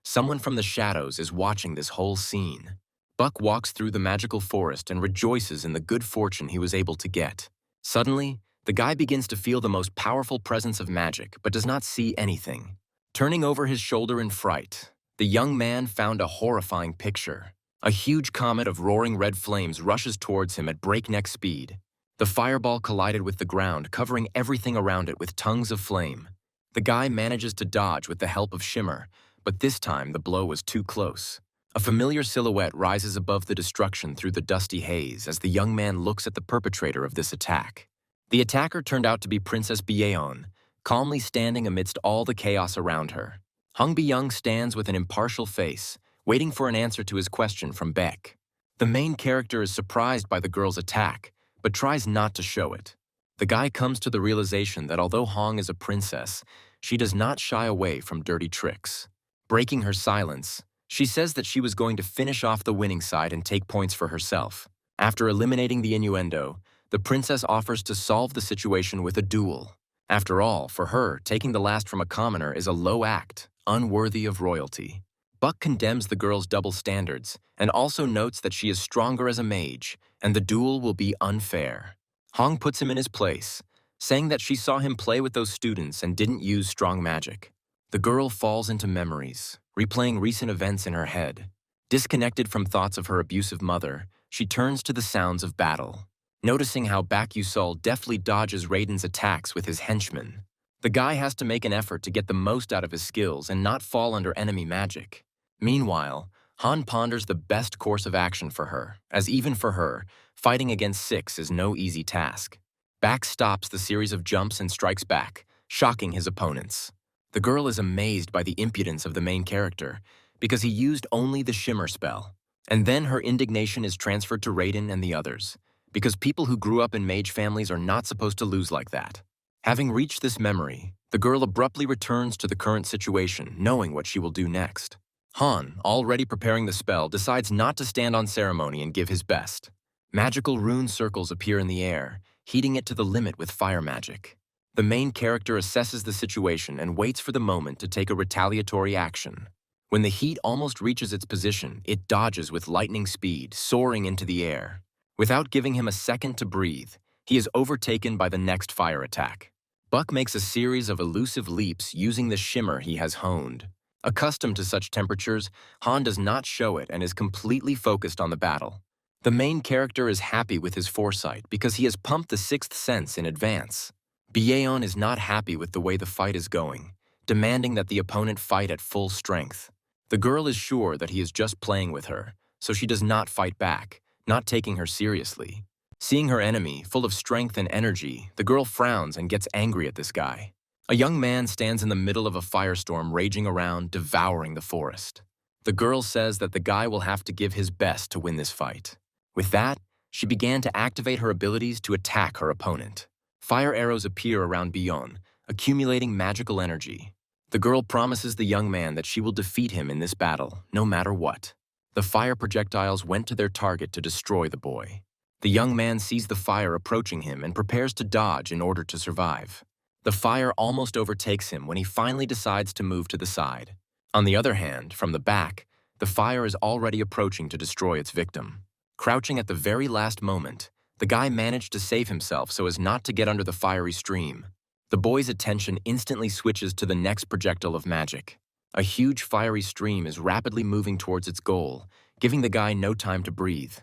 [SPEAKER 1] someone from the shadows is watching this whole scene. Buck walks through the magical forest and rejoices in the good fortune he was able to get. Suddenly, the guy begins to feel the most powerful presence of magic, but does not see anything. Turning over his shoulder in fright, the young man found a horrifying picture. A huge comet of roaring red flames rushes towards him at breakneck speed. The fireball collided with the ground, covering everything around it with tongues of flame. The guy manages to dodge with the help of Shimmer, but this time the blow was too close. A familiar silhouette rises above the destruction through the dusty haze as the young man looks at the perpetrator of this attack. The attacker turned out to be Princess Byeon, calmly standing amidst all the chaos around her. Hung Byung stands with an impartial face, waiting for an answer to his question from Beck. The main character is surprised by the girl's attack, but tries not to show it. The guy comes to the realization that although Hong is a princess, she does not shy away from dirty tricks. Breaking her silence, she says that she was going to finish off the winning side and take points for herself. After eliminating the innuendo, the princess offers to solve the situation with a duel. After all, for her, taking the last from a commoner is a low act, unworthy of royalty. Buck condemns the girl's double standards and also notes that she is stronger as a mage, and the duel will be unfair. Hong puts him in his place, saying that she saw him play with those students and didn't use strong magic. The girl falls into memories, replaying recent events in her head. Disconnected from thoughts of her abusive mother, she turns to the sounds of battle. Noticing how Bak Yusol deftly dodges Raiden's attacks with his henchmen. The guy has to make an effort to get the most out of his skills and not fall under enemy magic. Meanwhile, Han ponders the best course of action for her, as even for her, fighting against 6 is no easy task. Bak stops the series of jumps and strikes back, shocking his opponents. The girl is amazed by the impudence of the main character, because he used only the Shimmer spell. And then her indignation is transferred to Raiden and the others, because people who grew up in mage families are not supposed to lose like that. Having reached this memory, the girl abruptly returns to the current situation, knowing what she will do next. Han, already preparing the spell, decides not to stand on ceremony and give his best. Magical rune circles appear in the air, heating it to the limit with fire magic. The main character assesses the situation and waits for the moment to take a retaliatory action. When the heat almost reaches its position, it dodges with lightning speed, soaring into the air. Without giving him a second to breathe, he is overtaken by the next fire attack. Buck makes a series of elusive leaps using the shimmer he has honed. Accustomed to such temperatures, Han does not show it and is completely focused on the battle. The main character is happy with his foresight because he has pumped the sixth sense in advance. Byeon is not happy with the way the fight is going, demanding that the opponent fight at full strength. The girl is sure that he is just playing with her, so she does not fight back, not taking her seriously. Seeing her enemy, full of strength and energy, the girl frowns and gets angry at this guy. A young man stands in the middle of a firestorm raging around, devouring the forest. The girl says that the guy will have to give his best to win this fight. With that, she began to activate her abilities to attack her opponent. Fire arrows appear around Bion, accumulating magical energy. The girl promises the young man that she will defeat him in this battle, no matter what. The fire projectiles went to their target to destroy the boy. The young man sees the fire approaching him and prepares to dodge in order to survive. The fire almost overtakes him when he finally decides to move to the side. On the other hand, from the back, the fire is already approaching to destroy its victim. Crouching at the very last moment, the guy managed to save himself so as not to get under the fiery stream. The boy's attention instantly switches to the next projectile of magic. A huge fiery stream is rapidly moving towards its goal, giving the guy no time to breathe.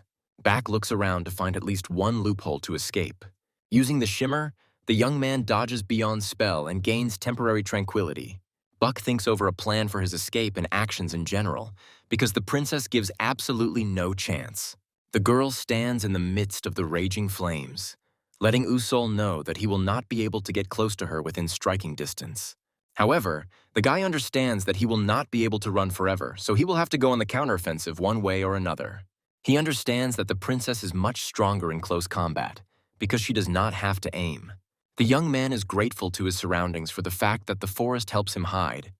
[SPEAKER 1] Back looks around to find at least one loophole to escape. Using the shimmer, the young man dodges Bion's spell and gains temporary tranquility. Buck thinks over a plan for his escape and actions in general, because the princess gives absolutely no chance. The girl stands in the midst of the raging flames, letting Usol know that he will not be able to get close to her within striking distance. However, the guy understands that he will not be able to run forever, so he will have to go on the counteroffensive one way or another. He understands that the princess is much stronger in close combat, because she does not have to aim. The young man is grateful to his surroundings for the fact that the forest helps him hide,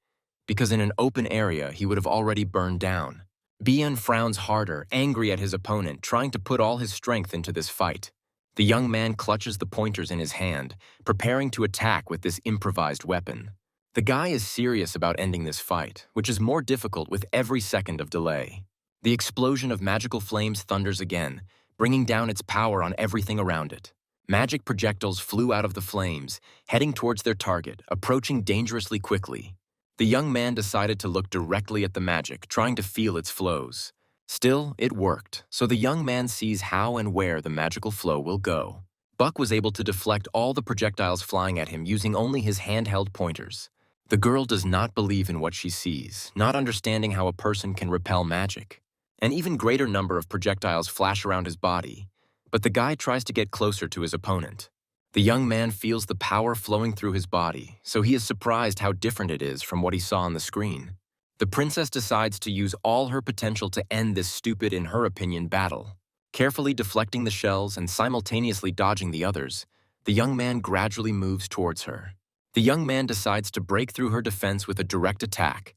[SPEAKER 1] because in an open area he would have already burned down. Bion frowns harder, angry at his opponent, trying to put all his strength into this fight. The young man clutches the pointers in his hand, preparing to attack with this improvised weapon. The guy is serious about ending this fight, which is more difficult with every second of delay. The explosion of magical flames thunders again, bringing down its power on everything around it. Magic projectiles flew out of the flames, heading towards their target, approaching dangerously quickly. The young man decided to look directly at the magic, trying to feel its flows. Still, it worked, so the young man sees how and where the magical flow will go. Buck was able to deflect all the projectiles flying at him using only his handheld pointers. The girl does not believe in what she sees, not understanding how a person can repel magic. An even greater number of projectiles flash around his body, but the guy tries to get closer to his opponent. The young man feels the power flowing through his body, so he is surprised how different it is from what he saw on the screen. The princess decides to use all her potential to end this stupid, in her opinion, battle. Carefully deflecting the shells and simultaneously dodging the others, the young man gradually moves towards her. The young man decides to break through her defense with a direct attack,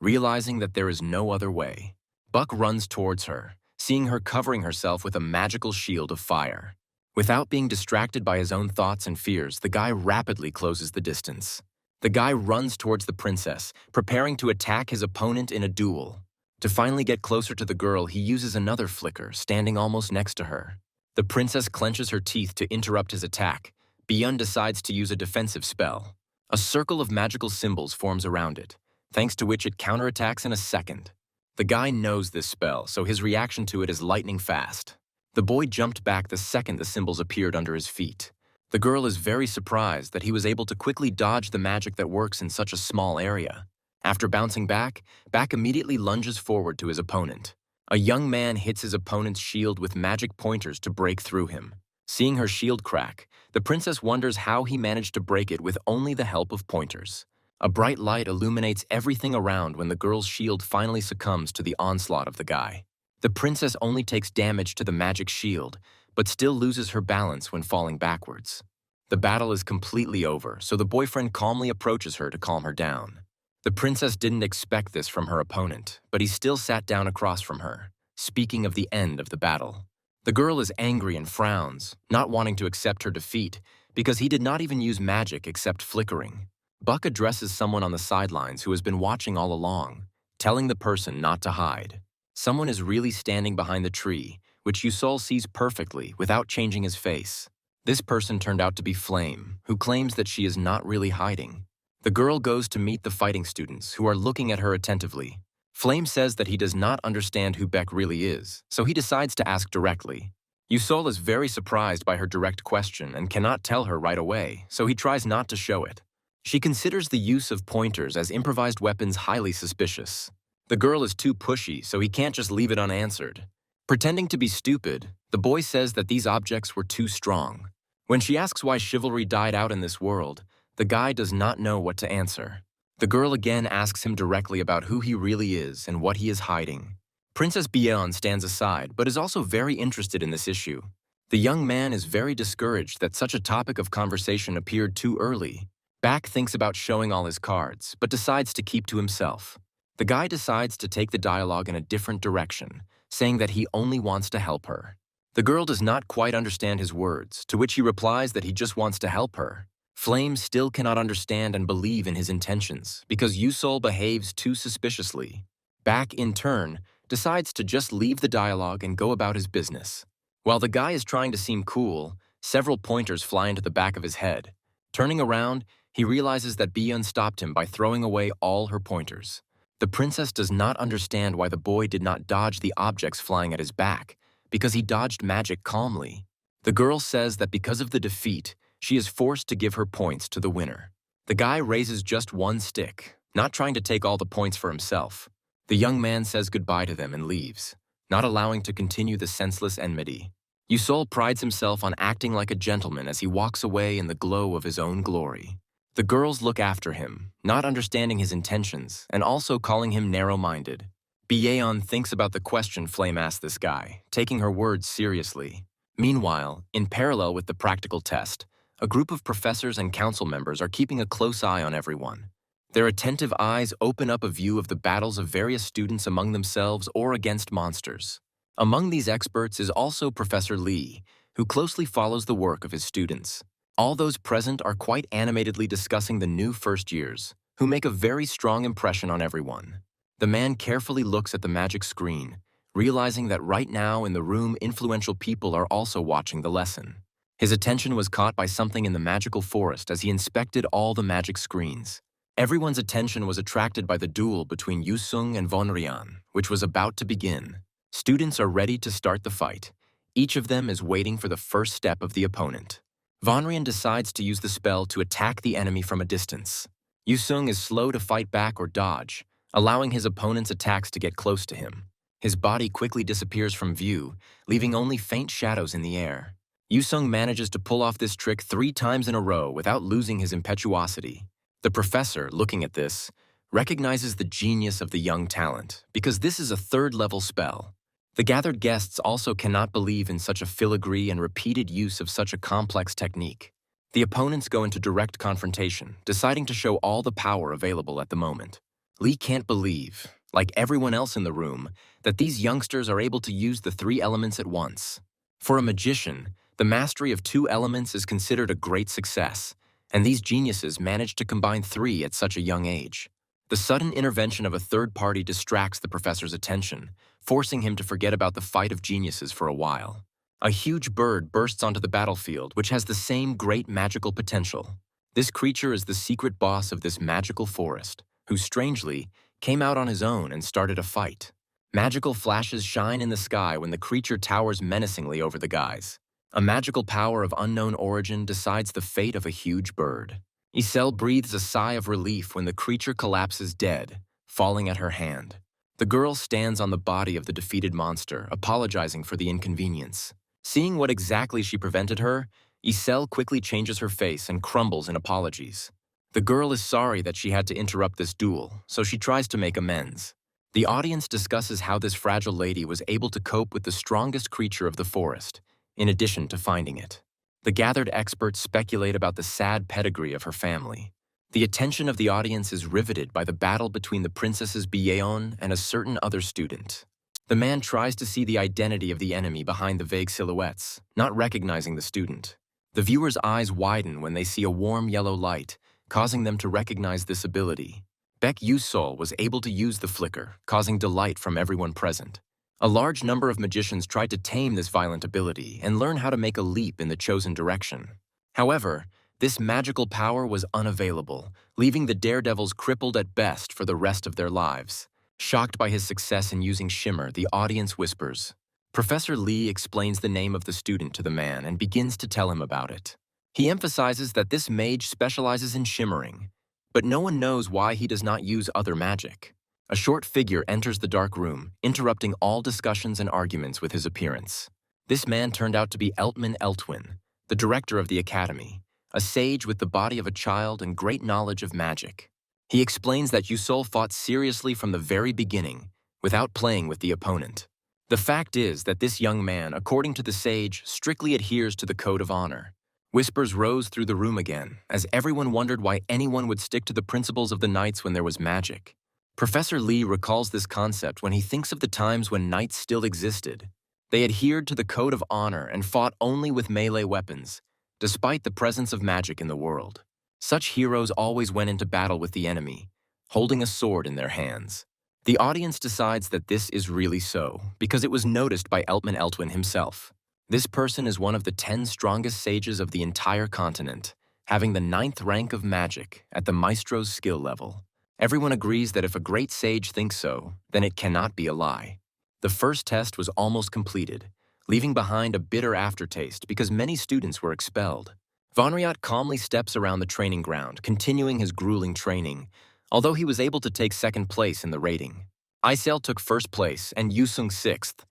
[SPEAKER 1] realizing that there is no other way. Buck runs towards her, seeing her covering herself with a magical shield of fire. Without being distracted by his own thoughts and fears, the guy rapidly closes the distance. The guy runs towards the princess, preparing to attack his opponent in a duel. To finally get closer to the girl, he uses another flicker, standing almost next to her. The princess clenches her teeth to interrupt his attack. Bion decides to use a defensive spell. A circle of magical symbols forms around it, thanks to which it counterattacks in a second. The guy knows this spell, so his reaction to it is lightning fast. The boy jumped back the second the symbols appeared under his feet. The girl is very surprised that he was able to quickly dodge the magic that works in such a small area. After bouncing back, Back immediately lunges forward to his opponent. A young man hits his opponent's shield with magic pointers to break through him. Seeing her shield crack, the princess wonders how he managed to break it with only the help of pointers. A bright light illuminates everything around when the girl's shield finally succumbs to the onslaught of the guy. The princess only takes damage to the magic shield, but still loses her balance when falling backwards. The battle is completely over, so the boyfriend calmly approaches her to calm her down. The princess didn't expect this from her opponent, but he still sat down across from her, speaking of the end of the battle. The girl is angry and frowns, not wanting to accept her defeat, because he did not even use magic except flickering. Buck addresses someone on the sidelines who has been watching all along, telling the person not to hide. Someone is really standing behind the tree, which Yusol sees perfectly without changing his face. This person turned out to be Flame, who claims that she is not really hiding. The girl goes to meet the fighting students, who are looking at her attentively. Flame says that he does not understand who Beck really is, so he decides to ask directly. Yusol is very surprised by her direct question and cannot tell her right away, so he tries not to show it. She considers the use of pointers as improvised weapons highly suspicious. The girl is too pushy, so he can't just leave it unanswered. Pretending to be stupid, the boy says that these objects were too strong. When she asks why chivalry died out in this world, The guy does not know what to answer. The girl again asks him directly about who he really is and what he is hiding. Princess Byeon stands aside, but is also very interested in this issue. The young man is very discouraged that such a topic of conversation appeared too early. Bak thinks about showing all his cards, but decides to keep to himself. The guy decides to take the dialogue in a different direction, saying that he only wants to help her. The girl does not quite understand his words, to which he replies that he just wants to help her. Flame still cannot understand and believe in his intentions, because Yusol behaves too suspiciously. Bak, in turn, decides to just leave the dialogue and go about his business. While the guy is trying to seem cool, several pointers fly into the back of his head. Turning around, he realizes that Byeon stopped him by throwing away all her pointers. The princess does not understand why the boy did not dodge the objects flying at his back, because he dodged magic calmly. The girl says that because of the defeat, she is forced to give her points to the winner. The guy raises just one stick, not trying to take all the points for himself. The young man says goodbye to them and leaves, not allowing to continue the senseless enmity. Yusol prides himself on acting like a gentleman as he walks away in the glow of his own glory. The girls look after him, not understanding his intentions and also calling him narrow-minded. Byeon thinks about the question Flame asked this guy, taking her words seriously. Meanwhile, in parallel with the practical test, a group of professors and council members are keeping a close eye on everyone. Their attentive eyes open up a view of the battles of various students among themselves or against monsters. Among these experts is also Professor Lee, who closely follows the work of his students. All those present are quite animatedly discussing the new first years, who make a very strong impression on everyone. The man carefully looks at the magic screen, realizing that right now in the room influential people are also watching the lesson. His attention was caught by something in the magical forest as he inspected all the magic screens. Everyone's attention was attracted by the duel between Yusung and Vonrian, which was about to begin. Students are ready to start the fight. Each of them is waiting for the first step of the opponent. Vonrian decides to use the spell to attack the enemy from a distance. Yusung is slow to fight back or dodge, allowing his opponent's attacks to get close to him. His body quickly disappears from view, leaving only faint shadows in the air. Yusung manages to pull off this trick 3 times in a row without losing his impetuosity. The professor, looking at this, recognizes the genius of the young talent, because this is a 3rd-level spell. The gathered guests also cannot believe in such a filigree and repeated use of such a complex technique. The opponents go into direct confrontation, deciding to show all the power available at the moment. Lee can't believe, like everyone else in the room, that these youngsters are able to use the 3 elements at once. For a magician, the mastery of 2 elements is considered a great success, and these geniuses managed to combine 3 at such a young age. The sudden intervention of a third party distracts the professor's attention, forcing him to forget about the fight of geniuses for a while. A huge bird bursts onto the battlefield, which has the same great magical potential. This creature is the secret boss of this magical forest, who strangely came out on his own and started a fight. Magical flashes shine in the sky when the creature towers menacingly over the guys. A magical power of unknown origin decides the fate of a huge bird. Isel breathes a sigh of relief when the creature collapses dead, falling at her hand. The girl stands on the body of the defeated monster, apologizing for the inconvenience. Seeing what exactly she prevented her, Isel quickly changes her face and crumbles in apologies. The girl is sorry that she had to interrupt this duel, so she tries to make amends. The audience discusses how this fragile lady was able to cope with the strongest creature of the forest, in addition to finding it. The gathered experts speculate about the sad pedigree of her family. The attention of the audience is riveted by the battle between the princesses Byeon and a certain other student. The man tries to see the identity of the enemy behind the vague silhouettes, not recognizing the student. The viewer's eyes widen when they see a warm yellow light, causing them to recognize this ability. Baek Yusol was able to use the flicker, causing delight from everyone present. A large number of magicians tried to tame this violent ability and learn how to make a leap in the chosen direction. However, this magical power was unavailable, leaving the daredevils crippled at best for the rest of their lives. Shocked by his success in using shimmer, the audience whispers. Professor Lee explains the name of the student to the man and begins to tell him about it. He emphasizes that this mage specializes in shimmering, but no one knows why he does not use other magic. A short figure enters the dark room, interrupting all discussions and arguments with his appearance. This man turned out to be Eltman Eltwin, the director of the academy, a sage with the body of a child and great knowledge of magic. He explains that Yusol fought seriously from the very beginning, without playing with the opponent. The fact is that this young man, according to the sage, strictly adheres to the code of honor. Whispers rose through the room again, as everyone wondered why anyone would stick to the principles of the knights when there was magic. Professor Lee recalls this concept when he thinks of the times when knights still existed. They adhered to the code of honor and fought only with melee weapons, despite the presence of magic in the world. Such heroes always went into battle with the enemy, holding a sword in their hands. The audience decides that this is really so, because it was noticed by Eltman Eltwin himself. This person is one of the 10 strongest sages of the entire continent, having the 9th rank of magic at the maestro's skill level. Everyone agrees that if a great sage thinks so, then it cannot be a lie. The first test was almost completed, leaving behind a bitter aftertaste because many students were expelled. Vonriot calmly steps around the training ground, continuing his grueling training, although he was able to take second place in the rating. Isel took first place and Yusung sixth.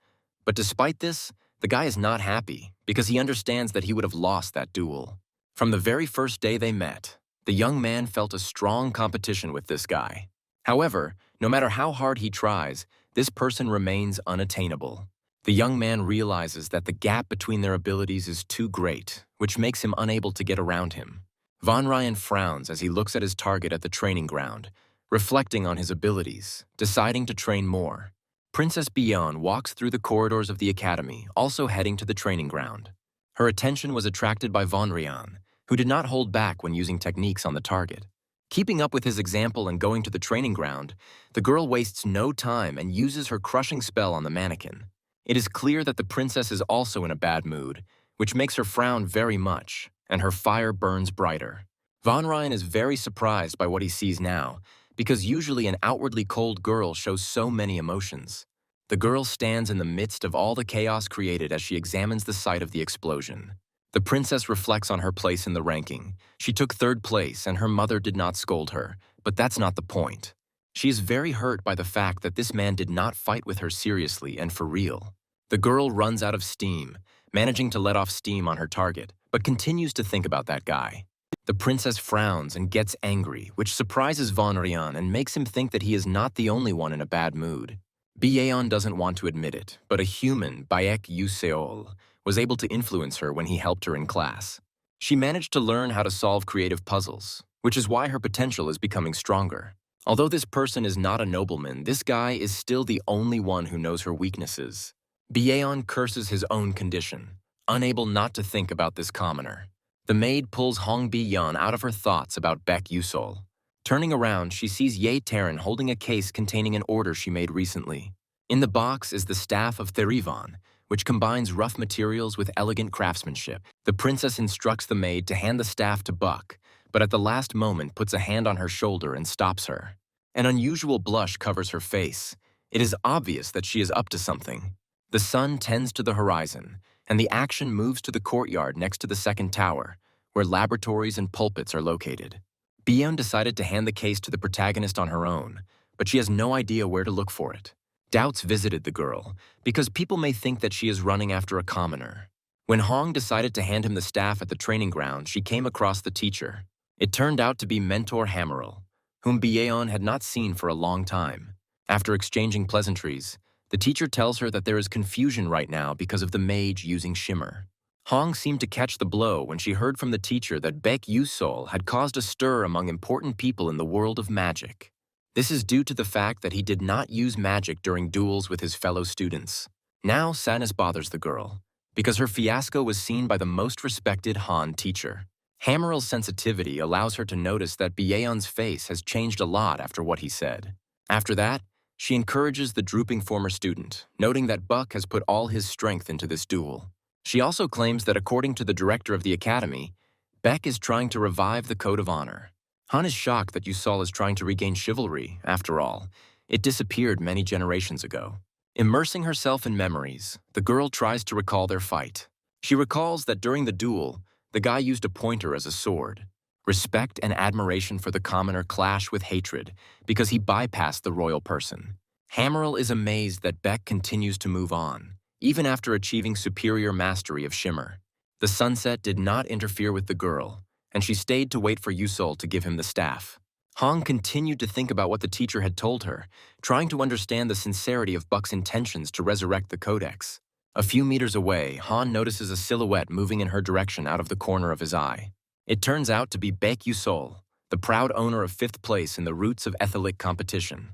[SPEAKER 1] But despite this, the guy is not happy because he understands that he would have lost that duel. From the very first day they met, the young man felt a strong competition with this guy. However, no matter how hard he tries, this person remains unattainable. The young man realizes that the gap between their abilities is too great, which makes him unable to get around him. Von Ryan frowns as he looks at his target at the training ground, reflecting on his abilities, deciding to train more. Princess Bion walks through the corridors of the academy, also heading to the training ground. Her attention was attracted by Von Ryan, who did not hold back when using techniques on the target. Keeping up with his example and going to the training ground, the girl wastes no time and uses her crushing spell on the mannequin. It is clear that the princess is also in a bad mood, which makes her frown very much, and her fire burns brighter. Von Ryan is very surprised by what he sees now, because usually an outwardly cold girl shows so many emotions. The girl stands in the midst of all the chaos created as she examines the site of the explosion. The princess reflects on her place in the ranking. She took third place and her mother did not scold her, but that's not the point. She is very hurt by the fact that this man did not fight with her seriously and for real. The girl runs out of steam, managing to let off steam on her target, but continues to think about that guy. The princess frowns and gets angry, which surprises Von Ryan and makes him think that he is not the only one in a bad mood. Byeon doesn't want to admit it, but a human, Baek Yuseol, was able to influence her when he helped her in class. She managed to learn how to solve creative puzzles, which is why her potential is becoming stronger. Although this person is not a nobleman, this guy is still the only one who knows her weaknesses. Byeon curses his own condition, unable not to think about this commoner. The maid pulls Hong Bi-yeon out of her thoughts about Baek Yusol. Turning around, she sees Ye Taran holding a case containing an order she made recently. In the box is the staff of Therivan, which combines rough materials with elegant craftsmanship. The princess instructs the maid to hand the staff to Buck, but at the last moment puts a hand on her shoulder and stops her. An unusual blush covers her face. It is obvious that she is up to something. The sun tends to the horizon, and the action moves to the courtyard next to the second tower, where laboratories and pulpits are located. Byeon decided to hand the case to the protagonist on her own, but she has no idea where to look for it. Doubts visited the girl, because people may think that she is running after a commoner. When Hong decided to hand him the staff at the training ground, she came across the teacher. It turned out to be Mentor Hammerl, whom Byeon had not seen for a long time. After exchanging pleasantries, the teacher tells her that there is confusion right now because of the mage using shimmer. Hong seemed to catch the blow when she heard from the teacher that Baek Yusol had caused a stir among important people in the world of magic. This is due to the fact that he did not use magic during duels with his fellow students. Now sadness bothers the girl, because her fiasco was seen by the most respected Han teacher. Hammerl's sensitivity allows her to notice that Byeon's face has changed a lot after what he said. After that, she encourages the drooping former student, noting that Buck has put all his strength into this duel. She also claims that according to the director of the academy, Beck is trying to revive the code of honor. Han is shocked that Yusol is trying to regain chivalry. After all, it disappeared many generations ago. Immersing herself in memories, the girl tries to recall their fight. She recalls that during the duel, the guy used a pointer as a sword. Respect and admiration for the commoner clash with hatred because he bypassed the royal person. Hammerl is amazed that Beck continues to move on, even after achieving superior mastery of shimmer. The sunset did not interfere with the girl, and she stayed to wait for Yusol to give him the staff. Han continued to think about what the teacher had told her, trying to understand the sincerity of Buck's intentions to resurrect the Codex. A few meters away, Han notices a silhouette moving in her direction out of the corner of his eye. It turns out to be Baek Yusol, the proud owner of 5th place in the Roots of Ethelic competition.